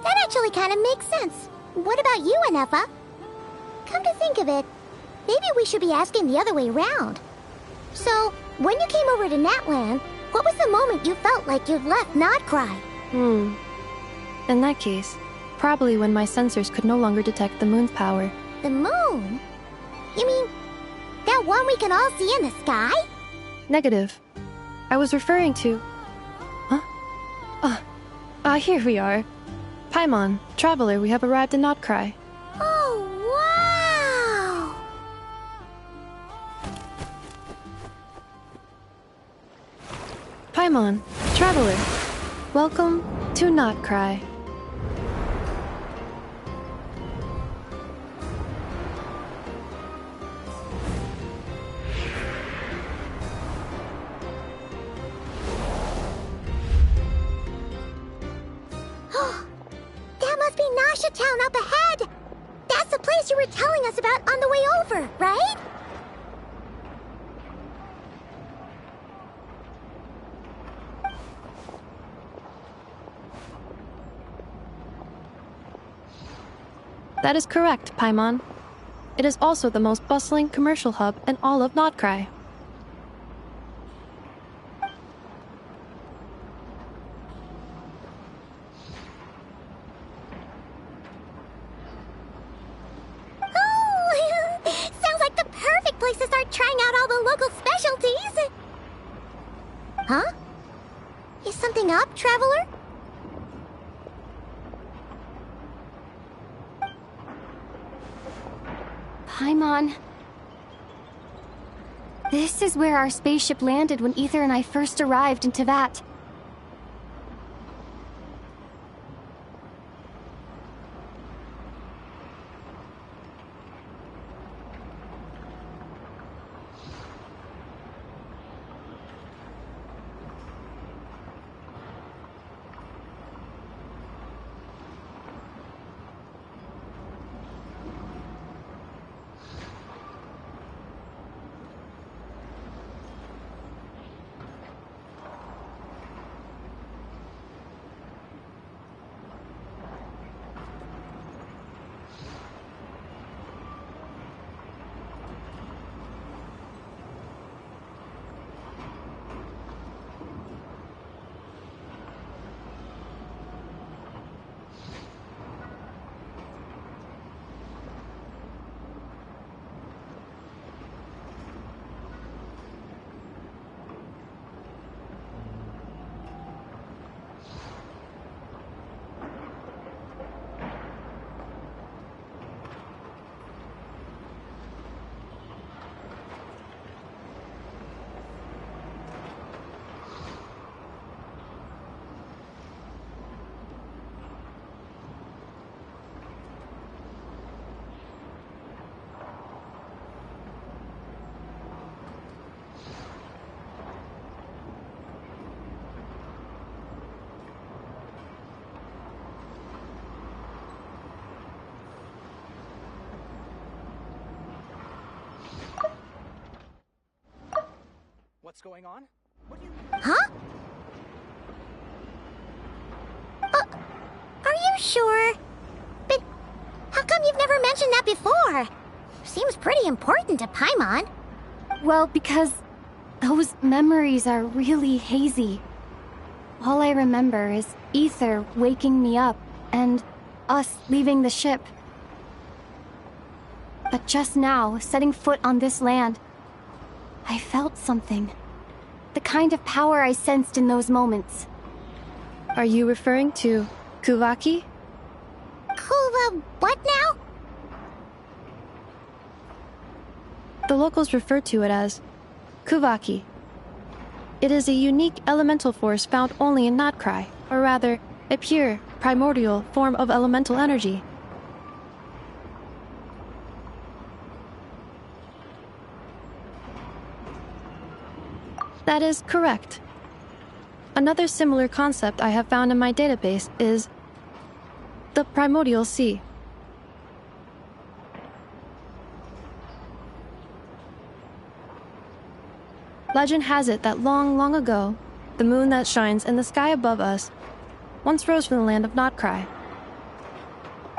D: that actually kind of makes sense. What about you, Anefa? Come to think of it, maybe we should be asking the other way around. So, when you came over to Natland, what was the moment you felt like you'd left Nod-Krai?
E: In that case, probably when my sensors could no longer detect the moon's power.
D: The moon? You mean that one we can all see in the sky?
E: Negative. I was referring to... Here we are. Paimon, Traveler, we have arrived in Nod-Krai.
D: Oh, wow!
E: Paimon, Traveler, welcome to Nod-Krai.
D: That must be Nasha Town up ahead! That's the place you were telling us about on the way over, right?
E: That is correct, Paimon. It is also the most bustling commercial hub in all of Nod-Krai.
D: Oh, sounds like the perfect place to start trying out all the local specialties. Huh? Is something up, Traveler?
A: Paimon. This is where our spaceship landed when Ether and I first arrived in Teyvat.
H: What's going on?
D: Huh? Are you sure? But how come you've never mentioned that before? Seems pretty important to Paimon.
A: Well, because those memories are really hazy. All I remember is Ether waking me up and us leaving the ship. But just now, setting foot on this land, I felt something. The kind of power I sensed in those moments.
E: Are you referring to Kuvaki?
D: What now?
E: The locals refer to it as Kuvaki. It is a unique elemental force found only in Nod-Krai, or rather, a pure, primordial form of elemental energy. That is correct. Another similar concept I have found in my database is the primordial sea. Legend has it that long, long ago, the moon that shines in the sky above us once rose from the land of Nod-Krai.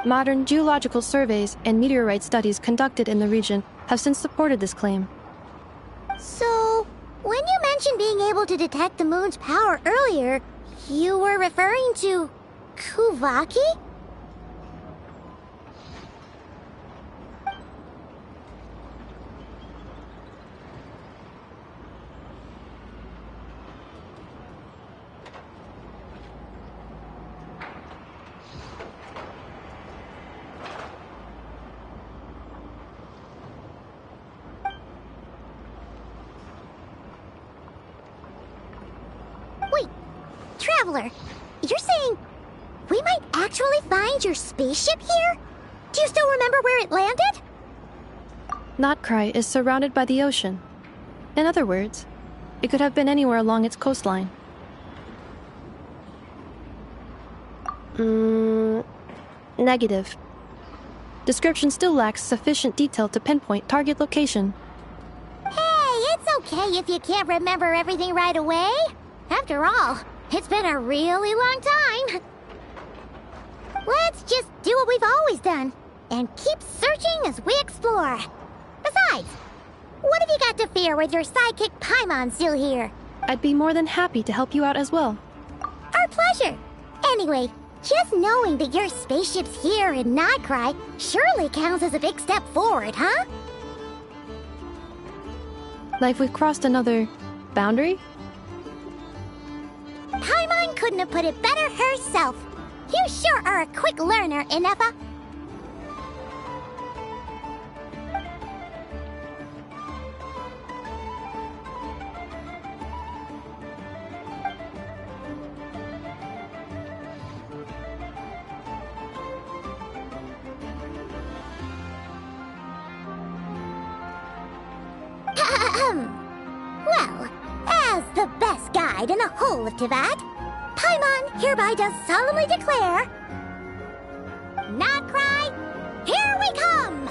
E: Modern geological surveys and meteorite studies conducted in the region have since supported this claim.
D: So, When you mentioned being able to detect the moon's power earlier, you were referring to Kuvaki? Traveler, you're saying we might actually find your spaceship here? Do you still remember where it landed?
E: Nod-Krai is surrounded by the ocean. In other words, it could have been anywhere along its coastline. Negative. Description still lacks sufficient detail to pinpoint target location.
D: Hey, it's okay if you can't remember everything right away. After all, it's been a really long time. Let's just do what we've always done and keep searching as we explore. Besides, what have you got to fear with your sidekick Paimon still here?
E: I'd be more than happy to help you out as well.
D: Our pleasure. Anyway, just knowing that your spaceship's here in Nod-Krai surely counts as a big step forward, huh?
E: Like we've crossed another boundary?
D: Paimon couldn't have put it better herself. You sure are a quick learner, Inefa. Well, as the best guide in the whole of Teyvat, Paimon hereby does solemnly declare, Nod-Krai, here we come!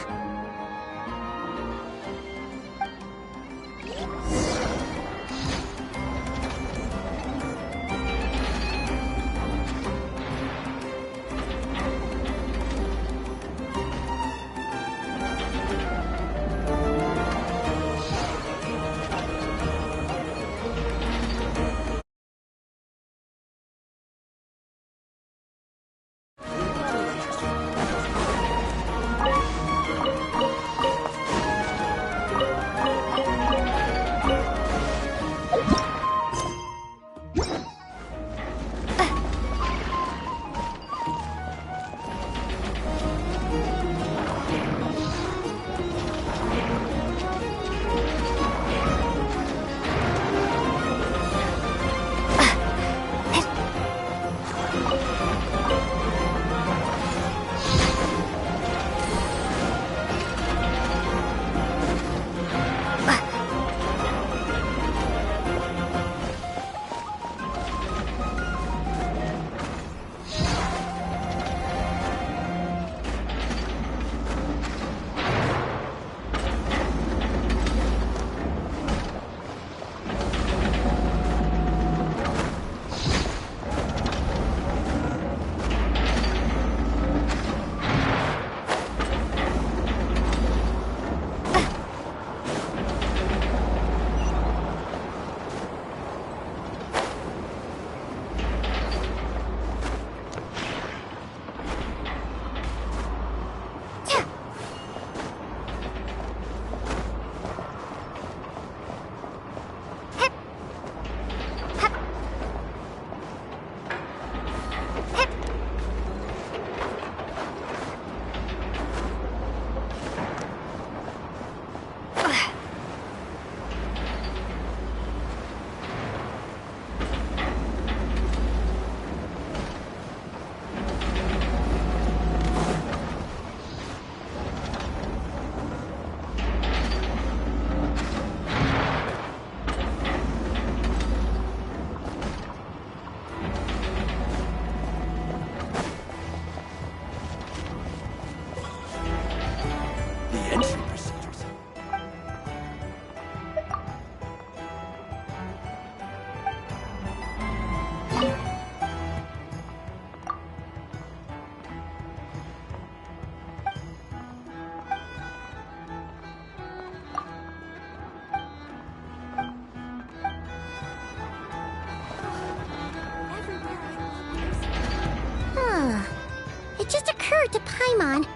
D: to Paimon,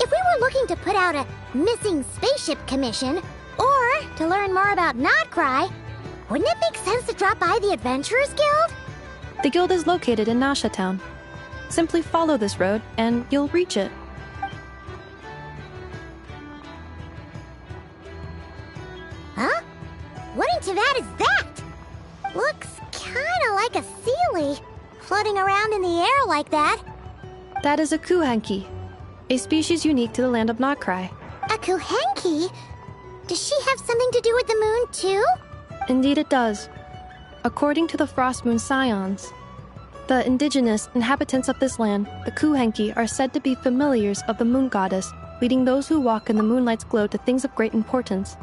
D: if we were looking to put out a missing spaceship commission, or to learn more about Nod-Krai, wouldn't it make sense to drop by the Adventurers Guild?
E: The guild is located in Nasha Town. Simply follow this road, and you'll reach it.
D: Huh? What in Teyvat is that? Looks kinda like a Seelie, floating around in the air like that.
E: That is a Kuhenki, a species unique to the land of Nod-Krai.
D: A Kuhenki? Does she have something to do with the moon, too?
E: Indeed it does. According to the Frost Moon Scions, the indigenous inhabitants of this land, the Kuhenki, are said to be familiars of the moon goddess, leading those who walk in the moonlight's glow to things of great importance.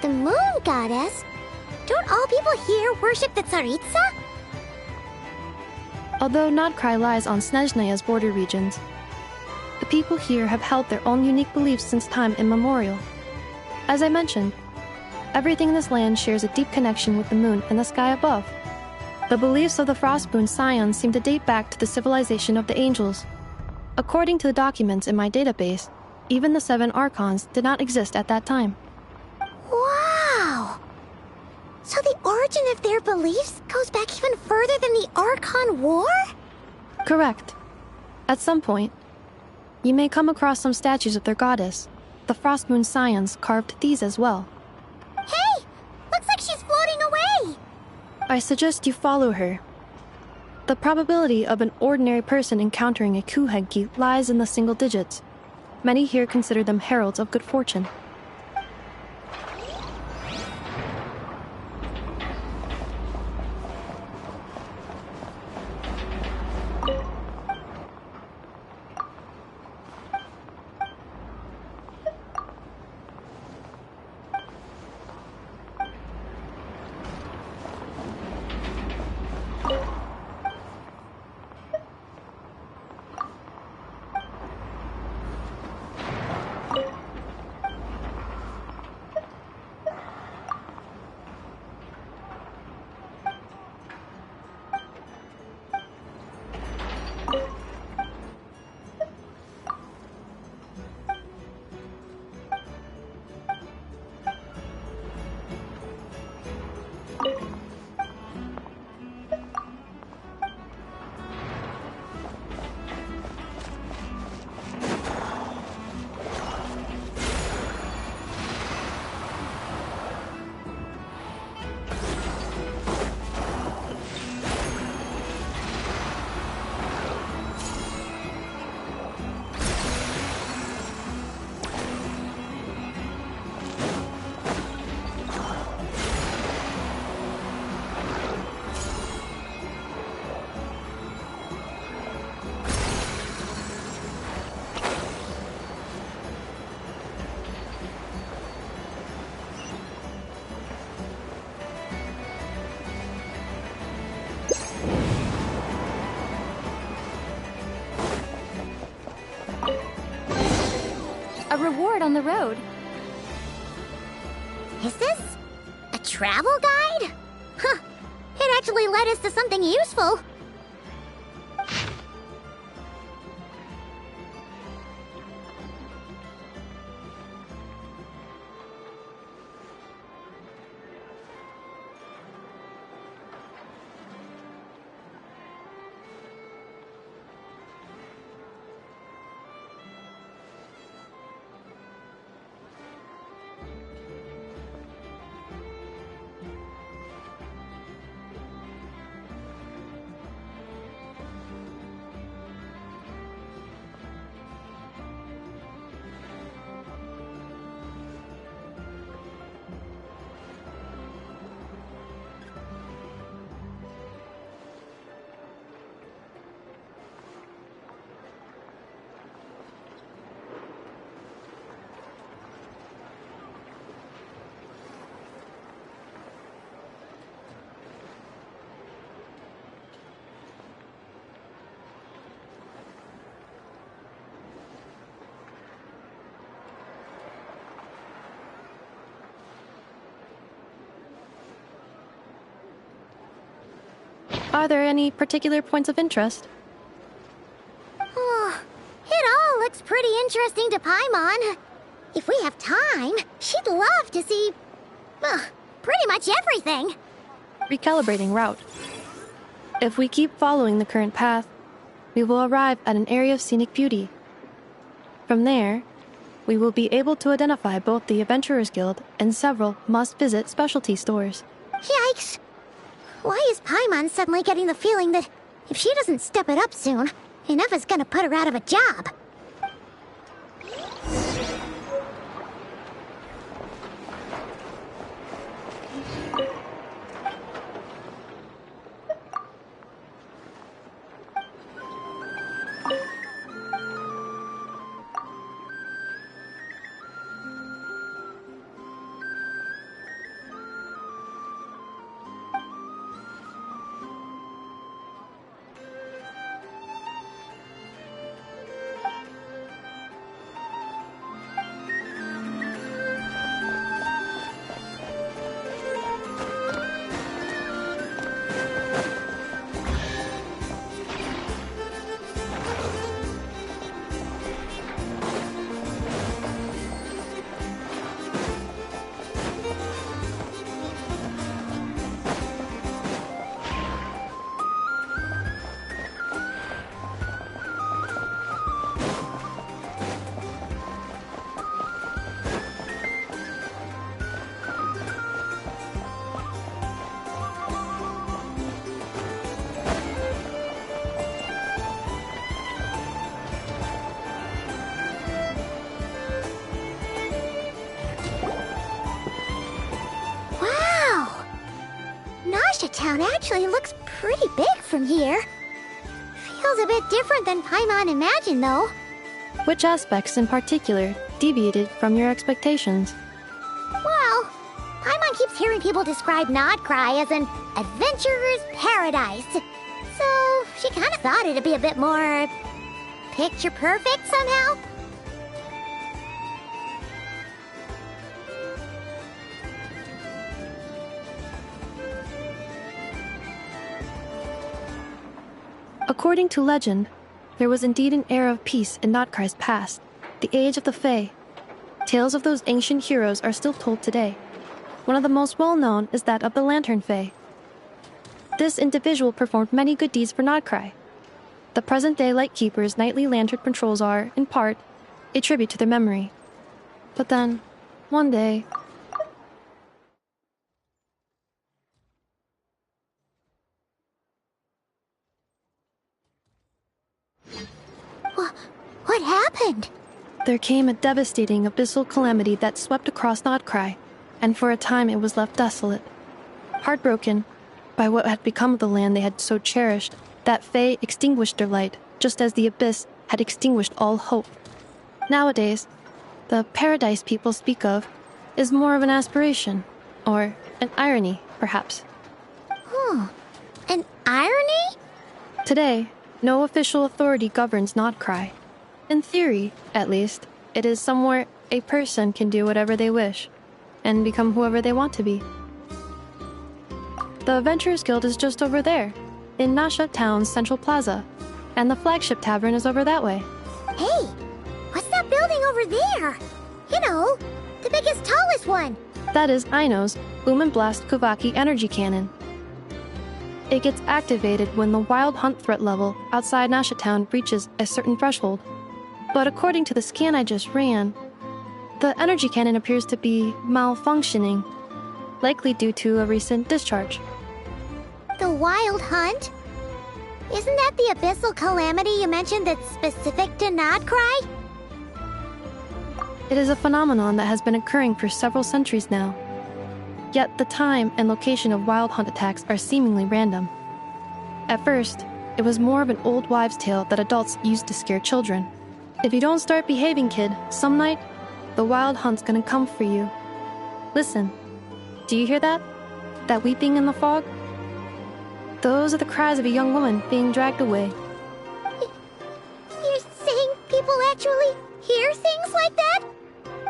D: The moon goddess? Don't all people here worship the Tsaritsa?
E: Although Nod-Krai lies on Snezhneya's border regions, the people here have held their own unique beliefs since time immemorial. As I mentioned, everything in this land shares a deep connection with the moon and the sky above. The beliefs of the Frostmoon Scions seem to date back to the civilization of the angels. According to the documents in my database, even the 7 Archons did not exist at that time.
D: Wow! So the origin of their beliefs goes back even further than the Archon War?
E: Correct. At some point, you may come across some statues of their goddess. The Frostmoon Scions carved these as well.
D: Hey! Looks like she's floating away!
E: I suggest you follow her. The probability of an ordinary person encountering a Kuhenki lies in the single digits. Many here consider them heralds of good fortune.
K: A reward on the road.
D: Is this a travel guide? Huh. It actually led us to something useful.
E: Are there any particular points of interest?
D: Oh, it all looks pretty interesting to Paimon. If we have time, she'd love to see... pretty much everything.
E: Recalibrating route. If we keep following the current path, we will arrive at an area of scenic beauty. From there, we will be able to identify both the Adventurers Guild and several must-visit specialty stores.
D: Yikes! Why is Paimon suddenly getting the feeling that if she doesn't step it up soon, Inefa's gonna put her out of a job? Town actually looks pretty big from here. Feels a bit different than Paimon imagined, though.
E: Which aspects in particular deviated from your expectations?
D: Well, Paimon keeps hearing people describe Nod-Krai as an adventurer's paradise. So she kind of thought it'd be a bit more picture perfect somehow.
E: According to legend, there was indeed an era of peace in Nod-Krai's past, the age of the Fae. Tales of those ancient heroes are still told today. One of the most well-known is that of the Lantern Fae. This individual performed many good deeds for Nod-Krai. The present-day Lightkeeper's nightly lantern patrols are, in part, a tribute to their memory. But then, one day...
D: What happened?
E: There came a devastating abyssal calamity that swept across Nod-Krai, and for a time it was left desolate. Heartbroken by what had become of the land they had so cherished, that Fae extinguished their light, just as the abyss had extinguished all hope. Nowadays, the paradise people speak of is more of an aspiration, or an irony, perhaps.
D: An irony?
E: Today, no official authority governs Nod-Krai. In theory, at least, it is somewhere a person can do whatever they wish, and become whoever they want to be. The Adventurers Guild is just over there, in Nasha Town's Central Plaza, and the flagship tavern is over that way.
D: Hey, what's that building over there? You know, the biggest, tallest one.
E: That is Aino's Boom and Blast Kuvaki energy cannon. It gets activated when the wild hunt threat level outside Nasha Town reaches a certain threshold. But according to the scan I just ran, the energy cannon appears to be malfunctioning, likely due to a recent discharge.
D: The wild hunt? Isn't that the abyssal calamity you mentioned that's specific to Nod-Krai?
E: It is a phenomenon that has been occurring for several centuries now. Yet the time and location of wild hunt attacks are seemingly random. At first, it was more of an old wives' tale that adults used to scare children. If you don't start behaving, kid, some night, the wild hunt's gonna come for you. Listen, do you hear that? That weeping in the fog? Those are the cries of a young woman being dragged away.
D: You're saying people actually hear things like that?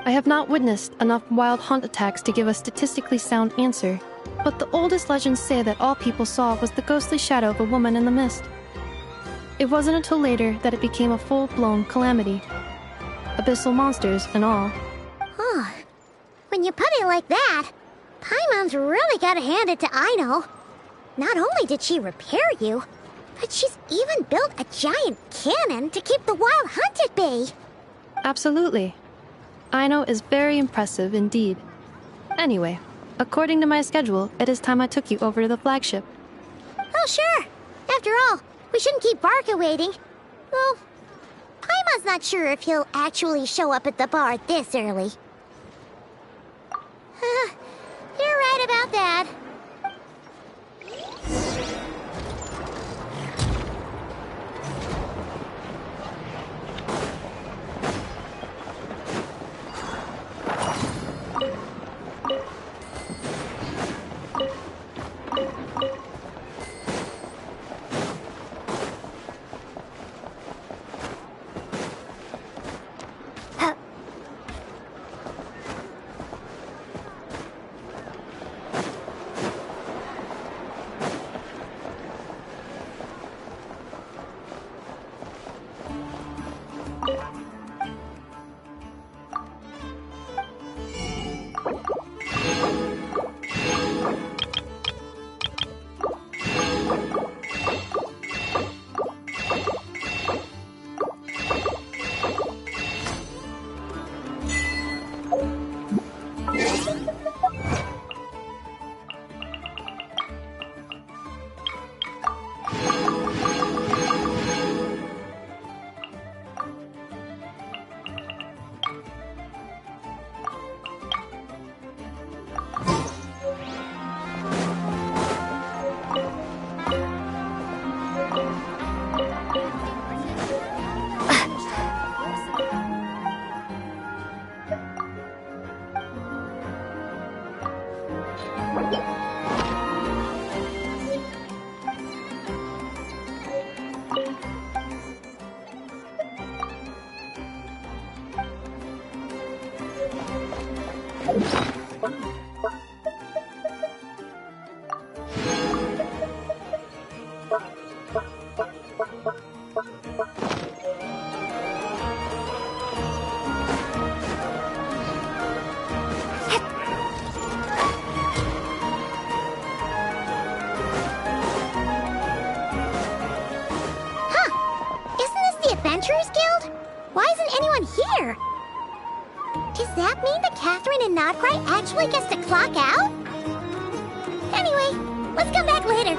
E: I have not witnessed enough wild hunt attacks to give a statistically sound answer, but the oldest legends say that all people saw was the ghostly shadow of a woman in the mist. It wasn't until later that it became a full-blown calamity. Abyssal monsters and all.
D: Oh, when you put it like that, Paimon's really gotta hand it to Aino. Not only did she repair you, but she's even built a giant cannon to keep the wild hunt at bay.
E: Absolutely. Aino is very impressive indeed. Anyway, according to my schedule, it is time I took you over to the flagship.
D: Oh, sure. After all, we shouldn't keep Barca waiting. Well, Paimon's not sure if he'll actually show up at the bar this early. You're right about that. Nod-Krai actually gets to clock out? Anyway, let's come back later.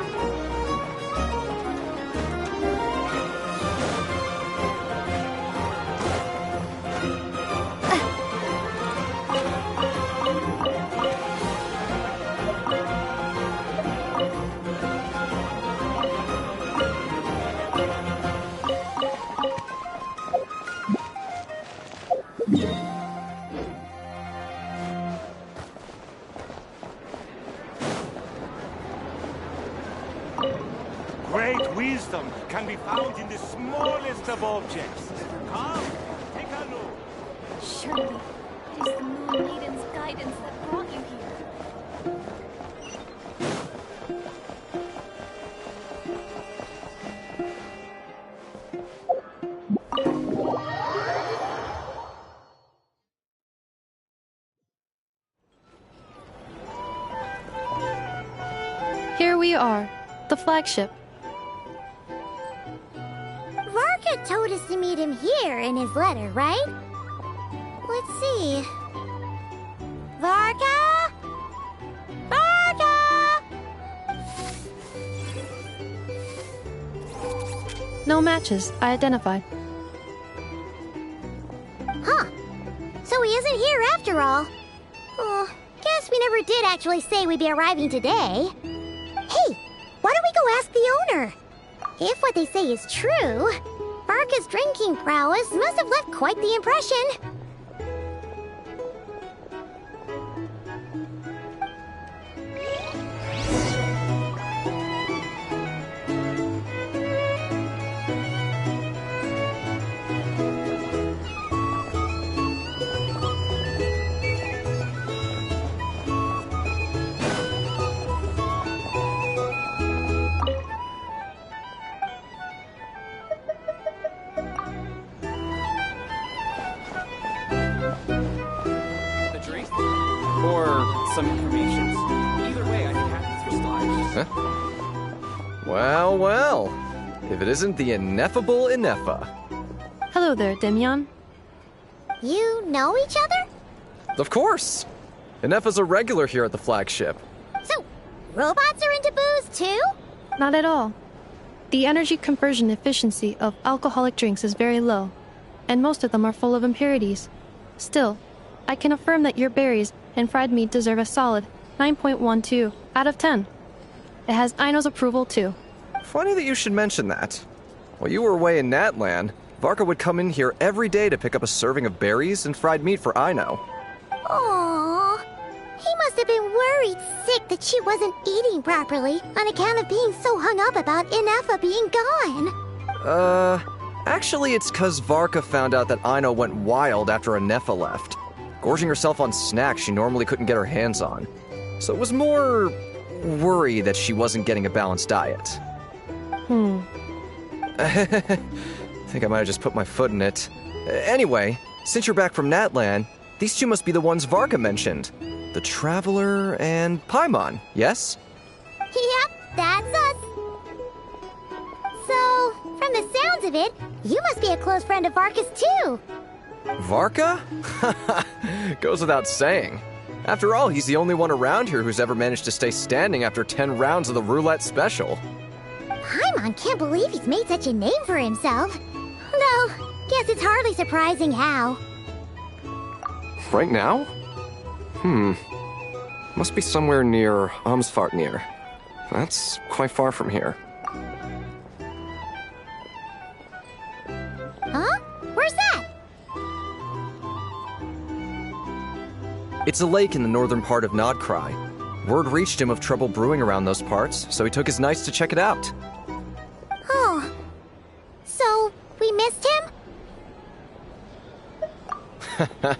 G: Great wisdom can be found in the smallest of objects. Come, take a look.
K: Surely, it is the Moon Maiden's guidance that brought you here.
E: Here we are, the flagship.
D: Varka told us to meet him here in his letter, right? Let's see. Varka? Varka!
E: No matches, I identified.
D: Huh. So he isn't here after all. Oh, guess we never did actually say we'd be arriving today. Hey, why don't we go ask the owner? If what they say is true, Varka's drinking prowess must have left quite the impression.
S: Or some information. Either way, I'd be happy to oblige.
L: Huh? Well, well. If it isn't the ineffable Ineffa.
E: Hello there, Demyon.
D: You know each other?
L: Of course. Ineffa's a regular here at the flagship.
D: So, robots are into booze too?
E: Not at all. The energy conversion efficiency of alcoholic drinks is very low, and most of them are full of impurities. Still, I can affirm that your berries and fried meat deserve a solid 9.12 out of 10. It has Aino's approval too.
L: Funny that you should mention that. While you were away in Natlan, Varka would come in here every day to pick up a serving of berries and fried meat for Aino.
D: Aww. He must have been worried sick that she wasn't eating properly on account of being so hung up about Ineffa being gone.
L: Actually it's 'cause Varka found out that Aino went wild after Ineffa left, gorging herself on snacks she normally couldn't get her hands on. So it was more worry that she wasn't getting a balanced diet. I think I might have just put my foot in it. Anyway, since you're back from Natlan, these two must be the ones Varka mentioned. The Traveler and Paimon, yes?
D: Yep, that's us. So, from the sounds of it, you must be a close friend of Varka's too.
L: Varka? Goes without saying. After all, he's the only one around here who's ever managed to stay standing after 10 rounds of the roulette special.
D: Paimon can't believe he's made such a name for himself. Though, guess it's hardly surprising how.
L: Right now? Must be somewhere near Amsvartnir. That's quite far from here.
D: Huh? Where's that?
L: It's a lake in the northern part of Nod-Krai. Word reached him of trouble brewing around those parts, so he took his knights to check it out.
D: Oh. So, we missed him?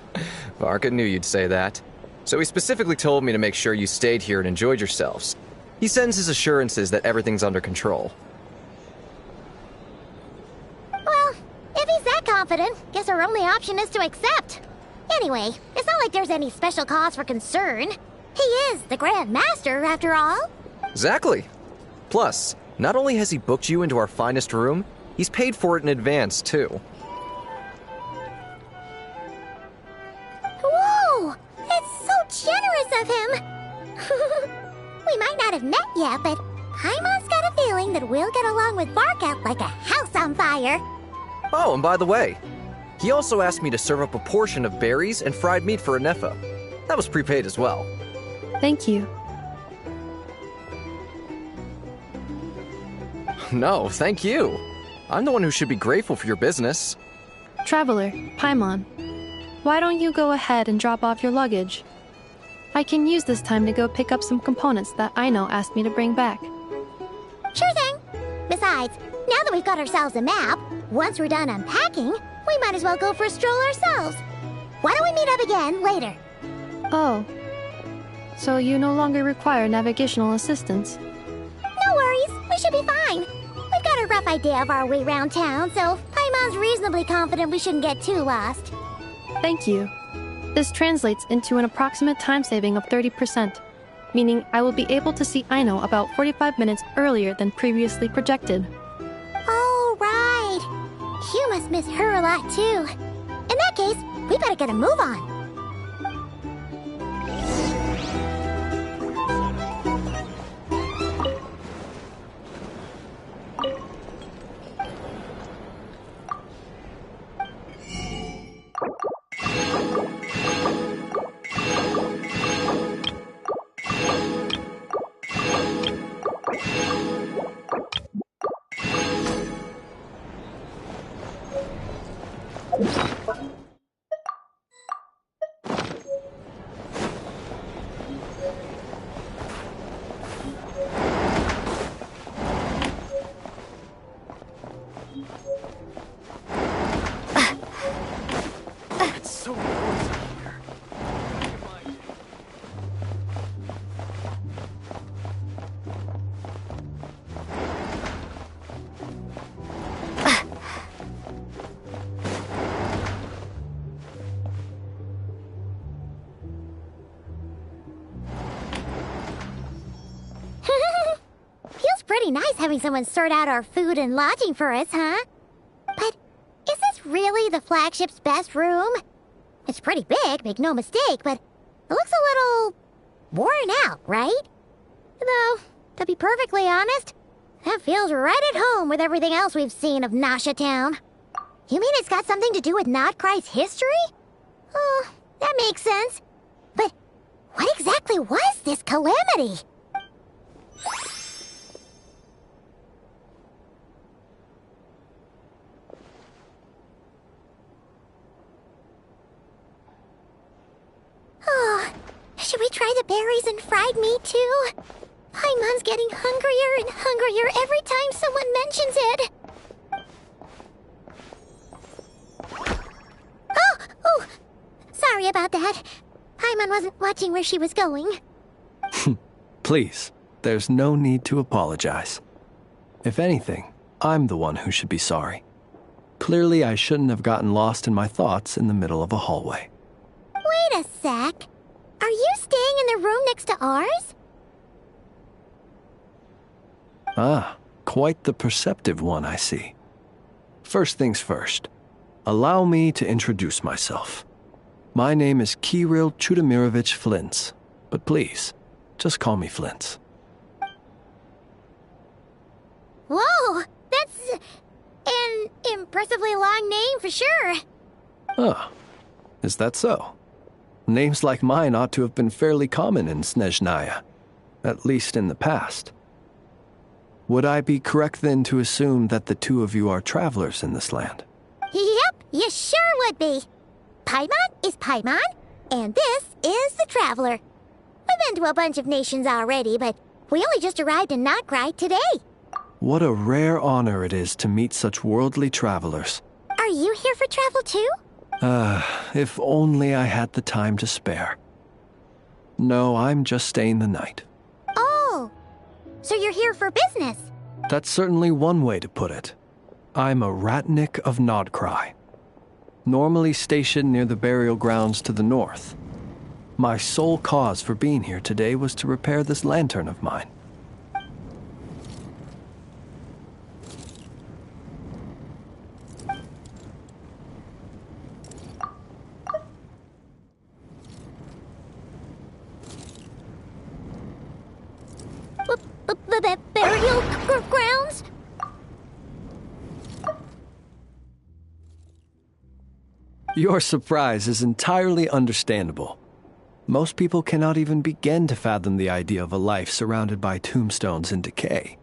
L: Varka knew you'd say that. So he specifically told me to make sure you stayed here and enjoyed yourselves. He sends his assurances that everything's under control.
D: Well, if he's that confident, guess our only option is to accept. Anyway, it's not like there's any special cause for concern. He is the Grand Master, after all.
L: Exactly. Plus, not only has he booked you into our finest room, he's paid for it in advance, too.
D: Whoa! It's so generous of him! We might not have met yet, but Paimon's got a feeling that we'll get along with Varka like a house on fire.
L: Oh, and by the way, he also asked me to serve up a portion of berries and fried meat for Ineffa. That was prepaid as well.
E: Thank you.
L: No, thank you. I'm the one who should be grateful for your business.
E: Traveler, Paimon, why don't you go ahead and drop off your luggage? I can use this time to go pick up some components that Aino asked me to bring back.
D: Sure thing. Besides, now that we've got ourselves a map, once we're done unpacking, we might as well go for a stroll ourselves. Why don't we meet up again later?
E: Oh. So you no longer require navigational assistance?
D: No worries, we should be fine. We've got a rough idea of our way around town, so Paimon's reasonably confident we shouldn't get too lost.
E: Thank you. This translates into an approximate time saving of 30%, meaning I will be able to see Aino about 45 minutes earlier than previously projected.
D: Oh, right. You must miss her a lot, too. In that case, we better get a move on. pretty nice having someone sort out our food and lodging for us, huh? But is this really the flagship's best room? It's pretty big, make no mistake, but it looks a little worn out, right? Though, to be perfectly honest, that feels right at home with everything else we've seen of Nasha Town. You mean it's got something to do with Nod-Krai's history? Oh, that makes sense. But what exactly was this calamity? Oh, should we try the berries and fried meat too? Paimon's getting hungrier and hungrier every time someone mentions it. Oh, sorry about that. Paimon wasn't watching where she was going.
F: Please, there's no need to apologize. If anything, I'm the one who should be sorry. Clearly, I shouldn't have gotten lost in my thoughts in the middle of a hallway.
D: Wait a sec. Are you staying in the room next to ours?
F: Ah, quite the perceptive one, I see. First things first, allow me to introduce myself. My name is Kirill Chudamirovich Flintz, but please, just call me Flintz.
D: Whoa, that's an impressively long name for sure.
F: Oh, is that so? Names like mine ought to have been fairly common in Snezhnaya, at least in the past. Would I be correct then to assume that the two of you are travelers in this land?
D: Yep, you sure would be. Paimon is Paimon, and this is the Traveler. We've been to a bunch of nations already, but we only just arrived in Nod-Krai today.
F: What a rare honor it is to meet such worldly travelers.
D: Are you here for travel too?
F: If only I had the time to spare. No, I'm just staying the night.
D: Oh, so you're here for business?
F: That's certainly one way to put it. I'm a Ratnik of Nod-Krai, normally stationed near the burial grounds to the north. My sole cause for being here today was to repair this lantern of mine.
D: Burial grounds?
F: Your surprise is entirely understandable. Most people cannot even begin to fathom the idea of a life surrounded by tombstones and decay.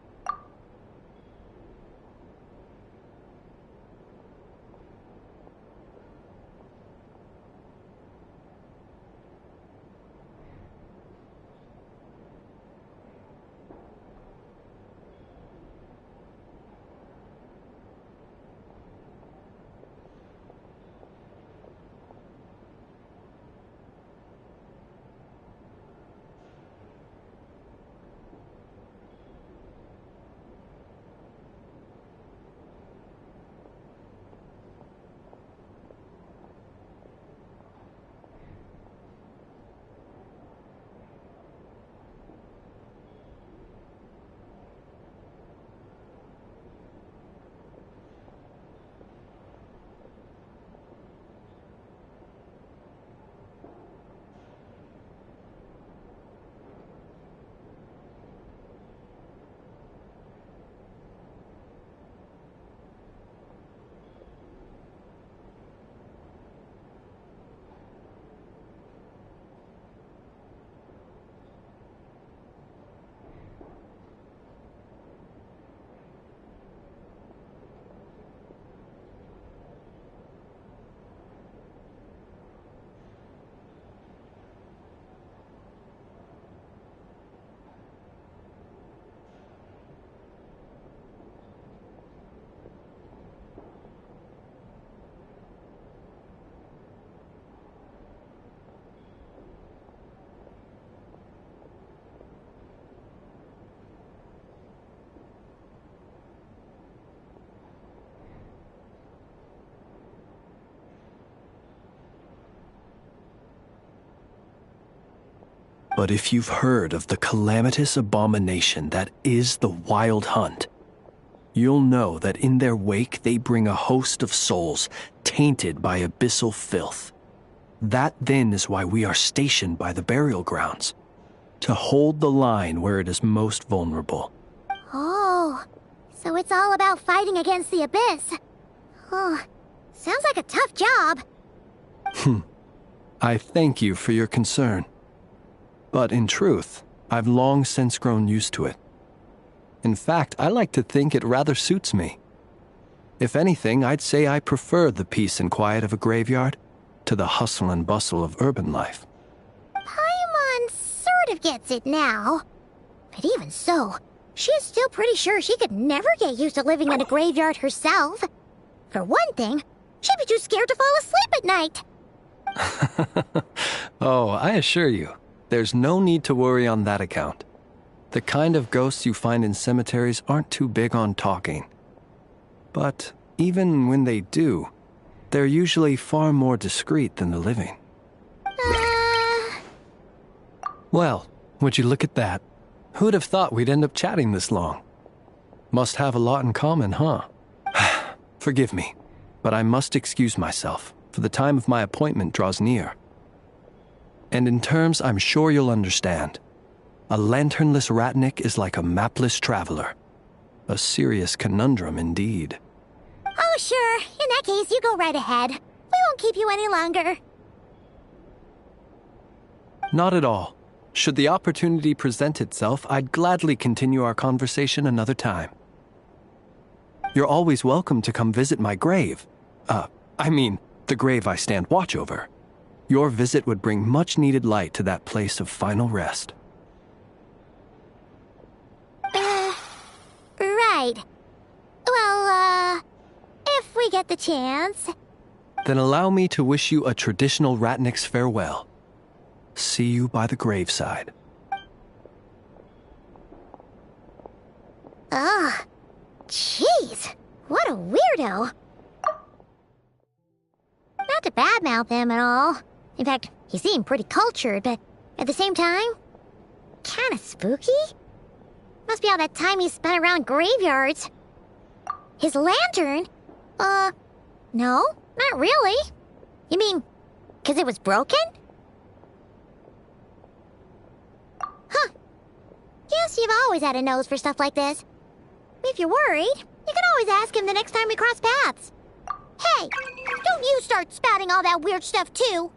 F: But if you've heard of the calamitous abomination that is the Wild Hunt, you'll know that in their wake they bring a host of souls tainted by abyssal filth. That then is why we are stationed by the burial grounds, to hold the line where it is most vulnerable.
D: Oh, so it's all about fighting against the abyss. Oh, sounds like a tough job.
F: I thank you for your concern. But in truth, I've long since grown used to it. In fact, I like to think it rather suits me. If anything, I'd say I prefer the peace and quiet of a graveyard to the hustle and bustle of urban life.
D: Paimon sort of gets it now. But even so, she's still pretty sure she could never get used to living in a graveyard herself. For one thing, she'd be too scared to fall asleep at night.
F: Oh, I assure you, there's no need to worry on that account. The kind of ghosts you find in cemeteries aren't too big on talking. But even when they do, they're usually far more discreet than the living. Well, would you look at that? Who'd have thought we'd end up chatting this long? Must have a lot in common, huh? Forgive me, but I must excuse myself, for the time of my appointment draws near. And in terms I'm sure you'll understand, a lanternless ratnik is like a mapless traveler. A serious conundrum indeed.
D: Oh, sure. In that case, you go right ahead. We won't keep you any longer.
F: Not at all. Should the opportunity present itself, I'd gladly continue our conversation another time. You're always welcome to come visit my grave. The grave I stand watch over. Your visit would bring much-needed light to that place of final rest.
D: Right. Well, if we get the chance.
F: Then allow me to wish you a traditional ratnik's farewell. See you by the graveside.
D: Ugh. Jeez. What a weirdo. Not to badmouth him at all. In fact, he seemed pretty cultured, but at the same time, kinda spooky? Must be all that time he spent around graveyards. His lantern? No, not really. You mean, 'cause it was broken? Huh. Guess you've always had a nose for stuff like this. If you're worried, you can always ask him the next time we cross paths. Hey, don't you start spouting all that weird stuff too.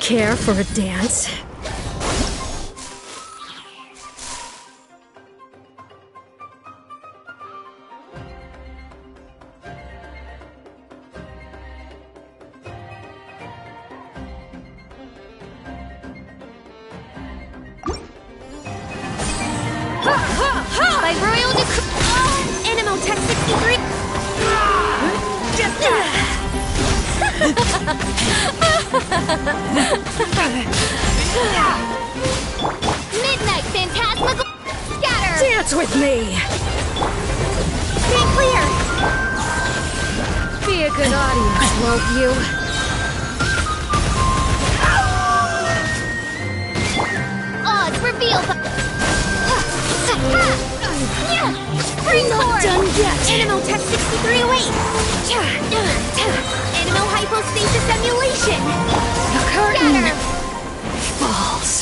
P: care for a dance.
D: By royal decree, Animo Tech 63. Midnight Phantasmical Scatter!
P: Dance with me!
D: Stand clear!
P: Be a good audience, won't you?
D: Odds revealed! Springboard!
P: Done yet!
D: Animo Tech 6308! Animo Hypostasis Emulation!
P: The curtain
D: Scatter!
P: falls.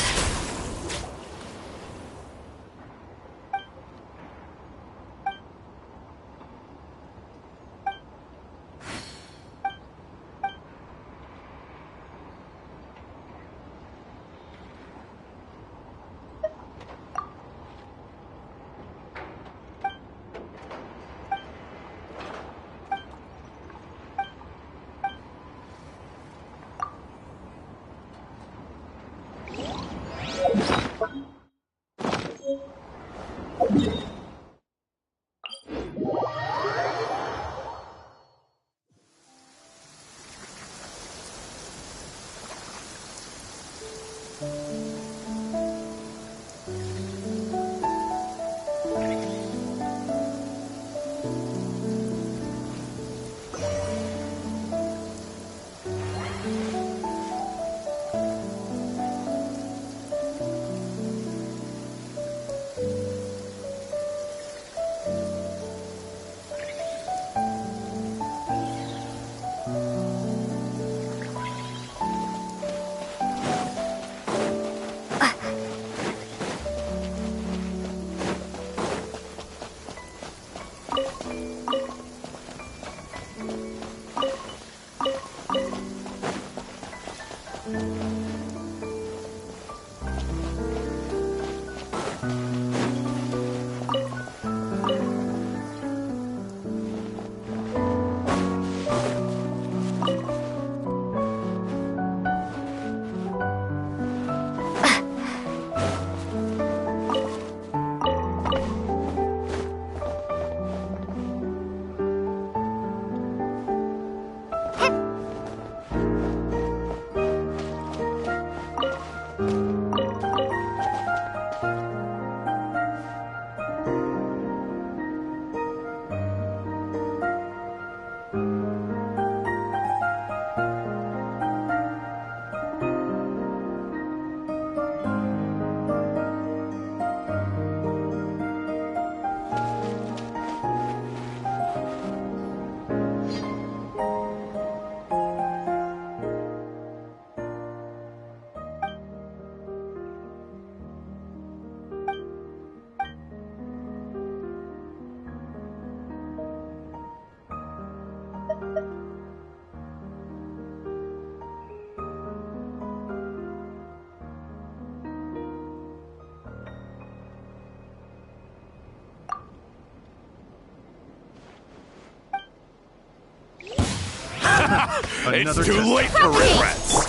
G: It's too late for regrets.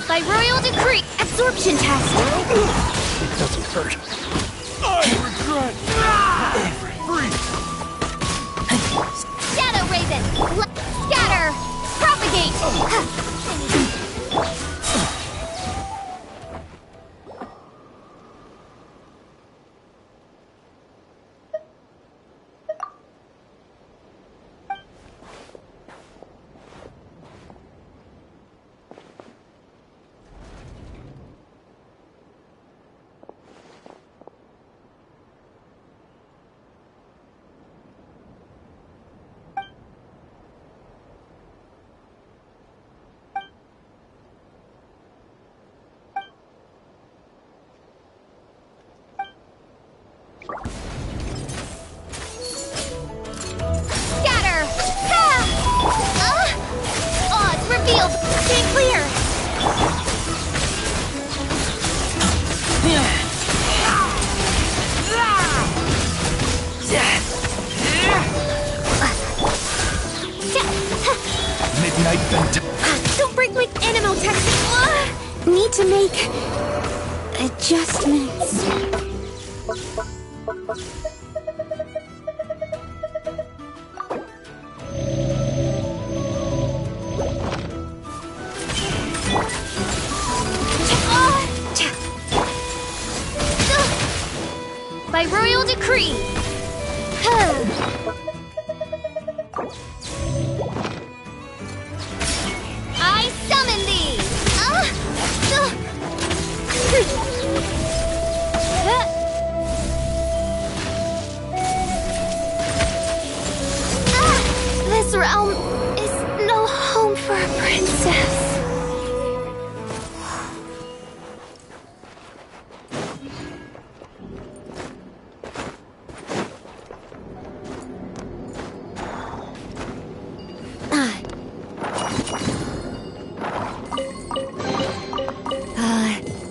D: By royal decree, absorption test.
G: It doesn't hurt. I regret. Freeze.
D: Shadow Raven, scatter, propagate.
U: I've been
D: Don't break my animal text. Need to make adjustments.
A: By royal decree. I summon thee. This realm is no home for a princess.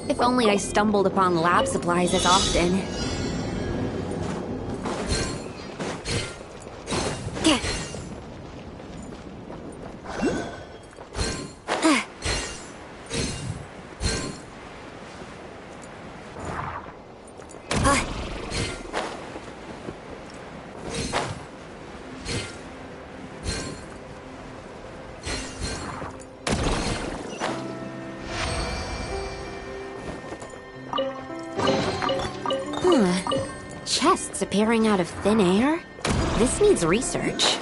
B: If only I stumbled upon lab supplies as often. Chests appearing out of thin air? This needs research.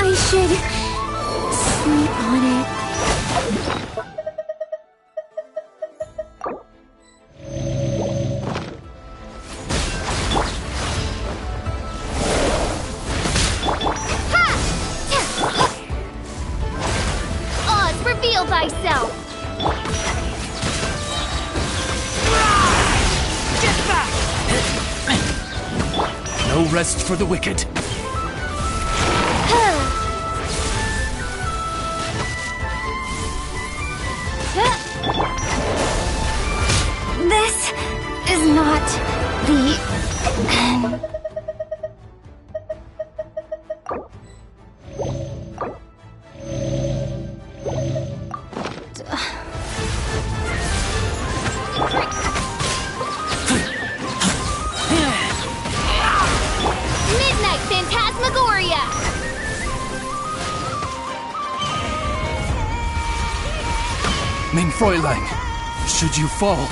D: I should sleep on it.
A: Oz, reveal thyself!
U: Get back! No rest for the wicked.
A: This is not the end. Midnight Phantasmagoria!
U: Mein Fräulein, should you fall,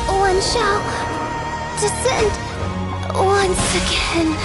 A: One shall descend once again.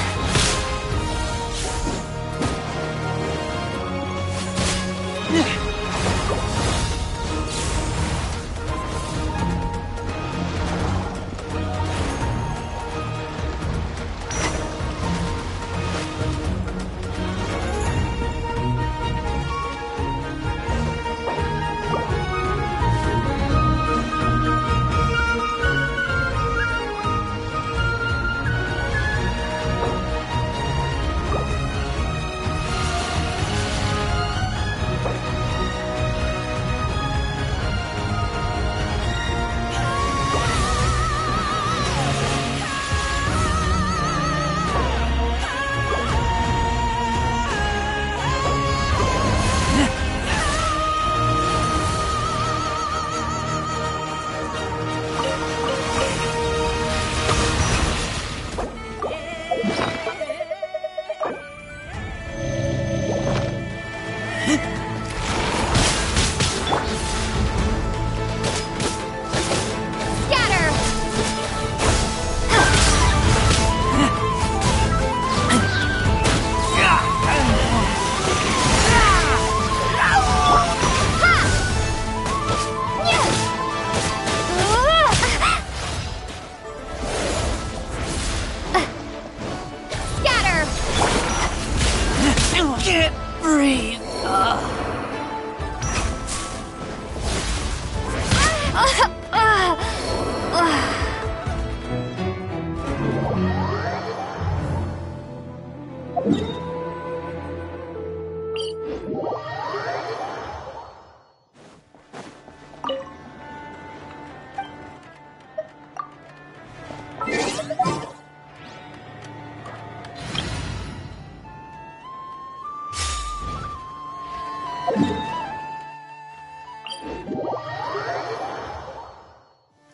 P: breathe.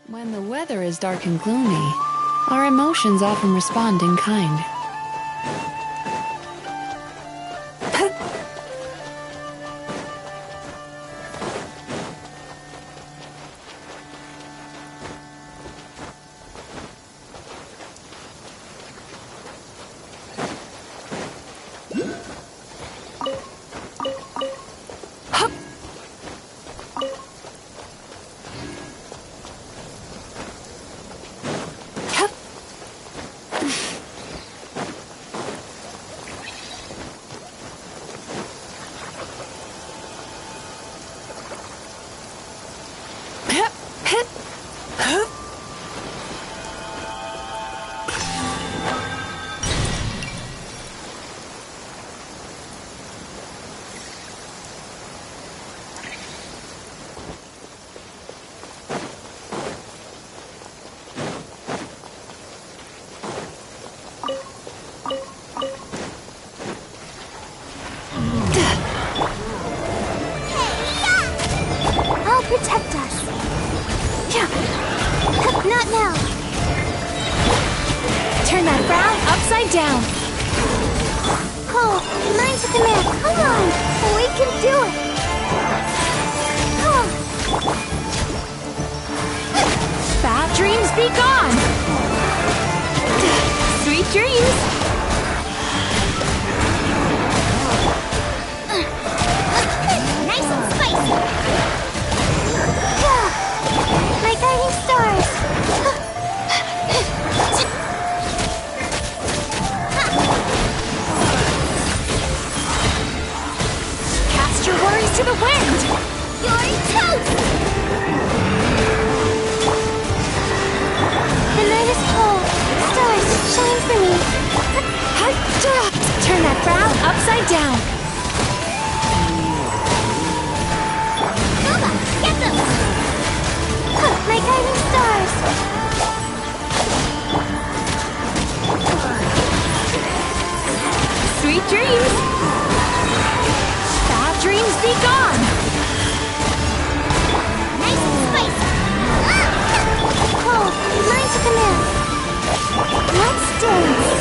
Q: When the weather is dark and gloomy, our emotions often respond in kind.
A: Protect us. Yeah. Not now.
T: Turn that frown upside down.
A: Cole, mind to command. Come on. We can do it. Come on.
T: Bad dreams be gone. Sweet dreams.
D: Nice and spicy.
A: My guiding stars!
T: Cast your worries to the wind!
D: You're toast!
A: The night is cold. Stars, shine for me.
T: Turn that frown upside down.
D: Nova, get them!
A: My guiding stars!
T: Sweet dreams! Bad dreams be gone!
D: Nice and spicy!
A: Cole, mind to command. Let's dance.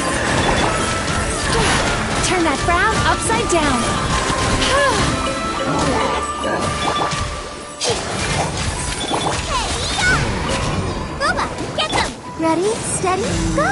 T: Turn that frown upside down.
D: Nova, get them!
A: Ready, steady, go!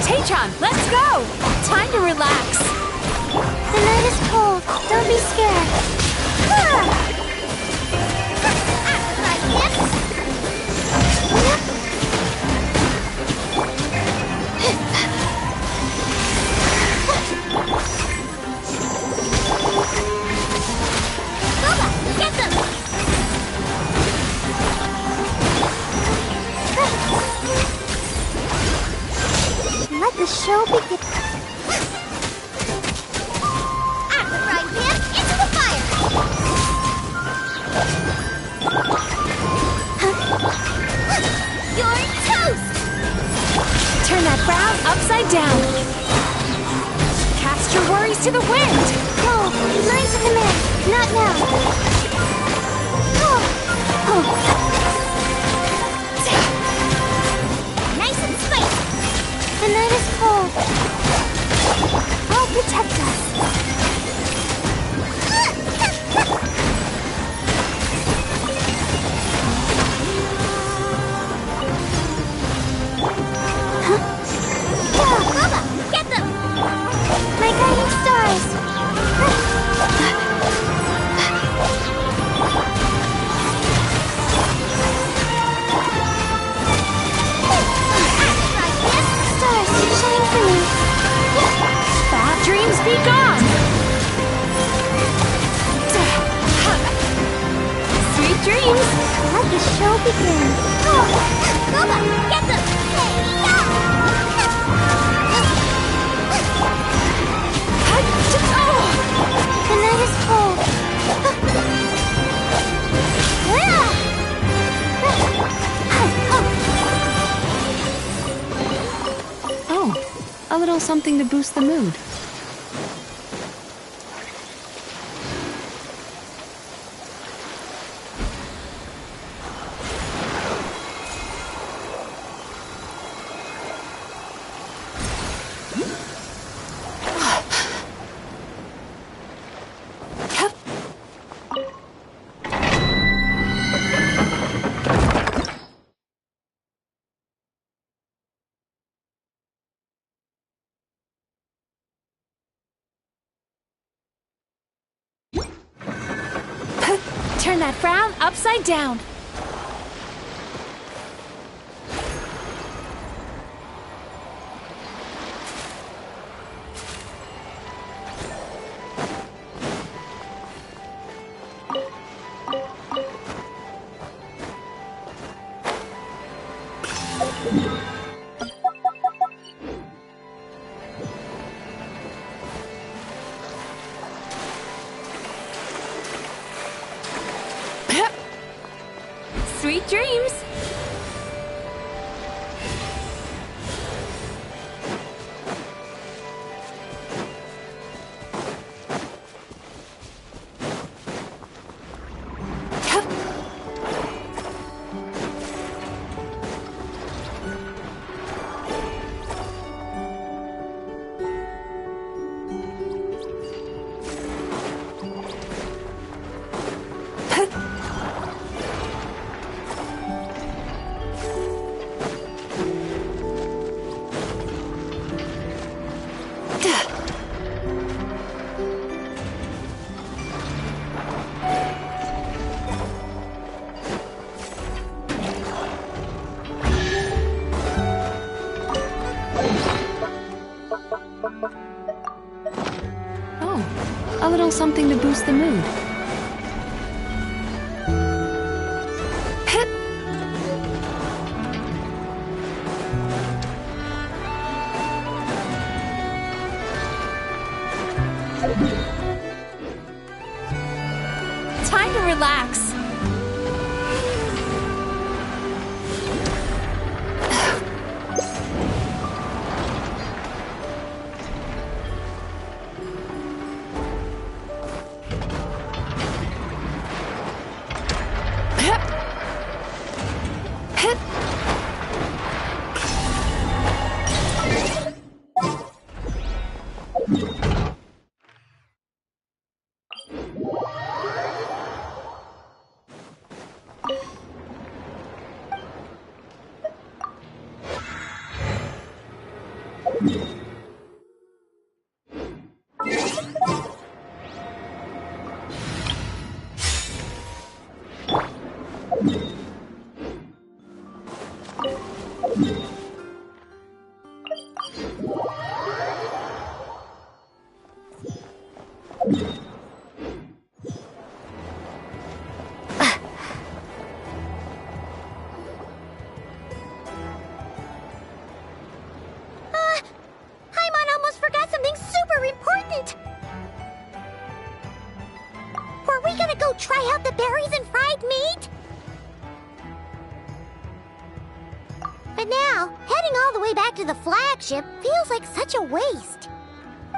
T: Tachan, let's go! Time to relax.
A: The night is cold. Don't be scared.
D: show begins. Aqua frying pan into the fire! You're toast!
J: Turn that frown upside down. Cast your worries to the wind.
D: No, mine's in the man. Not now. Nice and spicy. The night is cold. I'll protect us. Baba, get them! My guiding stars. Stars, shine for me.
J: Bad dreams be gone.
D: Sweet dreams. Let the show begin. Baba, get them! The night is cold.
E: Oh, a little something to boost the mood.
J: Turn that frown upside down.
K: Sweet dreams!
E: A little something to boost the mood.
K: Time to relax.
D: But now, heading all the way back to the flagship feels like such a waste.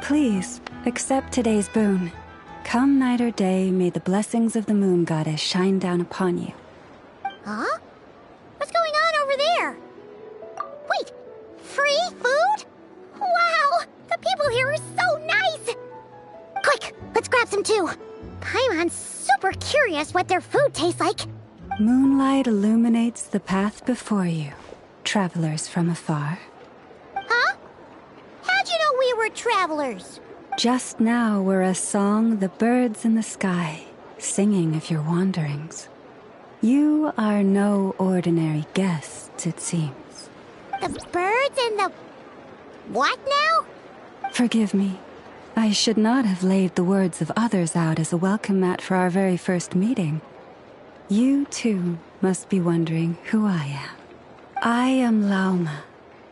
J: Please, accept today's boon. Come night or day, may the blessings of the moon goddess shine down upon you.
D: Huh? What's going on over there? Wait, free food? Wow, the people here are so nice! Quick, let's grab some too. Paimon's super curious what their food tastes like.
J: Moonlight illuminates the path before you, travelers from afar.
D: Huh? How'd you know we were travelers?
J: Just now were a song the birds in the sky, singing of your wanderings. You are no ordinary guests, it seems.
D: The birds and the... what now?
J: Forgive me. I should not have laid the words of others out as a welcome mat for our very first meeting. You, too, must be wondering who I am. I am Lauma,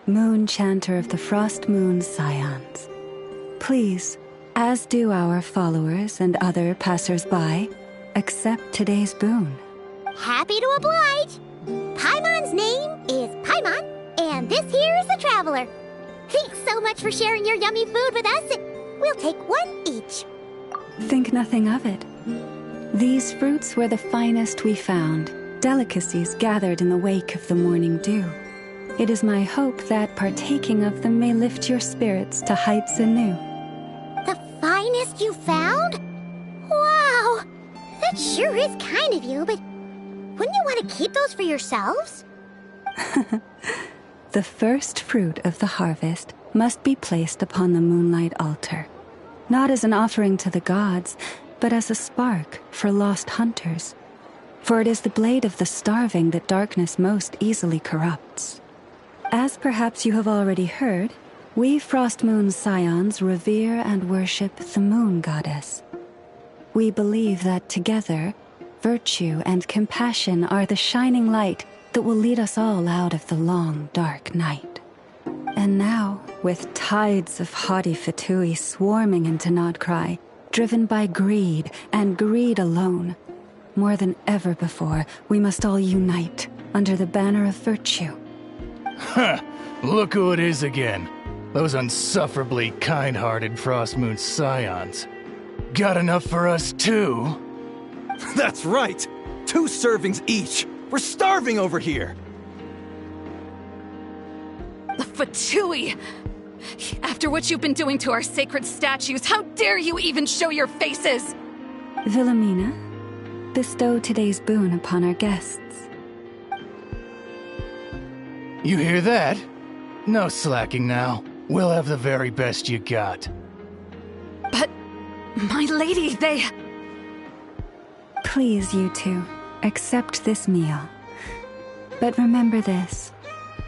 J: moon chanter of the Frost Moon Scions. Please, as do our followers and other passers-by, accept today's boon.
D: Happy to oblige. Paimon's name is Paimon, and this here is the Traveler. Thanks so much for sharing your yummy food with us. We'll take one each.
J: Think nothing of it. These fruits were the finest we found, delicacies gathered in the wake of the morning dew. It is my hope that partaking of them may lift your spirits to heights anew.
D: The finest you found? Wow! That sure is kind of you, but wouldn't you want to keep those for yourselves?
J: The first fruit of the harvest must be placed upon the moonlight altar, not as an offering to the gods, but as a spark for lost hunters. For it is the blade of the starving that darkness most easily corrupts. As perhaps you have already heard, we Frost Moon Scions revere and worship the moon goddess. We believe that together, virtue and compassion are the shining light that will lead us all out of the long, dark night. And now, with tides of haughty Fatui swarming into Nod-Krai, driven by greed, and greed alone, more than ever before, we must all unite under the banner of virtue.
M: Huh! Look who it is again. Those unsufferably kind-hearted Frost Moon Scions. Got enough for us too?
U: That's right! 2 servings each! We're starving over here!
K: Fatui! After what you've been doing to our sacred statues, how dare you even show your faces?
J: Wilhelmina, bestow today's boon upon our guests.
M: You hear that? No slacking now. We'll have the very best you got.
K: But, my lady, they...
J: Please, you two, accept this meal. But remember this.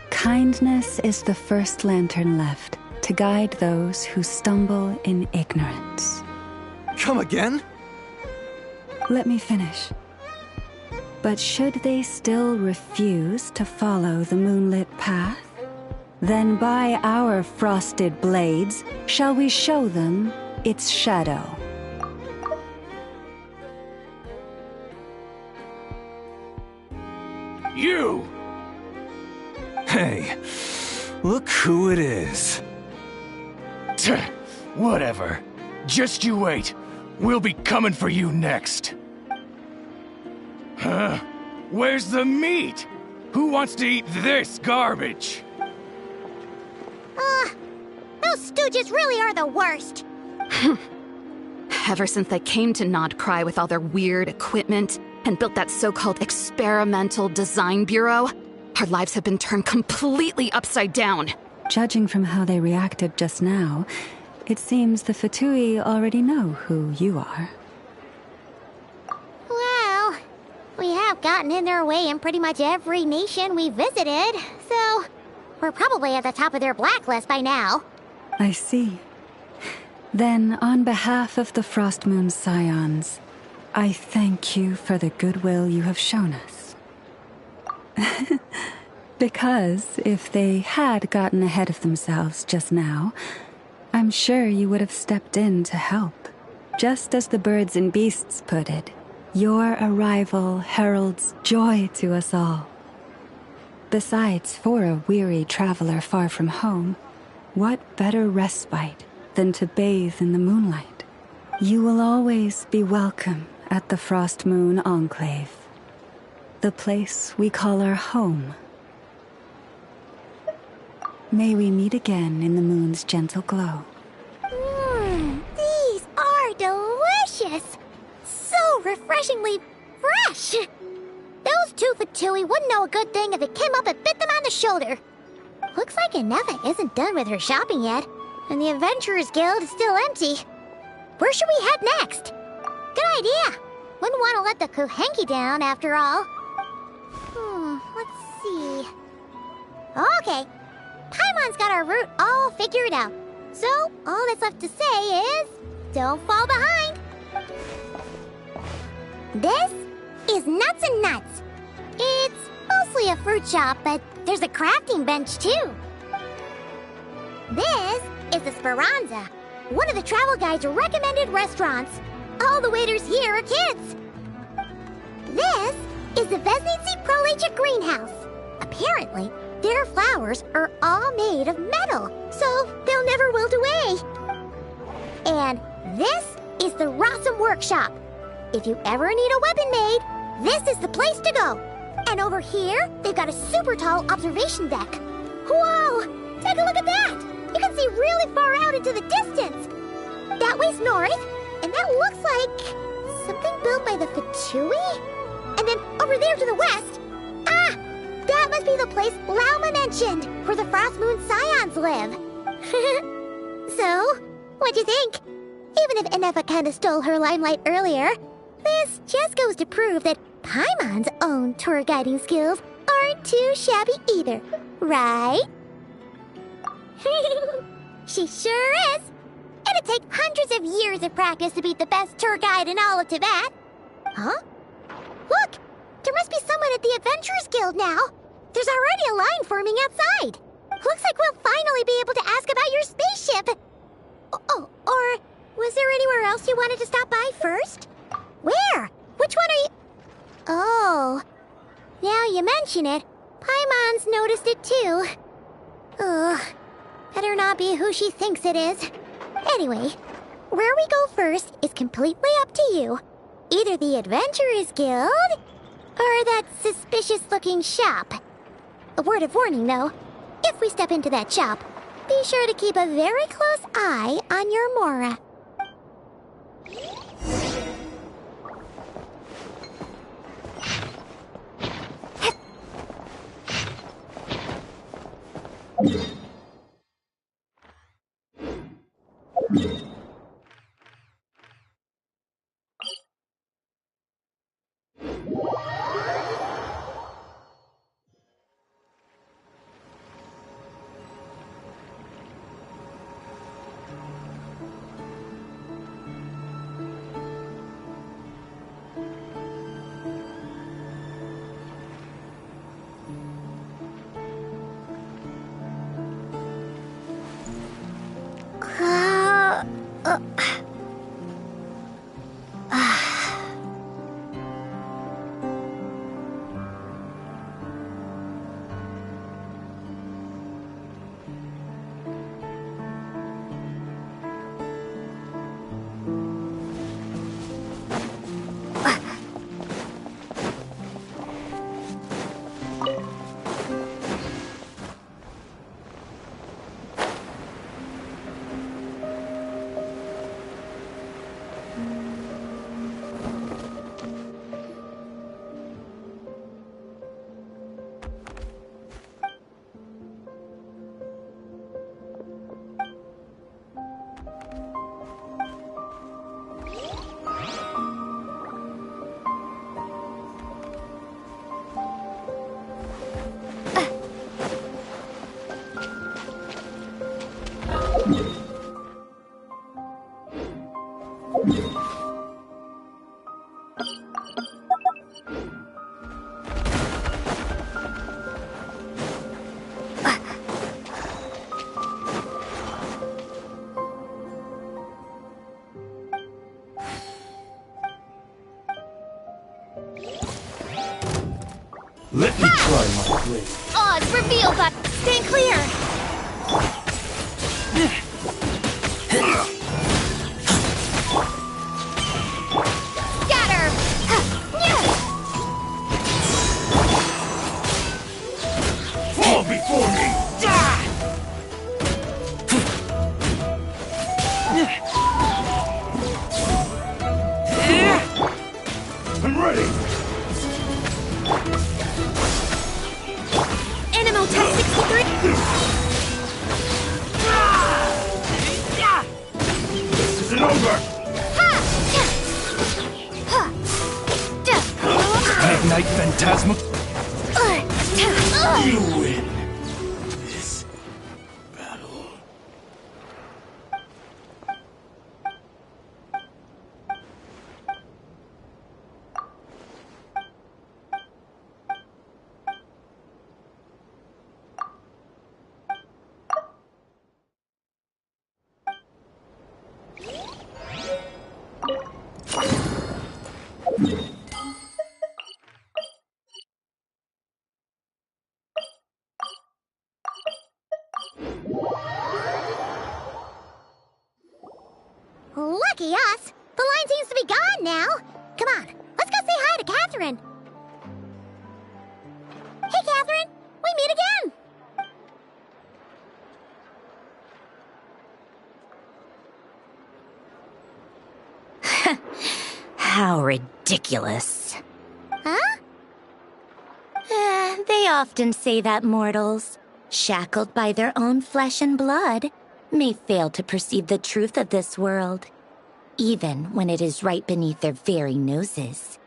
J: Kindness is the first lantern left to guide those who stumble in ignorance.
U: Come again?
J: Let me finish. But should they still refuse to follow the moonlit path, then by our frosted blades shall we show them its shadow.
M: You!
U: Hey, look who it is.
M: Whatever. Just you wait. We'll be coming for you next. Huh? Where's the meat? Who wants to eat this garbage?
D: Those stooges really are the worst.
K: Ever since they came to Nod-Krai with all their weird equipment and built that so-called experimental design bureau, our lives have been turned completely upside down.
J: Judging from how they reacted just now, it seems the Fatui already know who you are.
D: Well, we have gotten in their way in pretty much every nation we visited, so we're probably at the top of their blacklist by now.
J: I see. Then, on behalf of the Frost Moon Scions, I thank you for the goodwill you have shown us. Because if they had gotten ahead of themselves just now, I'm sure you would have stepped in to help. Just as the birds and beasts put it, your arrival heralds joy to us all.
Q: Besides, for a weary traveler far from home, what better respite than to bathe in the moonlight? You will always be welcome at the Frost Moon Enclave, the place we call our home. May we meet again in the moon's gentle glow.
D: These are delicious! So refreshingly fresh! Those Toothy wouldn't know a good thing if it came up and bit them on the shoulder. Looks like Inefa isn't done with her shopping yet, and the Adventurers Guild is still empty. Where should we head next? Good idea! Wouldn't want to let the Kuhenki down, after all. Let's see... Okay, Paimon's got our route all figured out. So, all that's left to say is... don't fall behind! This is Nuts and Nuts. It's mostly a fruit shop, but there's a crafting bench, too. This is the Speranza, one of the travel guide's recommended restaurants. All the waiters here are kids. This is the Vesnitsi Prolegia greenhouse. Apparently, their flowers are all made of metal, so they'll never wilt away. And this is the Rossum Workshop. If you ever need a weapon made, this is the place to go. And over here, they've got a super tall observation deck. Whoa! Take a look at that! You can see really far out into the distance. That way's north, and that looks like something built by the Fatui? And then over there to the west, that must be the place Lauma mentioned, where the Frost Moon Scions live. So, what'd you think? Even if Inefa kinda stole her limelight earlier, this just goes to prove that Paimon's own tour guiding skills aren't too shabby either, right? She sure is! It'd take hundreds of years of practice to be the best tour guide in all of Tibet. Huh? Look! There must be someone at the Adventurers Guild now. There's already a line forming outside. Looks like we'll finally be able to ask about your spaceship. Oh, or was there anywhere else you wanted to stop by first? Where? Which one are you... Oh, now you mention it, Paimon's noticed it too. Ugh, better not be who she thinks it is. Anyway, where we go first is completely up to you. Either the Adventurers Guild, or that suspicious-looking shop. A word of warning, though. If we step into that shop, be sure to keep a very close eye on your Mora.
I: Let me try my blade.
A: Pause, reveal that. Stay clear. Scatter.
G: Fall before me! I'm ready!
A: Animo test 63.
G: This isn't over!
M: Ignite Phantasma.
G: You win this battle.
D: Lucky us! The line seems to be gone now. Come on, let's go say hi to Catherine. Hey, Catherine! We meet again!
O: How ridiculous.
D: Huh?
O: They often say that mortals, shackled by their own flesh and blood, may fail to perceive the truth of this world, even when it is right beneath their very noses.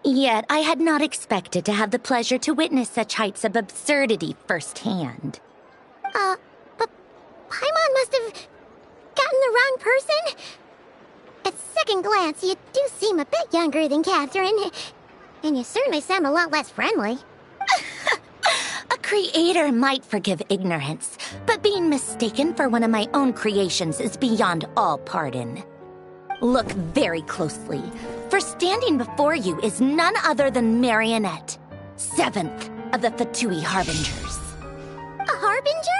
O: Yet I had not expected to have the pleasure to witness such heights of absurdity firsthand.
D: But Paimon must have gotten the wrong person? At second glance, you do seem a bit younger than Catherine, and you certainly sound a lot less friendly.
O: A creator might forgive ignorance, but being mistaken for one of my own creations is beyond all pardon. Look very closely, for standing before you is none other than Marionette, 7th of the Fatui Harbingers.
D: A Harbinger?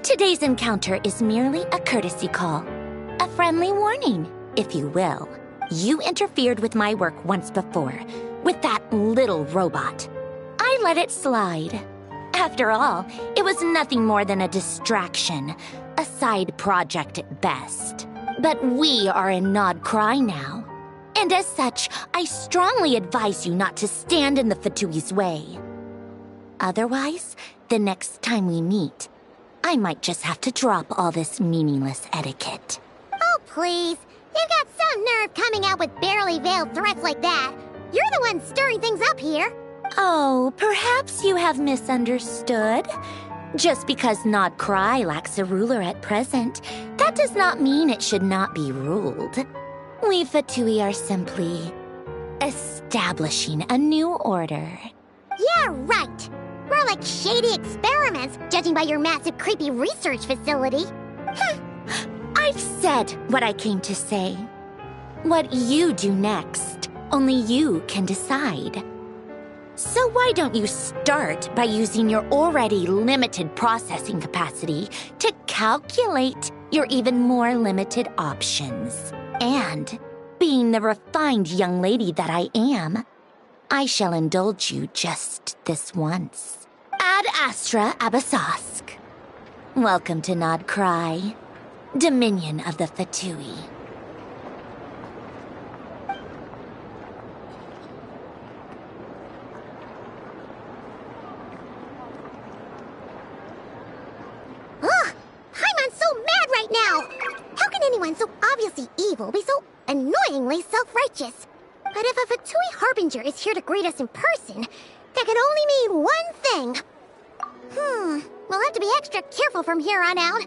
O: Today's encounter is merely a courtesy call. A friendly warning, if you will. You interfered with my work once before, with that little robot. I let it slide. After all, it was nothing more than a distraction, a side project at best. But we are in Nod-Krai now. And as such, I strongly advise you not to stand in the Fatui's way. Otherwise, the next time we meet, I might just have to drop all this meaningless etiquette.
D: Oh, please. You've got some nerve coming out with barely veiled threats like that. You're the one stirring things up here.
O: Oh, perhaps you have misunderstood. Just because Nod-Krai lacks a ruler at present, that does not mean it should not be ruled. We Fatui are simply establishing a new order.
D: Yeah, right. More like shady experiments, judging by your massive, creepy research facility.
O: I've said what I came to say. What you do next, only you can decide. So why don't you start by using your already limited processing capacity to calculate your even more limited options? And, being the refined young lady that I am, I shall indulge you just this once. Ad Astra Abasask. Welcome to Nod-Krai, Dominion of the Fatui.
D: Ugh! Paimon's so mad right now! How can anyone so obviously evil be so annoyingly self-righteous? But if a Fatui Harbinger is here to greet us in person, that can only mean one thing. We'll have to be extra careful from here on out.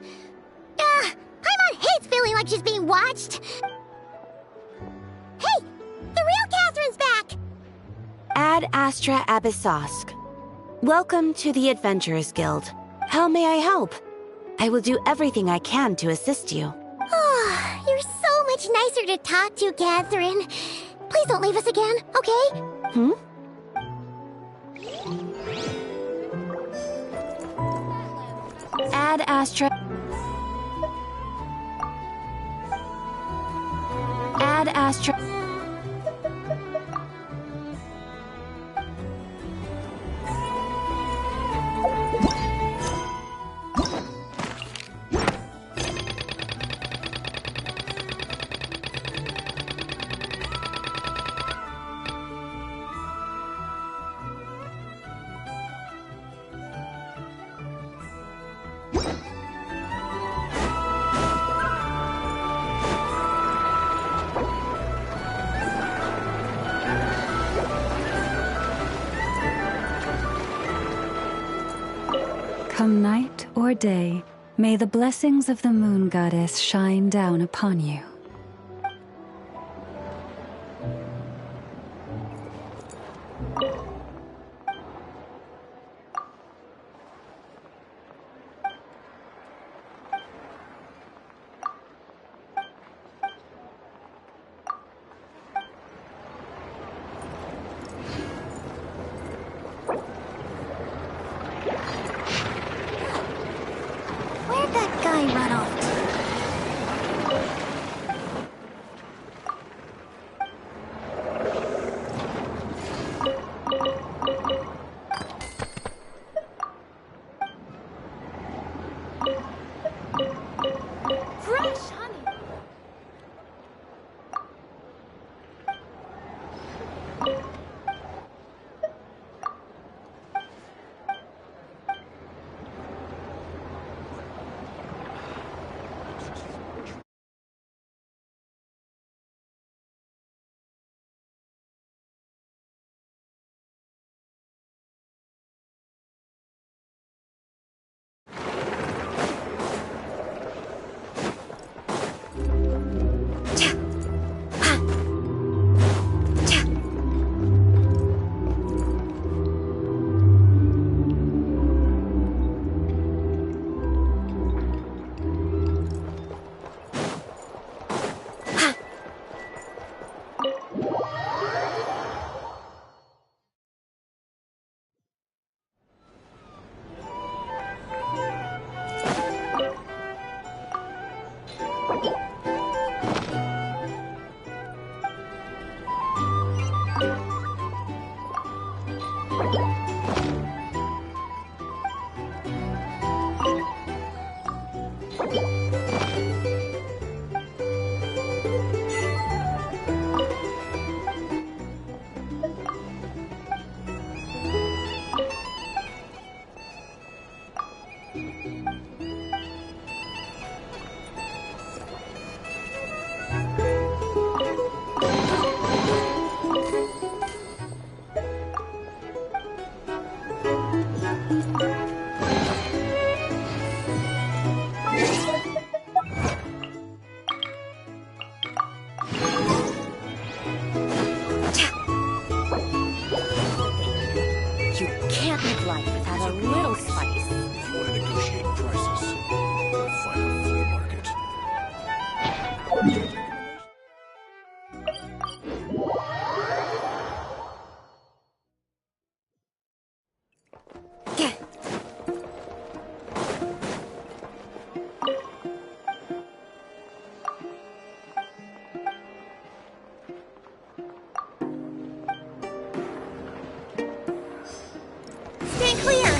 D: Paimon hates feeling like she's being watched. Hey! The real Catherine's back!
I: Ad Astra Abyssosk. Welcome to the Adventurers Guild. How may I help? I will do everything I can to assist you.
D: Oh, you're so much nicer to talk to, Catherine. Please don't leave us again, okay?
I: Hmm? Ad Astra... Ad Astra...
Q: Come night or day, may the blessings of the moon goddess shine down upon you.
D: Where'd that guy run off to?
P: Fresh honey.
I: You can't live life without a little spice.
R: If you want to negotiate prices, go find a flea market.
D: Stay clear!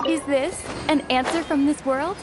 P: Is this an answer from this world?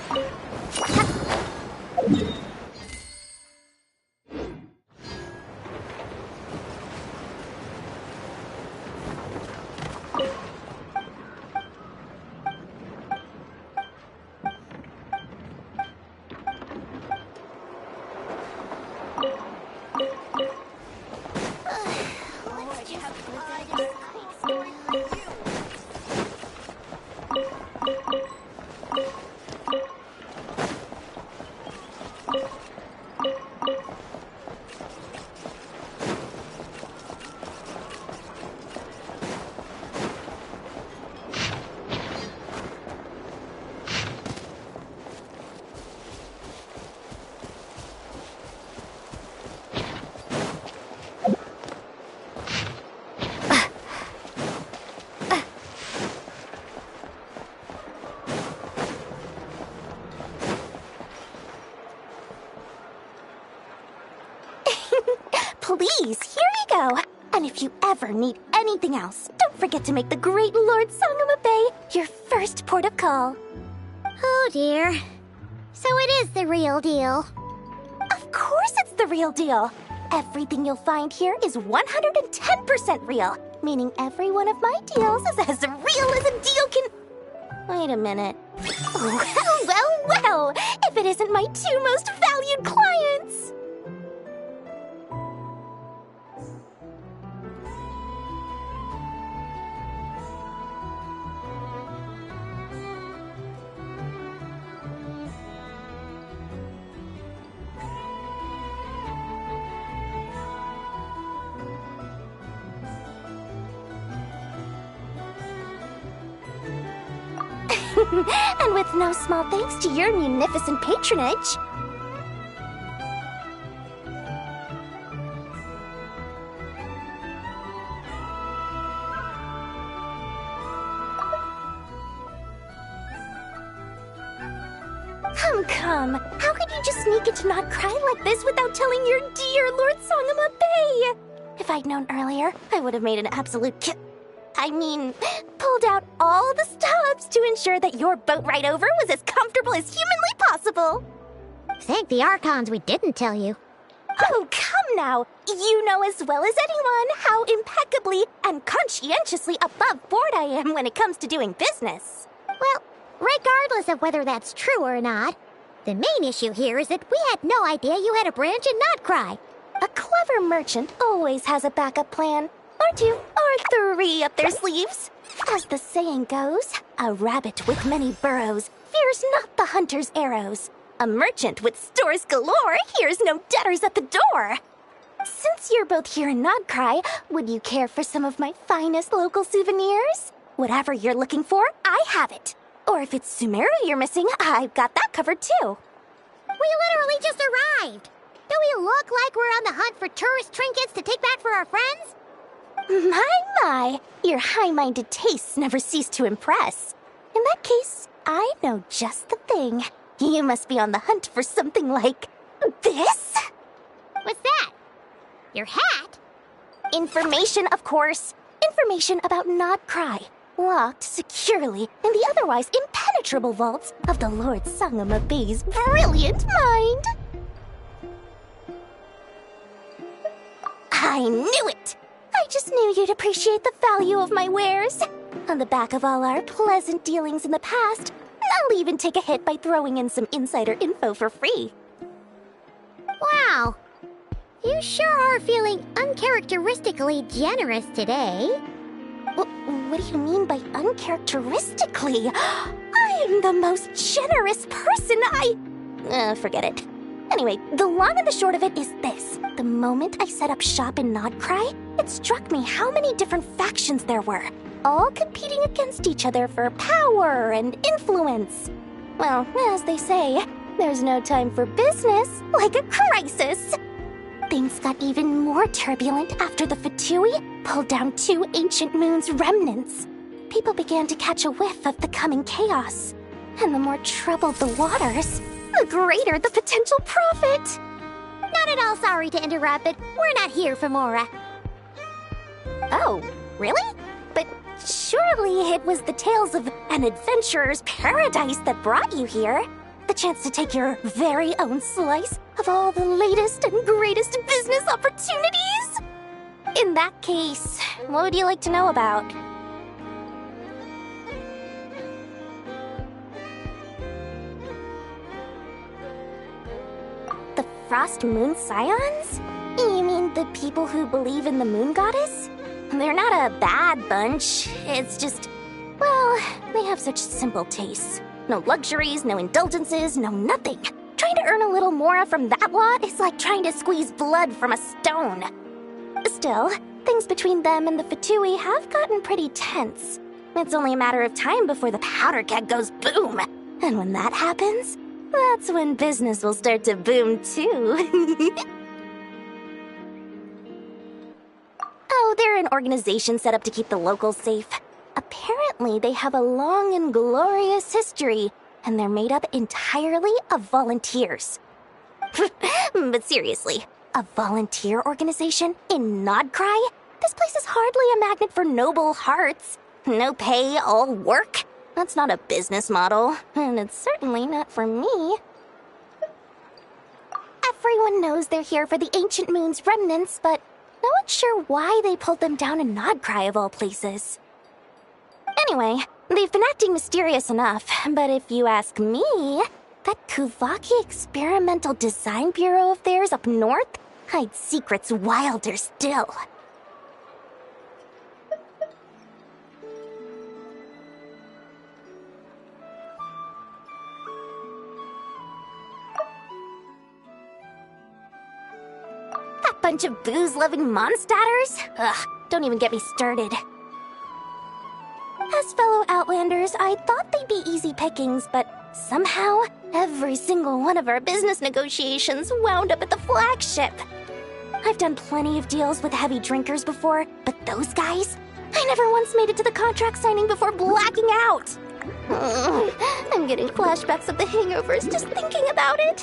D: Please, here you go. And if you ever need anything else, don't forget to make the great Lord Sangama Bay your first port of call.
C: Oh dear. So it is the real deal.
D: Of course it's the real deal. Everything you'll find here is 110% real, meaning every one of my deals is as real as a deal can... Wait a minute. Well, if it isn't my two most valued clients! And with no small thanks to your munificent patronage. Come. How could you just sneak into Nod-Krai like this without telling your dear Lord Sangama Bay? If I'd known earlier, I would have made an absolute pulled out all the stops to ensure that your boat ride over was as comfortable as humanly possible.
C: Thank the Archons we didn't tell you.
D: Oh, come now. You know as well as anyone how impeccably and conscientiously above board I am when it comes to doing business.
C: Well, regardless of whether that's true or not, the main issue here is that we had no idea you had a branch in Nod-Krai.
D: A clever merchant always has a backup plan. Or two, or three up their sleeves. As the saying goes, a rabbit with many burrows fears not the hunter's arrows.
O: A merchant with stores galore hears no debtors at the door. Since you're both here in Nod-Krai, would you care for some of my finest local souvenirs? Whatever you're looking for, I have it. Or if it's Sumeru you're missing, I've got that covered too.
C: We literally just arrived. Do we look like we're on the hunt for tourist trinkets to take back for our friends?
O: My, your high-minded tastes never cease to impress. In that case, I know just the thing. You must be on the hunt for something like this?
C: What's that? Your hat?
O: Information, of course. Information about Nod-Krai, locked securely in the otherwise impenetrable vaults of the Lord Sangama Bey's brilliant mind. I knew it! I just knew you'd appreciate the value of my wares. On the back of all our pleasant dealings in the past, I'll even take a hit by throwing in some insider info for free.
C: Wow. You sure are feeling uncharacteristically generous today.
O: What do you mean by uncharacteristically? I am the most generous person forget it. Anyway, the long and the short of it is this. The moment I set up shop in Nod-Krai, it struck me how many different factions there were, all competing against each other for power and influence. Well, as they say, there's no time for business like a crisis. Things got even more turbulent after the Fatui pulled down 2 ancient moon's remnants. People began to catch a whiff of the coming chaos. And the more troubled the waters, the greater the potential profit.
C: Not at all sorry to interrupt, but we're not here for Mora.
O: Oh, really? But surely it was the tales of an adventurer's paradise that brought you here. The chance to take your very own slice of all the latest and greatest business opportunities? In that case, what would you like to know about? The Frost Moon Scions? You mean the people who believe in the moon goddess? They're not a bad bunch. It's just, well, they have such simple tastes. No luxuries, no indulgences, no nothing. Trying to earn a little more from that lot is like trying to squeeze blood from a stone. Still, things between them and the Fatui have gotten pretty tense. It's only a matter of time before the powder keg goes boom. And when that happens, that's when business will start to boom too. Oh, they're an organization set up to keep the locals safe. Apparently, they have a long and glorious history, and they're made up entirely of volunteers. But seriously, a volunteer organization in Nod-Krai? This place is hardly a magnet for noble hearts. No pay, all work. That's not a business model, and it's certainly not for me. Everyone knows they're here for the Ancient Moon's remnants, but no one's sure why they pulled them down in Nod-Krai of all places. Anyway, they've been acting mysterious enough, but if you ask me, that Kuvaki Experimental Design Bureau of theirs up north hides secrets wilder still. That bunch of booze-loving monstators? Ugh, don't even get me started. As fellow Outlanders, I thought they'd be easy pickings, but somehow, every single one of our business negotiations wound up at the flagship. I've done plenty of deals with heavy drinkers before, but those guys? I never once made it to the contract signing before blacking out. I'm getting flashbacks of the hangovers just thinking about it.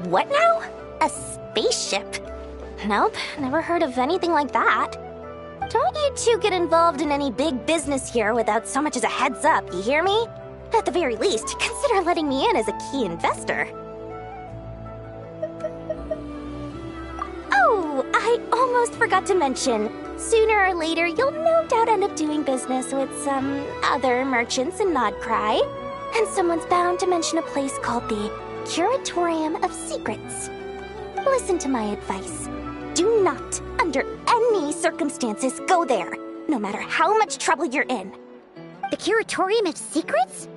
O: What now? A spaceship? Nope, never heard of anything like that. Don't you two get involved in any big business here without so much as a heads up, you hear me? At the very least, consider letting me in as a key investor. Oh, I almost forgot to mention. Sooner or later, you'll no doubt end up doing business with some other merchants in Nod-Krai. And someone's bound to mention a place called the Curatorium of Secrets. Listen to my advice. Do not, under any circumstances, go there.
D: no matter how much trouble you're in. The Curatorium of Secrets?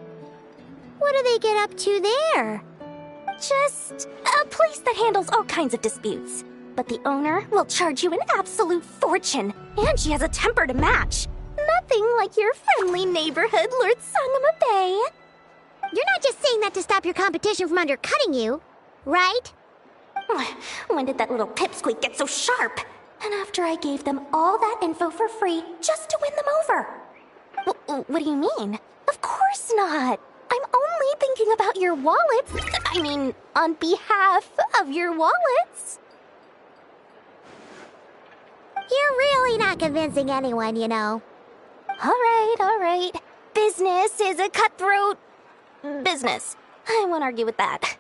D: What do they get up to there? Just a place that handles all kinds of disputes. But the owner will charge you an absolute fortune, and she has a temper to match. Nothing like your friendly neighborhood, Lord Sangama Bay. You're not just saying that to stop your competition from undercutting you, right? When did that little pipsqueak get so sharp? And after I gave them all that info for free just to win them over. What do you mean? Of course not. I'm only thinking about your wallets. I mean, on behalf of your wallets. You're really not convincing anyone, you know. All right. Business is a cutthroat business. I won't argue with that.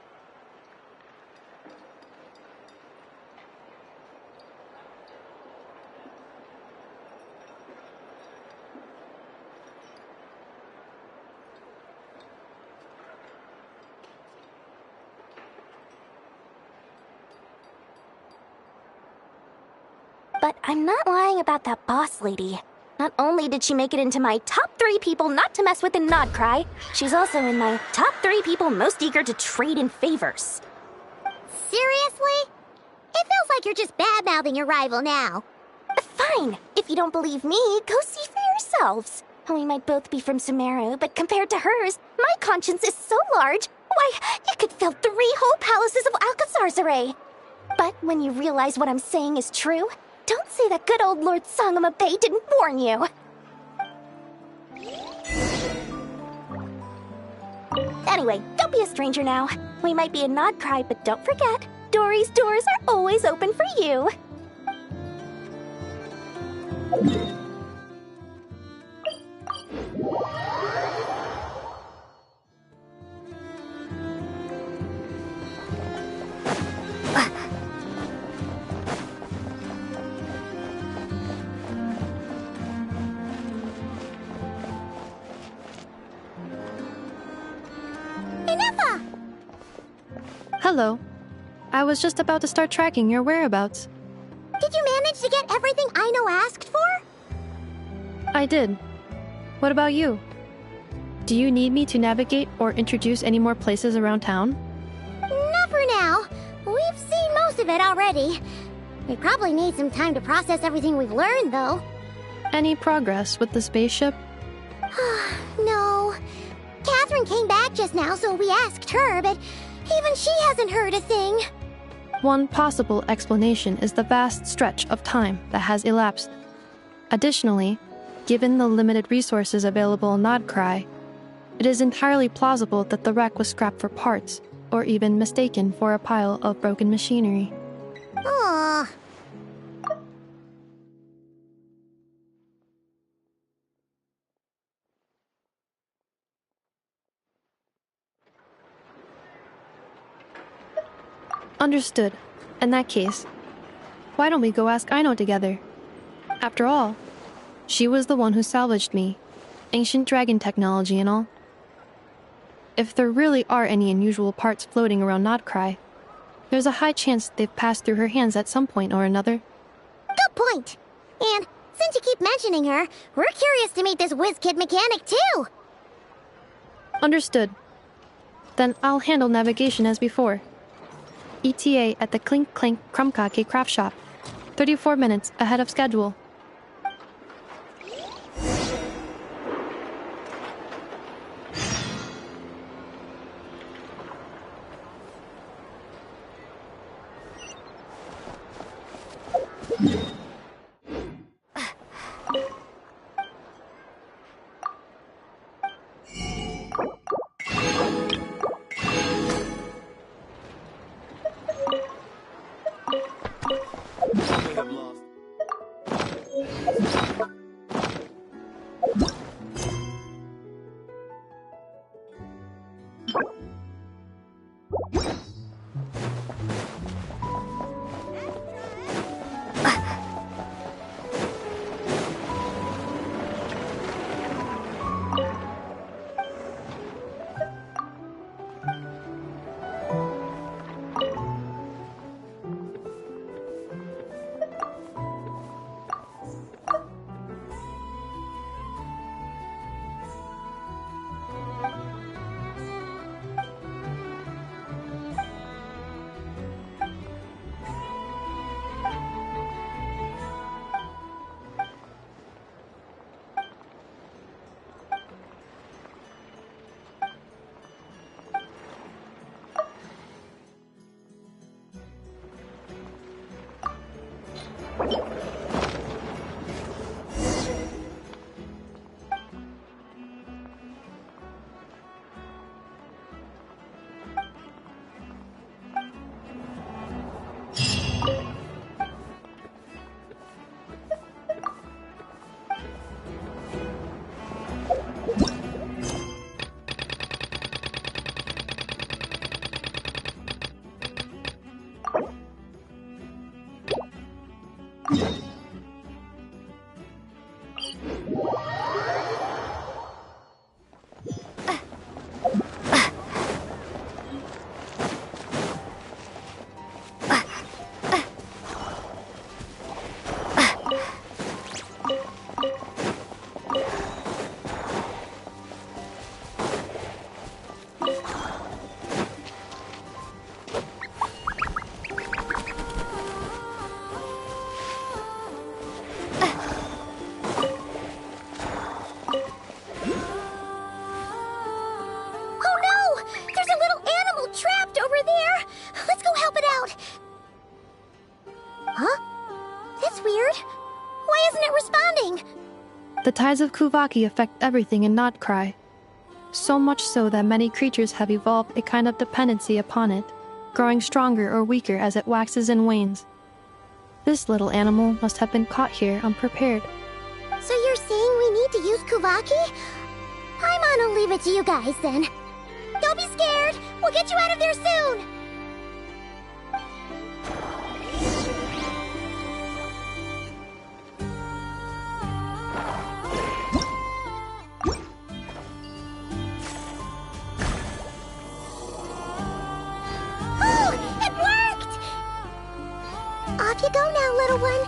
D: But I'm not lying about that boss lady. Not only did she make it into my top 3 people not to mess with in Nod-Krai, she's also in my top 3 people most eager to trade in favors. Seriously? It feels like you're just bad-mouthing your rival now. Fine. If you don't believe me, go see for yourselves. We might both be from Sumeru, but compared to hers, my conscience is so large, why, it could fill 3 whole palaces of Alcazar's array. But when you realize what I'm saying is true, don't say that good old Lord Sangama Bay didn't warn you. Anyway, don't be a stranger now. We might be in Nod-Krai, but don't forget, Dory's doors are always open for you.
E: Hello. I was just about to start tracking your whereabouts.
D: Did you manage to get everything Aino asked for?
E: I did. What about you? Do you need me to navigate or introduce any more places around town?
D: Not for now. We've seen most of it already. We probably need some time to process everything we've learned, though.
E: Any progress with the spaceship?
D: No. Catherine came back just now, so we asked her, but even she hasn't heard a thing.
E: One possible explanation is the vast stretch of time that has elapsed. Additionally, given the limited resources available in Nod-Krai, it is entirely plausible that the wreck was scrapped for parts, or even mistaken for a pile of broken machinery.
D: Aww.
E: Understood. In that case, why don't we go ask Aino together? After all, she was the one who salvaged me. Ancient dragon technology and all. If there really are any unusual parts floating around Nod-Krai, there's a high chance they've passed through her hands at some point or another.
D: Good point. And since you keep mentioning her, we're curious to meet this whiz-kid mechanic too.
E: Understood. Then I'll handle navigation as before. ETA at the Clink Clink Krumkake craft shop. 34 minutes ahead of schedule. The tides of Kuvaki affect everything in Nod-Krai. So much so that many creatures have evolved a kind of dependency upon it, growing stronger or weaker as it waxes and wanes. This little animal must have been caught here unprepared.
C: So you're saying we need to use Kuvaki? Paimon will leave it to you guys then. Don't be scared! We'll get you out of there soon! Off you go now, little one.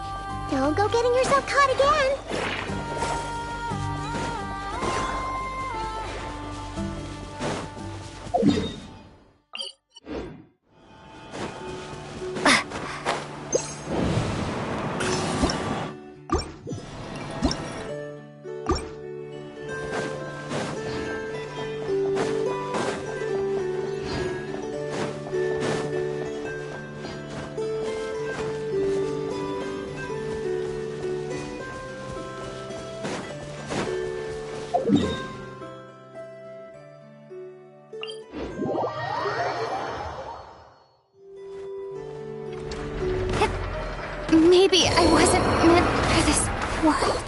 C: Don't go getting yourself caught again.
A: Maybe I wasn't meant for this world.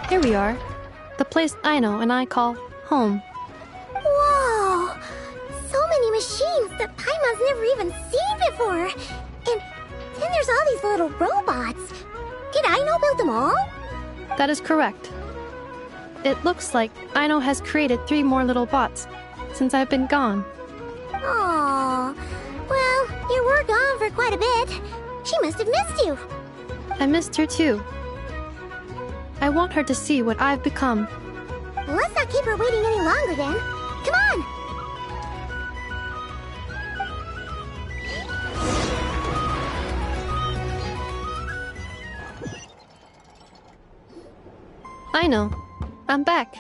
E: Here we are. The place Aino and I call home.
C: Whoa! So many machines that Paimon's never even seen before. And then there's all these little robots. Did Aino build them all?
E: That is correct. It looks like Aino has created 3 more little bots since I've been gone.
C: Aww. Well, you were gone for quite a bit. She must have missed you.
E: I missed her too. I want her to see what I've become.
C: Let's not keep her waiting any longer then. Come on!
E: Aino, I'm back.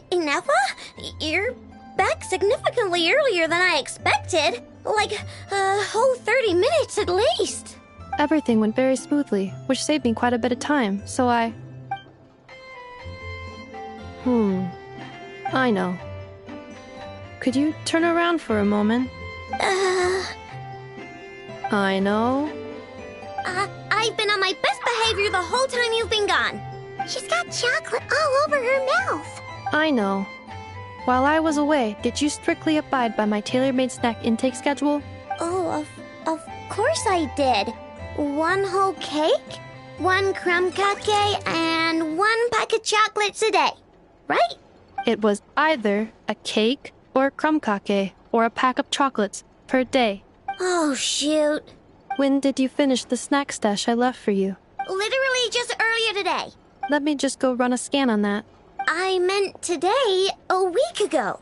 D: Ineffa? You're back significantly earlier than I expected. Like a whole 30 minutes at least.
E: Everything went very smoothly, which saved me quite a bit of time, so I know. Could you turn around for a moment? I know.
D: I've been on my best behavior the whole time you've been gone.
C: She's got chocolate all over her mouth.
E: I know. While I was away, did you strictly abide by my tailor-made snack intake schedule?
D: Oh, of course I did. 1 whole cake, 1 crumb cake, and 1 pack of chocolates a day, right?
E: It was either a cake or a crumb cake or a pack of chocolates per day.
D: Oh, shoot.
E: When did you finish the snack stash I left for you?
D: Literally just earlier today.
E: Let me just go run a scan on that.
D: I meant today, a week ago.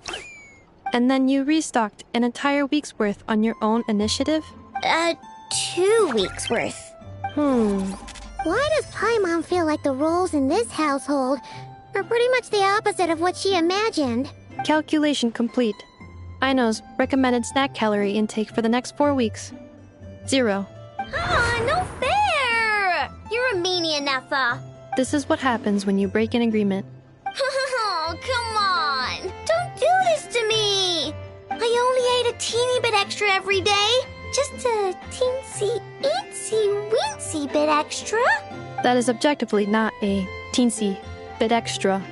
E: And then you restocked an entire week's worth on your own initiative?
D: 2 weeks worth.
C: Why does Paimon feel like the roles in this household are pretty much the opposite of what she imagined?
E: Calculation complete. Aino's recommended snack calorie intake for the next 4 weeks. 0.
D: No fair! You're a meanie, Ineffa.
E: This is what happens when you break an agreement.
D: Oh, come on! Don't do this to me! I only ate a teeny bit extra every day. Just a teensy-eensy-weensy bit extra.
E: That is objectively not a teensy bit extra.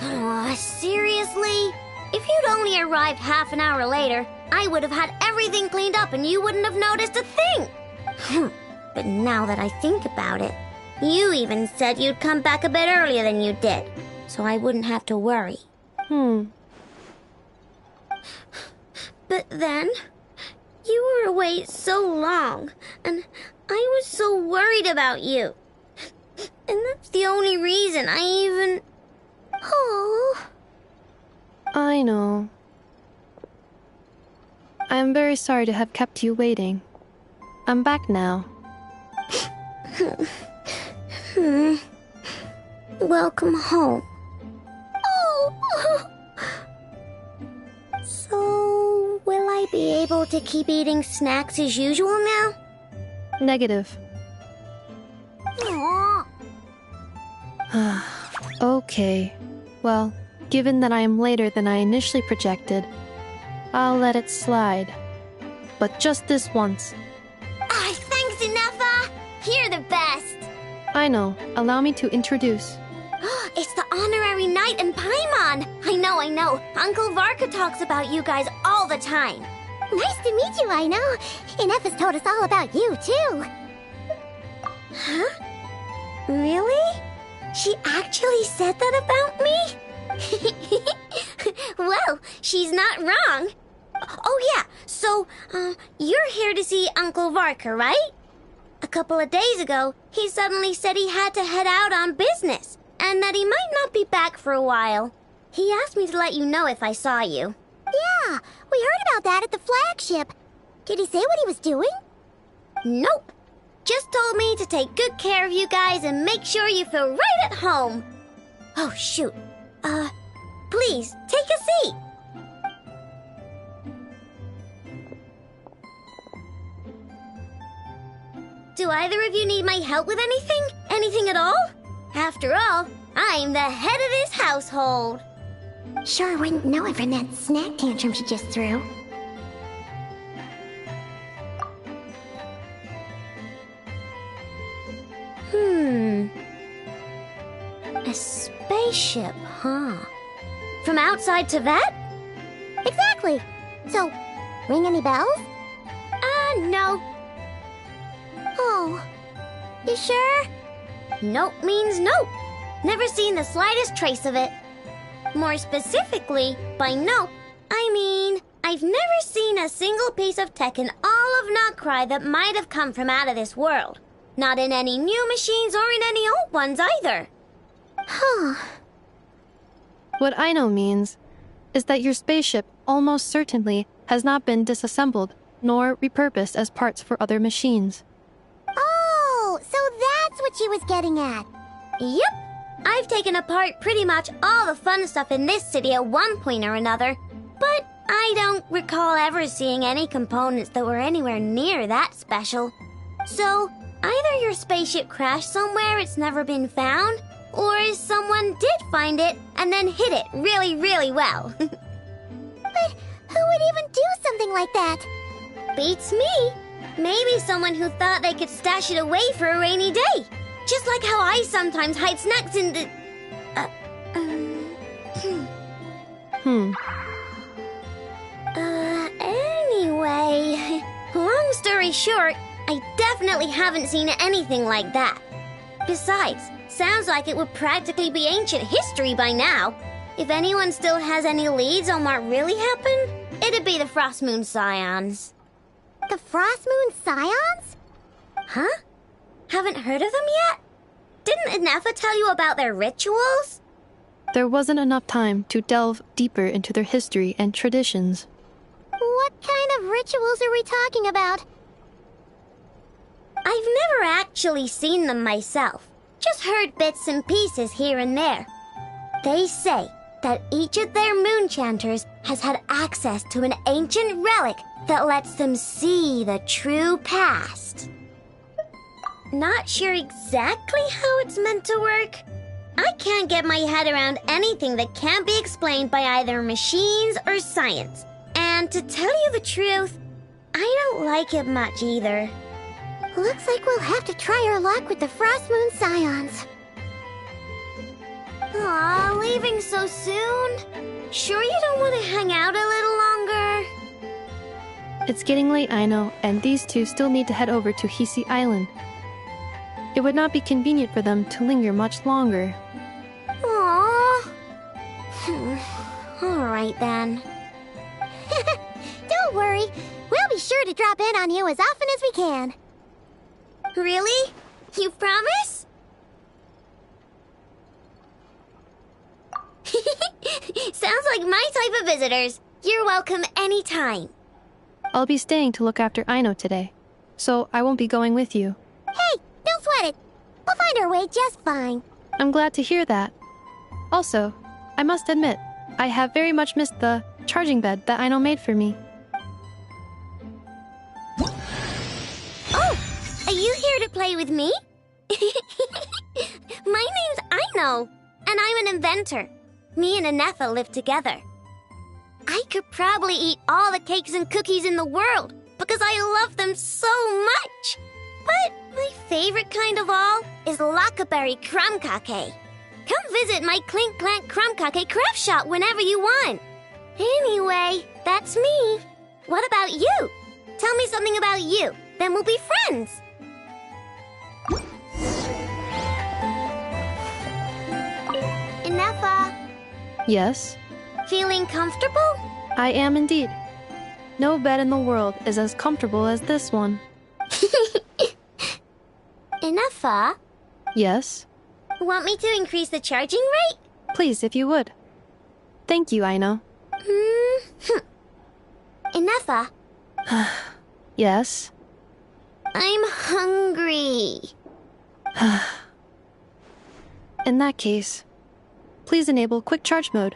D: Oh, seriously? If you'd only arrived half an hour later, I would have had everything cleaned up and you wouldn't have noticed a thing. But now that I think about it, you even said you'd come back a bit earlier than you did, so I wouldn't have to worry.
C: But then, you were away so long, and I was so worried about you. And that's the only reason I even... Oh.
E: I know. I am very sorry to have kept you waiting. I'm back now.
C: Welcome home. Oh! So, will I be able to keep eating snacks as usual now?
E: Negative.
C: Aww.
E: Okay. Well, given that I am later than I initially projected, I'll let it slide. But just this once.
C: Thanks, Inefa! You're the best!
E: I know. Allow me to introduce.
C: It's the honorary knight and Paimon! I know. Uncle Varka talks about you guys all the time.
D: Nice to meet you, I know. Inefa's told us all about you, too.
C: Huh? Really? She actually said that about me? Well, she's not wrong. Oh yeah, so, you're here to see Uncle Varka, right? A couple of days ago, he suddenly said he had to head out on business, and that he might not be back for a while. He asked me to let you know if I saw you.
D: Yeah, we heard about that at the flagship. Did he say what he was doing?
C: Nope. Just told me to take good care of you guys and make sure you feel right at home. Oh, shoot. Please, take a seat. Do either of you need my help with anything? Anything at all? After all, I'm the head of this household.
D: Sure wouldn't know it from that snack tantrum she just threw.
C: A spaceship, huh? From outside to that?
D: Exactly. So, ring any bells?
C: No.
D: Oh, you sure?
C: Nope means nope. Never seen the slightest trace of it. More specifically, by nope, I mean, I've never seen a single piece of tech in all of Nod-Krai that might have come from out of this world. Not in any new machines or in any old ones either.
D: Huh.
E: What I know means is that your spaceship almost certainly has not been disassembled nor repurposed as parts for other machines.
D: Oh, so that's what she was getting at.
C: Yep. I've taken apart pretty much all the fun stuff in this city at one point or another, but I don't recall ever seeing any components that were anywhere near that special. So, either your spaceship crashed somewhere it's never been found, or someone did find it and then hid it really, really well.
D: But who would even do something like that?
C: Beats me. Maybe someone who thought they could stash it away for a rainy day. Just like how I sometimes hide snacks in the... Anyway, long story short, I definitely haven't seen anything like that. Besides, sounds like it would practically be ancient history by now. If anyone still has any leads on what really happened, it'd be the Frost Moon Scions.
D: The Frost Moon Scions?
C: Huh? Haven't heard of them yet? Didn't Inefa tell you about their rituals?
E: There wasn't enough time to delve deeper into their history and traditions.
D: What kind of rituals are we talking about?
C: I've never actually seen them myself. Just heard bits and pieces here and there. They say that each of their moon chanters has had access to an ancient relic that lets them see the true past. Not sure exactly how it's meant to work. I can't get my head around anything that can't be explained by either machines or science. And to tell you the truth, I don't like it much either.
D: Looks like we'll have to try our luck with the Frost Moon Scions.
C: Aw, leaving so soon? Sure you don't want to hang out a little longer?
E: It's getting late, I know, and these two still need to head over to Hisi Island. It would not be convenient for them to linger much longer.
C: Aww. Alright then.
D: Don't worry. We'll be sure to drop in on you as often as we can.
C: Really? You promise? Sounds like my type of visitors. You're welcome anytime.
E: I'll be staying to look after Aino today, so I won't be going with you.
D: Hey, don't sweat it. We'll find our way just fine.
E: I'm glad to hear that. Also, I must admit, I have very much missed the charging bed that Aino made for me.
C: Oh, are you here to play with me? My name's Aino, and I'm an inventor. Me and Anefa live together. I could probably eat all the cakes and cookies in the world because I love them so much. But my favorite kind of all is Lakaberry Crumb Cake. Come visit my Clink Clank Crumb Cake craft shop whenever you want. Anyway, that's me. What about you? Tell me something about you, then we'll be friends.
D: Inefa,
E: Yes,
C: Feeling comfortable?
E: I am indeed. No bed in the world is as comfortable as this one.
C: Inefa,
E: Yes,
C: want me to increase the charging rate?
E: please if you would. Thank you, Aino.
C: Inefa,
E: Yes.
C: I'm hungry.
E: In that case, please enable quick charge mode.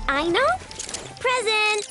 C: Aino? Present!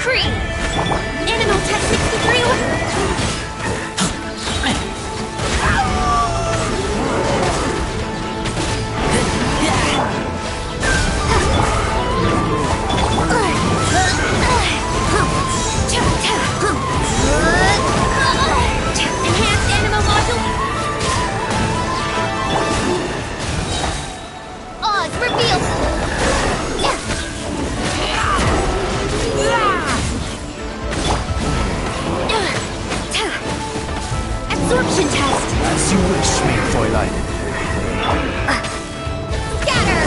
B: decree! Animal Tech 63! Enhanced animal module. Oz revealed. Absorption test.
M: As you wish, main Fräulein.
B: Scatter.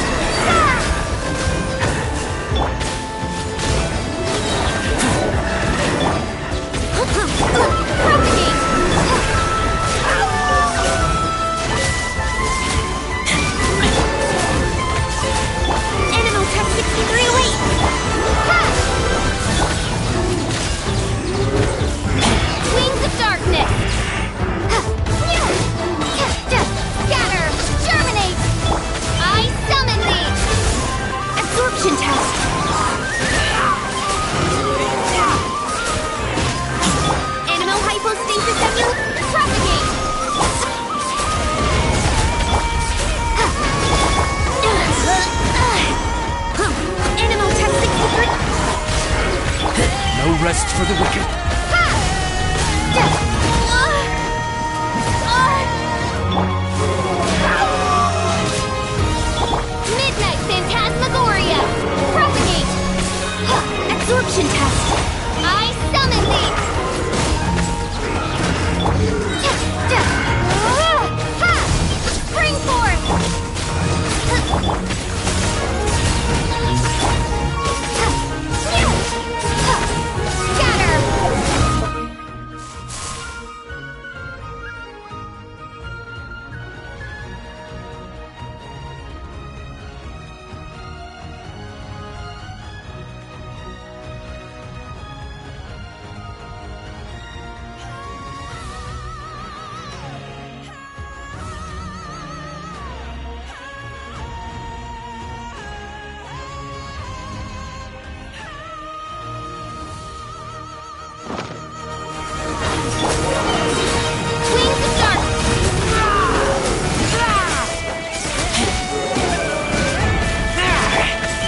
B: Propagate. Animal Tech 63 away. Wings of Darkness. Scatter. Germinate. I summon thee. Absorption test. Animal hypostasis cellule. Propagate. Animal Tech 63.
M: No rest for the wicked.
B: Midnight Phantasmagoria. Propagate. Absorption test. I summon thee. Spring forth.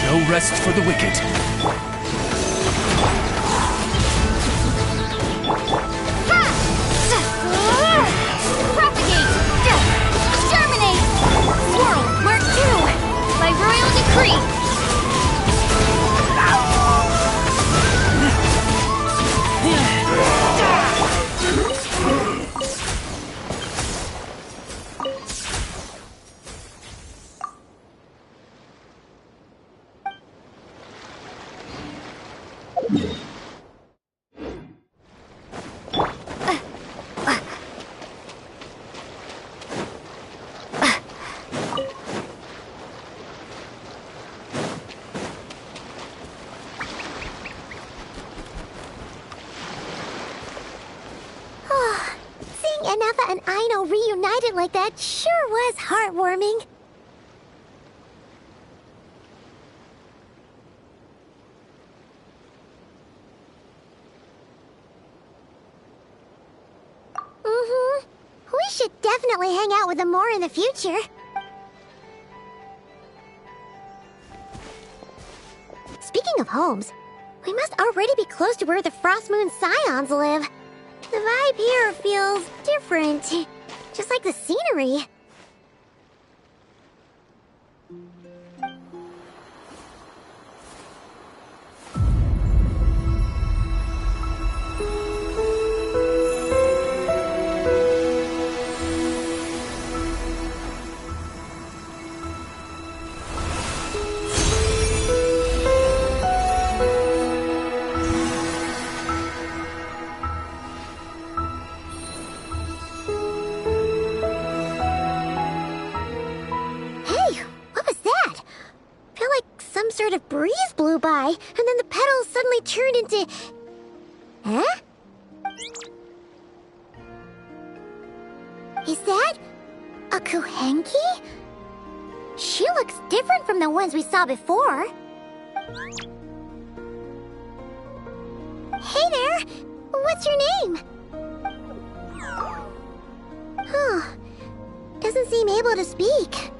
M: No rest for the wicked.
B: Propagate! Germinate! Swirl Mark II! By royal decree!
D: Nefa and Aino reunited like that sure was heartwarming. We should definitely hang out with them more in the future. Speaking of homes, we must already be close to where the Frost Moon Scions live. The vibe here feels different, just like the scenery. Sort of breeze blew by, and then the petals suddenly turned into... Huh? Is that a Kuhenki? She looks different from the ones we saw before. What's your name? Huh. Doesn't seem able to speak.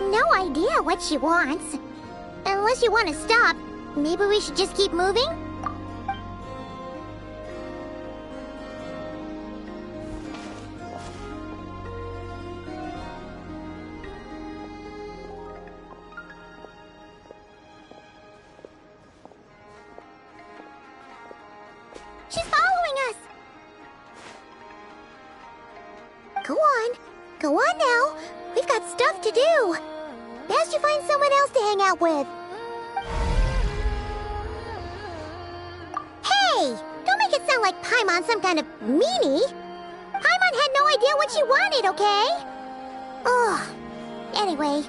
D: No idea what she wants. Unless you want to stop, maybe we should just keep moving? She's following us! Go on. Go on now. We've got stuff to do. Best you find someone else to hang out with. Hey! Don't make it sound like Paimon's some kind of meanie. Paimon had no idea what she wanted, okay? Ugh. Anyway,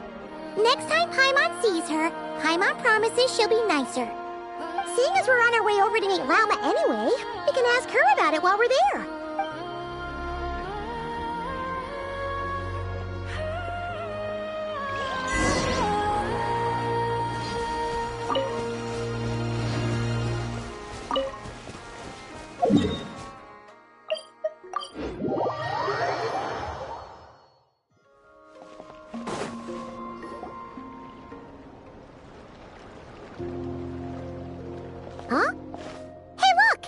D: next time Paimon sees her, Paimon promises she'll be nicer. Seeing as we're on our way over to meet Lauma anyway, we can ask her about it while we're there. Huh? Hey, look!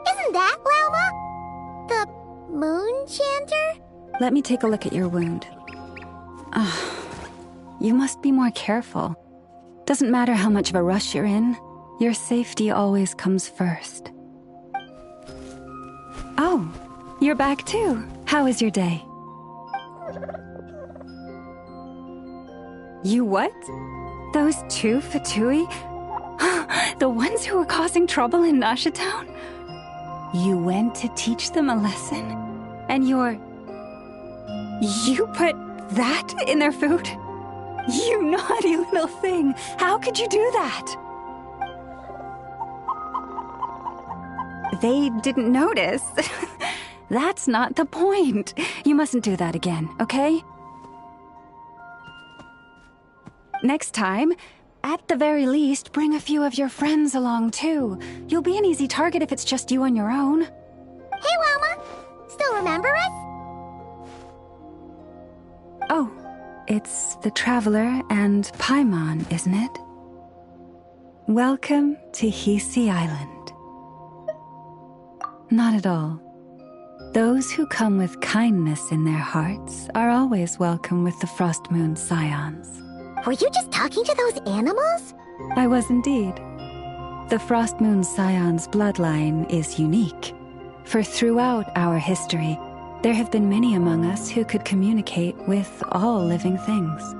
D: Isn't that Lauma? The moon chanter?
Q: Let me take a look at your wound. You must be more careful. Doesn't matter how much of a rush you're in, your safety always comes first. Oh, you're back too. How was your day? You what? Those two Fatui? The ones who were causing trouble in Nasha Town? You went to teach them a lesson? And you put that in their food? You naughty little thing! How could you do that? They didn't notice. That's not the point. You mustn't do that again, okay? Next time, at the very least, bring a few of your friends along too. You'll be an easy target if it's just you on your own.
D: Hey, Lauma! Still remember us?
Q: Oh, it's the Traveler and Paimon, isn't it? Welcome to Hisi Island. Not at all. Those who come with kindness in their hearts are always welcome with the Frost Moon Scions.
D: Were you just talking to those animals?
Q: I was indeed. The Frost Moon Scion's bloodline is unique, for throughout our history, there have been many among us who could communicate with all living things.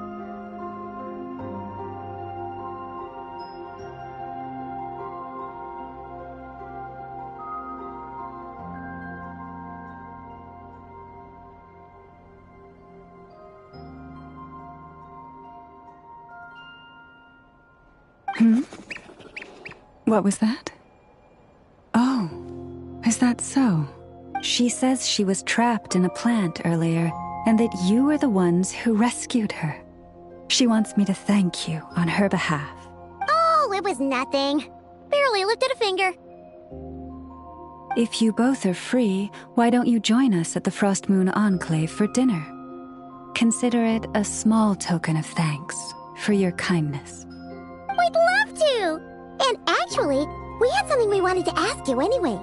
Q: What was that? Oh, is that so? She says she was trapped in a plant earlier, and that you were the ones who rescued her. She wants me to thank you on her behalf.
D: Oh, it was nothing. Barely lifted a finger.
Q: If you both are free, why don't you join us at the Frost Moon Enclave for dinner? Consider it a small token of thanks for your kindness.
D: We'd love to! And actually, we had something we wanted to ask you anyway.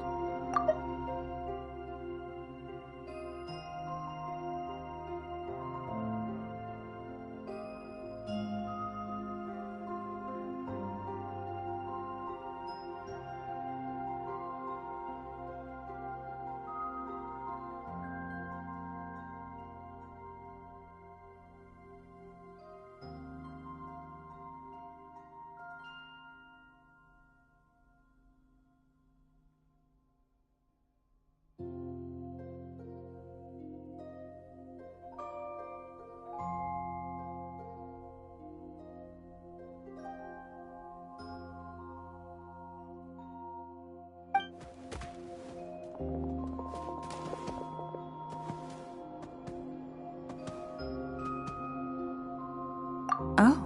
Q: Oh.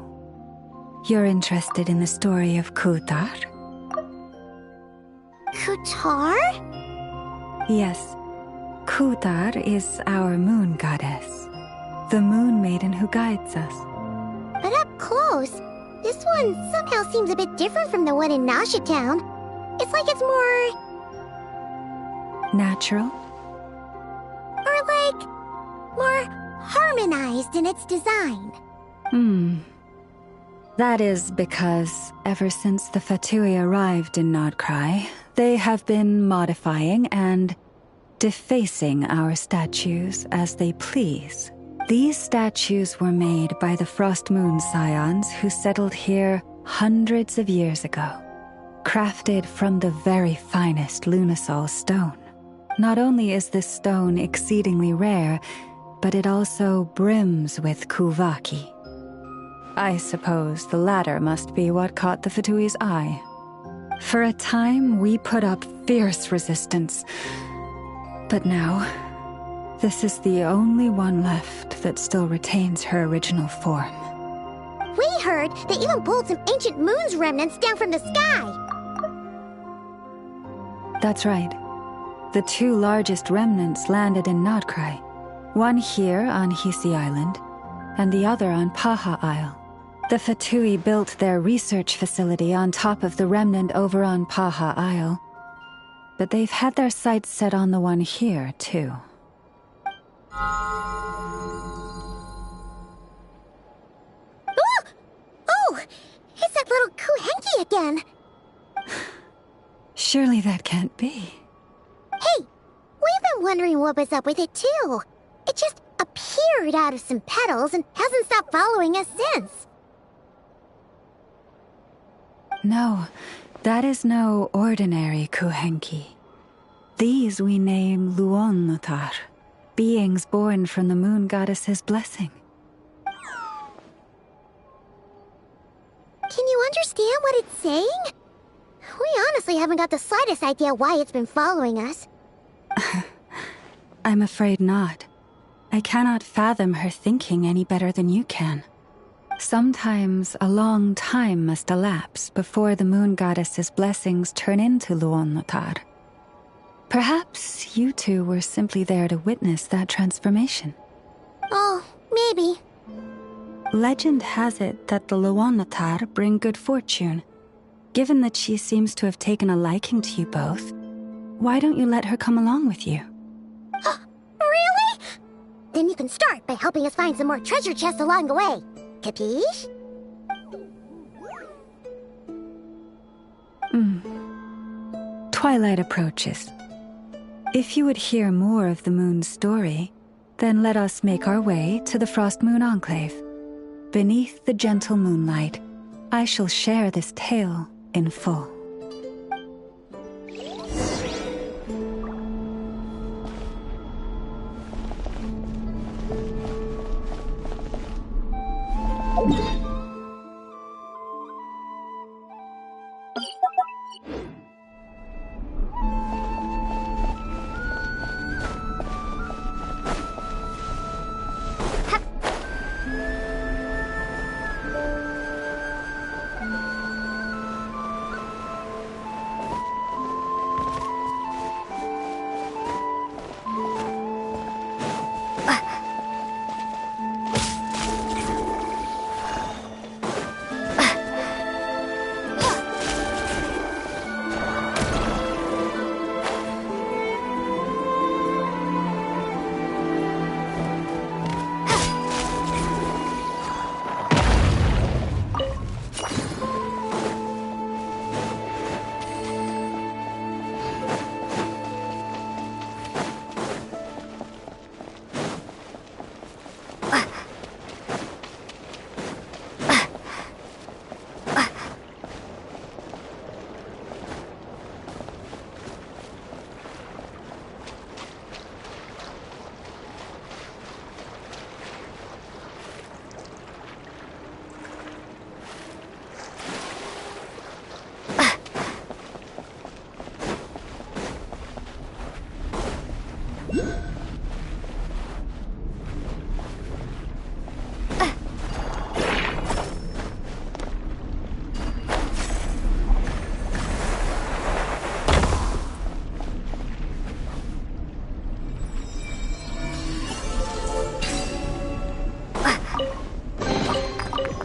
Q: You're interested in the story of Kutar?
C: Kutar?
Q: Yes. Kutar is our moon goddess. The moon maiden who guides us.
C: But up close, this one somehow seems a bit different from the one in Nasha Town. It's like it's more...
Q: natural?
C: Or like... more harmonized in its design.
Q: That is because ever since the Fatui arrived in Nod-Krai, they have been modifying and defacing our statues as they please. These statues were made by the Frost Moon Scions who settled here hundreds of years ago, crafted from the very finest Lunasol stone. Not only is this stone exceedingly rare, but it also brims with Kuvaki. I suppose the latter must be what caught the Fatui's eye. For a time, we put up fierce resistance. But now, this is the only one left that still retains her original form.
C: We heard they even pulled some ancient moon's remnants down from the sky.
Q: That's right. The two largest remnants landed in Nod-Krai. One here on Hisi Island, and the other on Paha Isle. The Fatui built their research facility on top of the remnant over on Paha Isle. But they've had their sights set on the one here, too.
C: Oh! It's that little Kuhenki again!
Q: Surely that can't be.
C: Hey! We've been wondering what was up with it, too. It just appeared out of some petals and hasn't stopped following us since.
Q: No, that is no ordinary Kuhenki. These we name Luon-Notar, beings born from the moon goddess's blessing.
C: Can you understand what it's saying? We honestly haven't got the slightest idea why it's been following us.
Q: I'm afraid not. I cannot fathom her thinking any better than you can. Sometimes a long time must elapse before the moon goddess's blessings turn into Luon-Notar. Perhaps you two were simply there to witness that transformation.
C: Oh, maybe.
Q: Legend has it that the Luon-Notar bring good fortune. Given that she seems to have taken a liking to you both, why don't you let her come along with you?
C: Really? Then you can start by helping us find some more treasure chests along the way. Capiche?
Q: Twilight approaches. If you would hear more of the moon's story, then let us make our way to the Frost Moon Enclave. Beneath the gentle moonlight, I shall share this tale in full.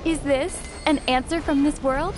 P: Is this an answer from this world?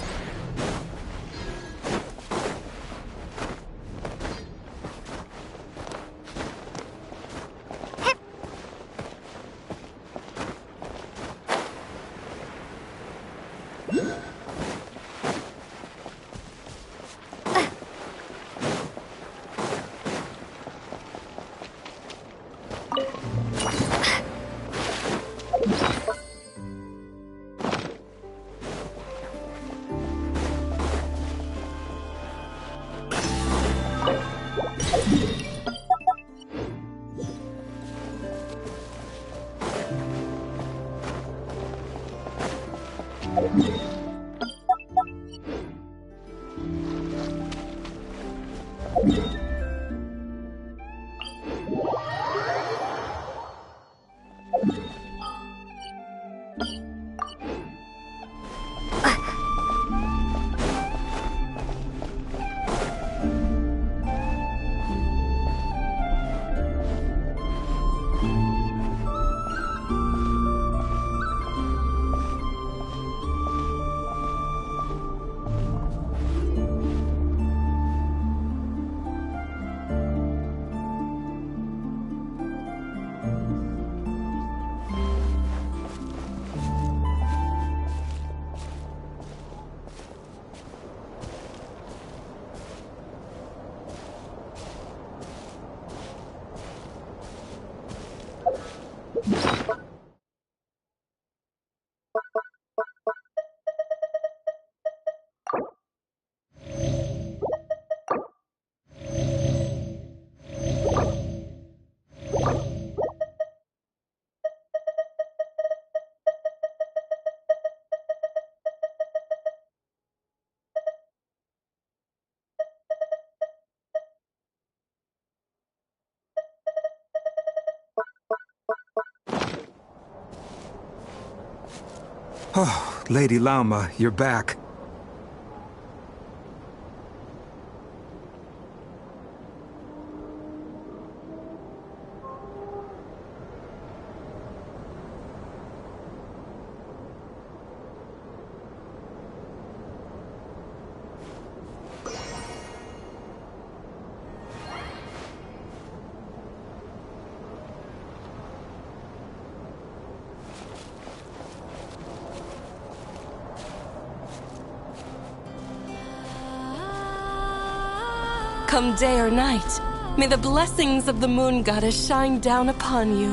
N: Oh, Lady Lauma, you're back.
V: Come day or night, may the blessings of the moon goddess shine down upon you.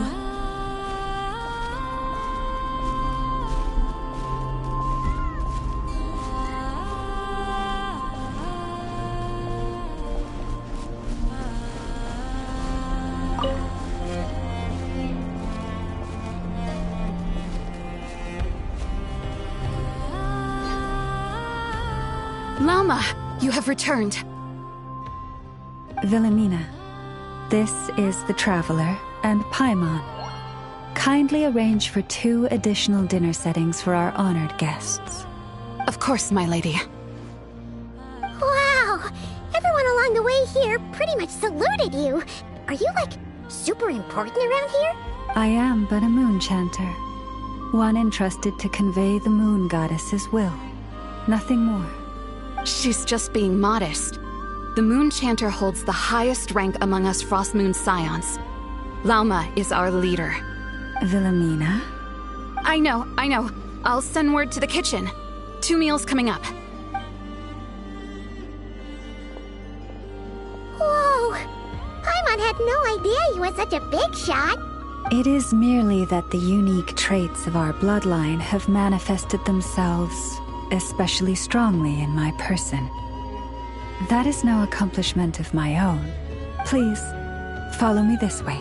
W: Lauma, you have returned.
Q: Wilhelmina, this is the Traveler and Paimon. Kindly arrange for 2 additional dinner settings for our honored guests.
W: Of course, my lady.
D: Wow! Everyone along the way here pretty much saluted you. Are you, like, super important around here?
Q: I am but a moon chanter, one entrusted to convey the moon goddess's will. Nothing more.
W: She's just being modest. The Moon Chanter holds the highest rank among us Frost Moon Scions. Lauma is our leader.
Q: Wilhelmina?
W: I know. I'll send word to the kitchen. 2 meals coming up.
D: Whoa! Paimon had no idea you were such a big shot.
Q: It is merely that the unique traits of our bloodline have manifested themselves especially strongly in my person. That is no accomplishment of my own. Please, follow me this way.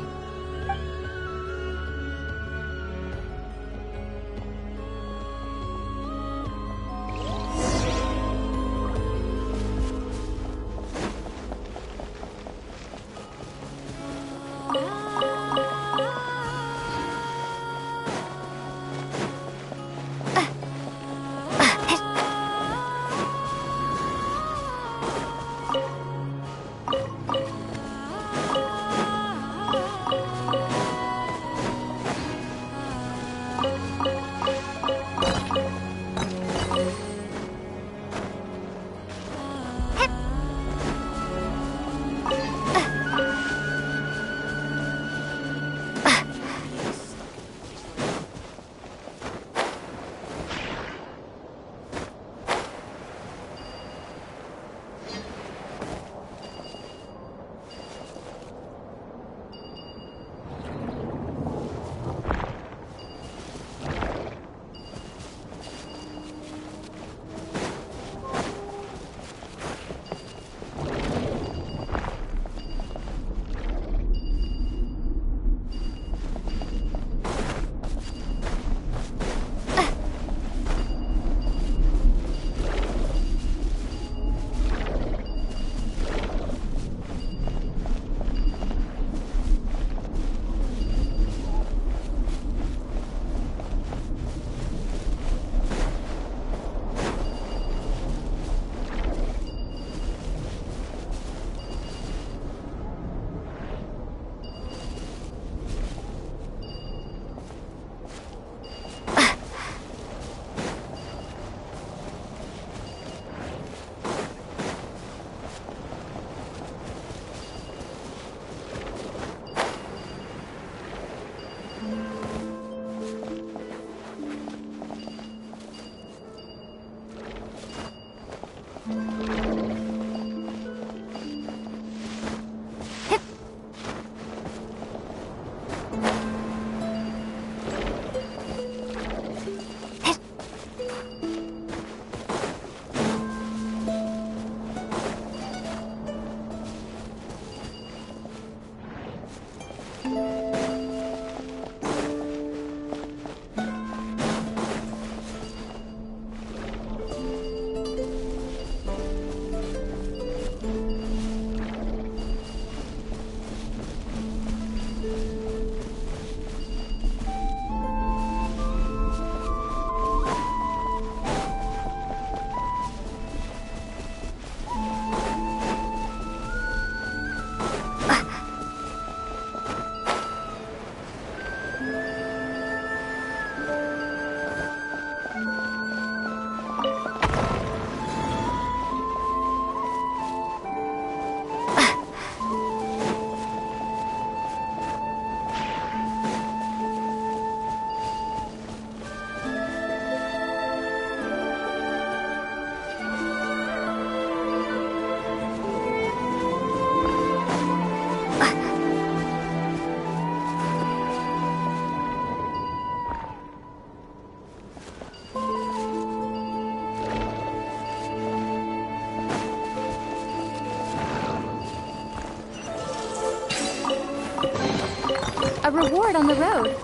P: reward on the road.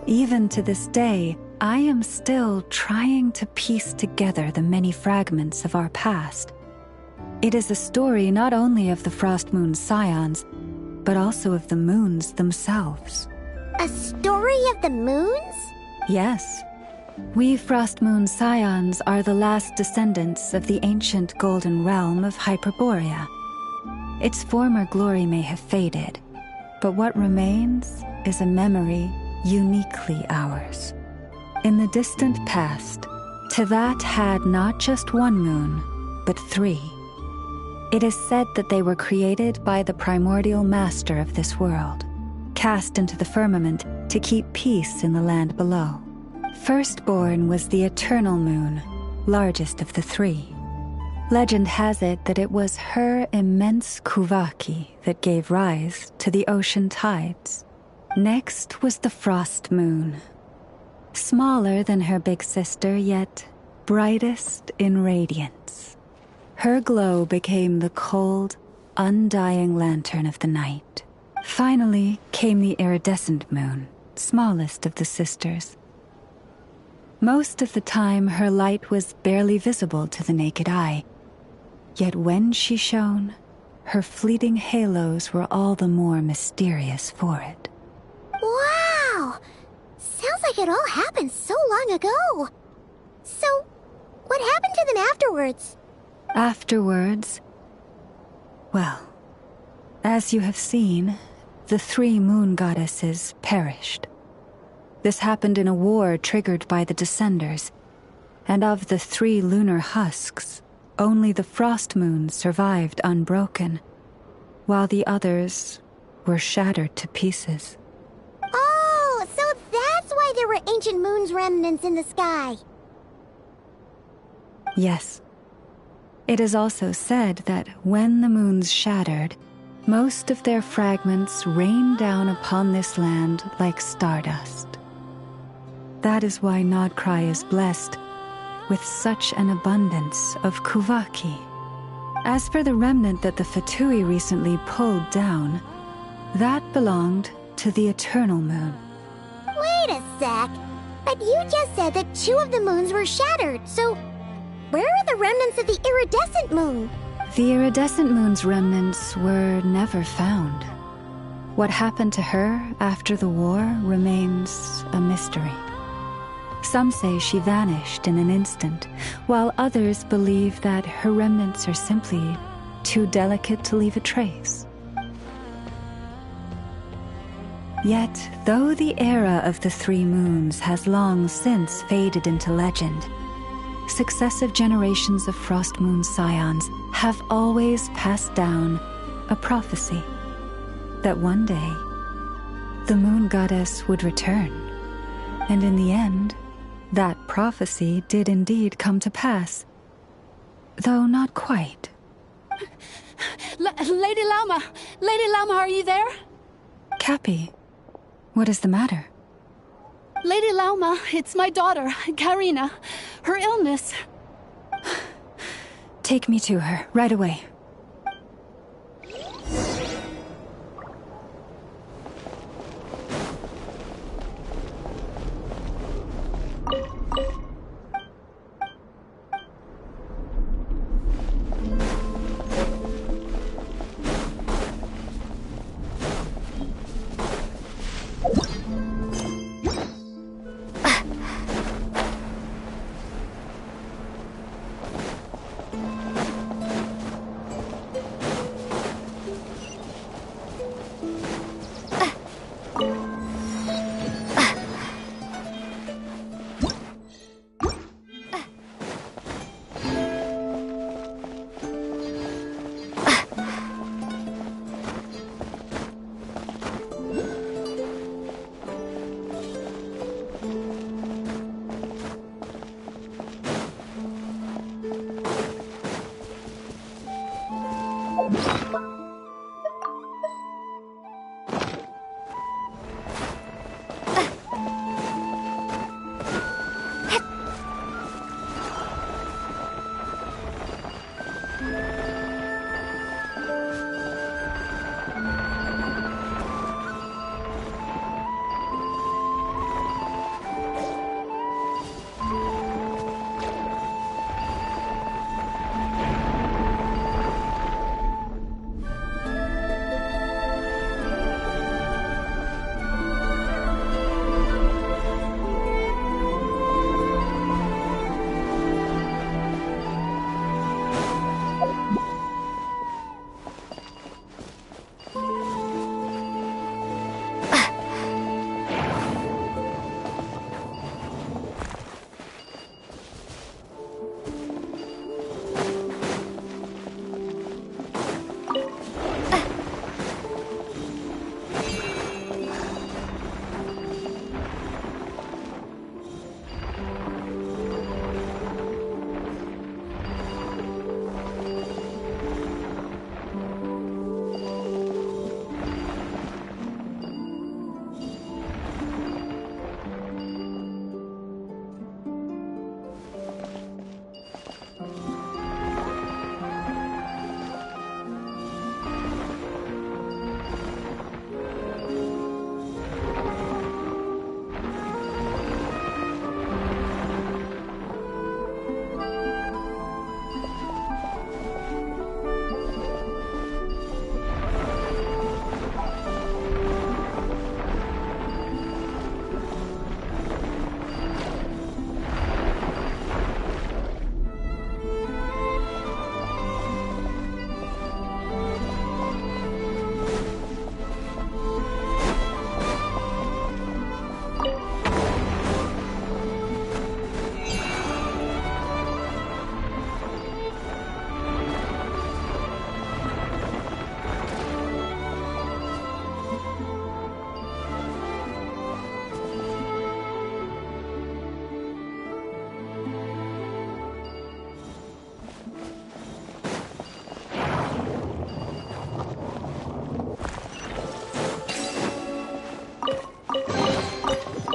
Q: Even to this day, I am still trying to piece together the many fragments of our past. It is a story not only of the Frost Moon Scions, but also of the moons themselves.
D: A story of the moons?
Q: Yes. We Frost Moon Scions are the last descendants of the ancient golden realm of Hyperborea. Its former glory may have faded, but what remains is a memory uniquely ours. In the distant past, Teyvat had not just one moon, but 3. It is said that they were created by the primordial master of this world, cast into the firmament to keep peace in the land below. Firstborn was the eternal moon, largest of the 3. Legend has it that it was her immense Kuvaki that gave rise to the ocean tides. Next was the Frost Moon. Smaller than her big sister, yet brightest in radiance. Her glow became the cold, undying lantern of the night. Finally came the iridescent moon, smallest of the sisters. Most of the time, her light was barely visible to the naked eye. Yet when she shone, her fleeting halos were all the more mysterious for it.
D: Wow! Sounds like it all happened so long ago. So, what happened to them afterwards?
Q: Afterwards, well, as you have seen, the 3 moon goddesses perished. This happened in a war triggered by the Descenders, and of the 3 lunar husks, only the Frost Moon survived unbroken, while the others were shattered to pieces.
D: Oh, so that's why there were ancient moon's remnants in the sky.
Q: Yes. It is also said that when the moons shattered, most of their fragments rained down upon this land like stardust. That is why Nod-Krai is blessed with such an abundance of Kuvaki. As for the remnant that the Fatui recently pulled down, that belonged to the Eternal Moon.
D: Wait a sec. But you just said that 2 of the moons were shattered, so where are the remnants of the iridescent moon?
Q: The iridescent moon's remnants were never found. What happened to her after the war remains a mystery. Some say she vanished in an instant, while others believe that her remnants are simply too delicate to leave a trace. Yet, though the era of the 3 moons has long since faded into legend, successive generations of Frost Moon Scions have always passed down a prophecy that one day the moon goddess would return. And in the end, that prophecy did indeed come to pass, though not quite.
P: Lady Lauma! Lady Lauma, are you there?
Q: Cappy, what is the matter?
P: Lady Lauma, it's my daughter, Karina. Her illness.
Q: Take me to her, right away.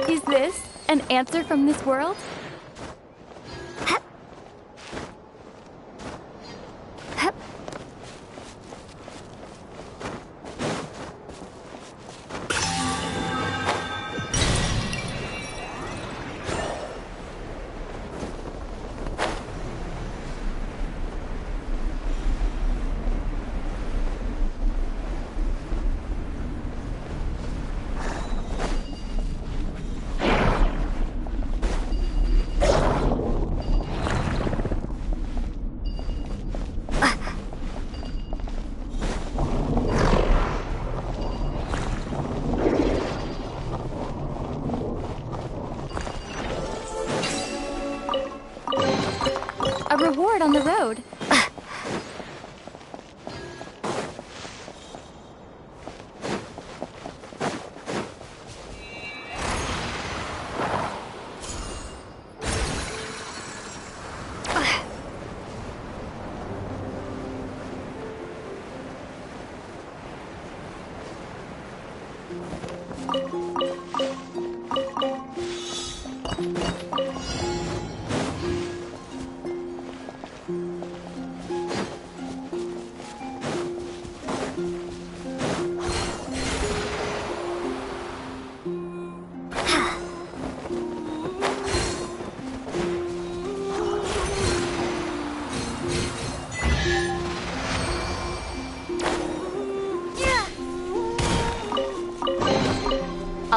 H: Is this an answer from this world? A reward on the road.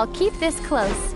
H: I'll keep this close.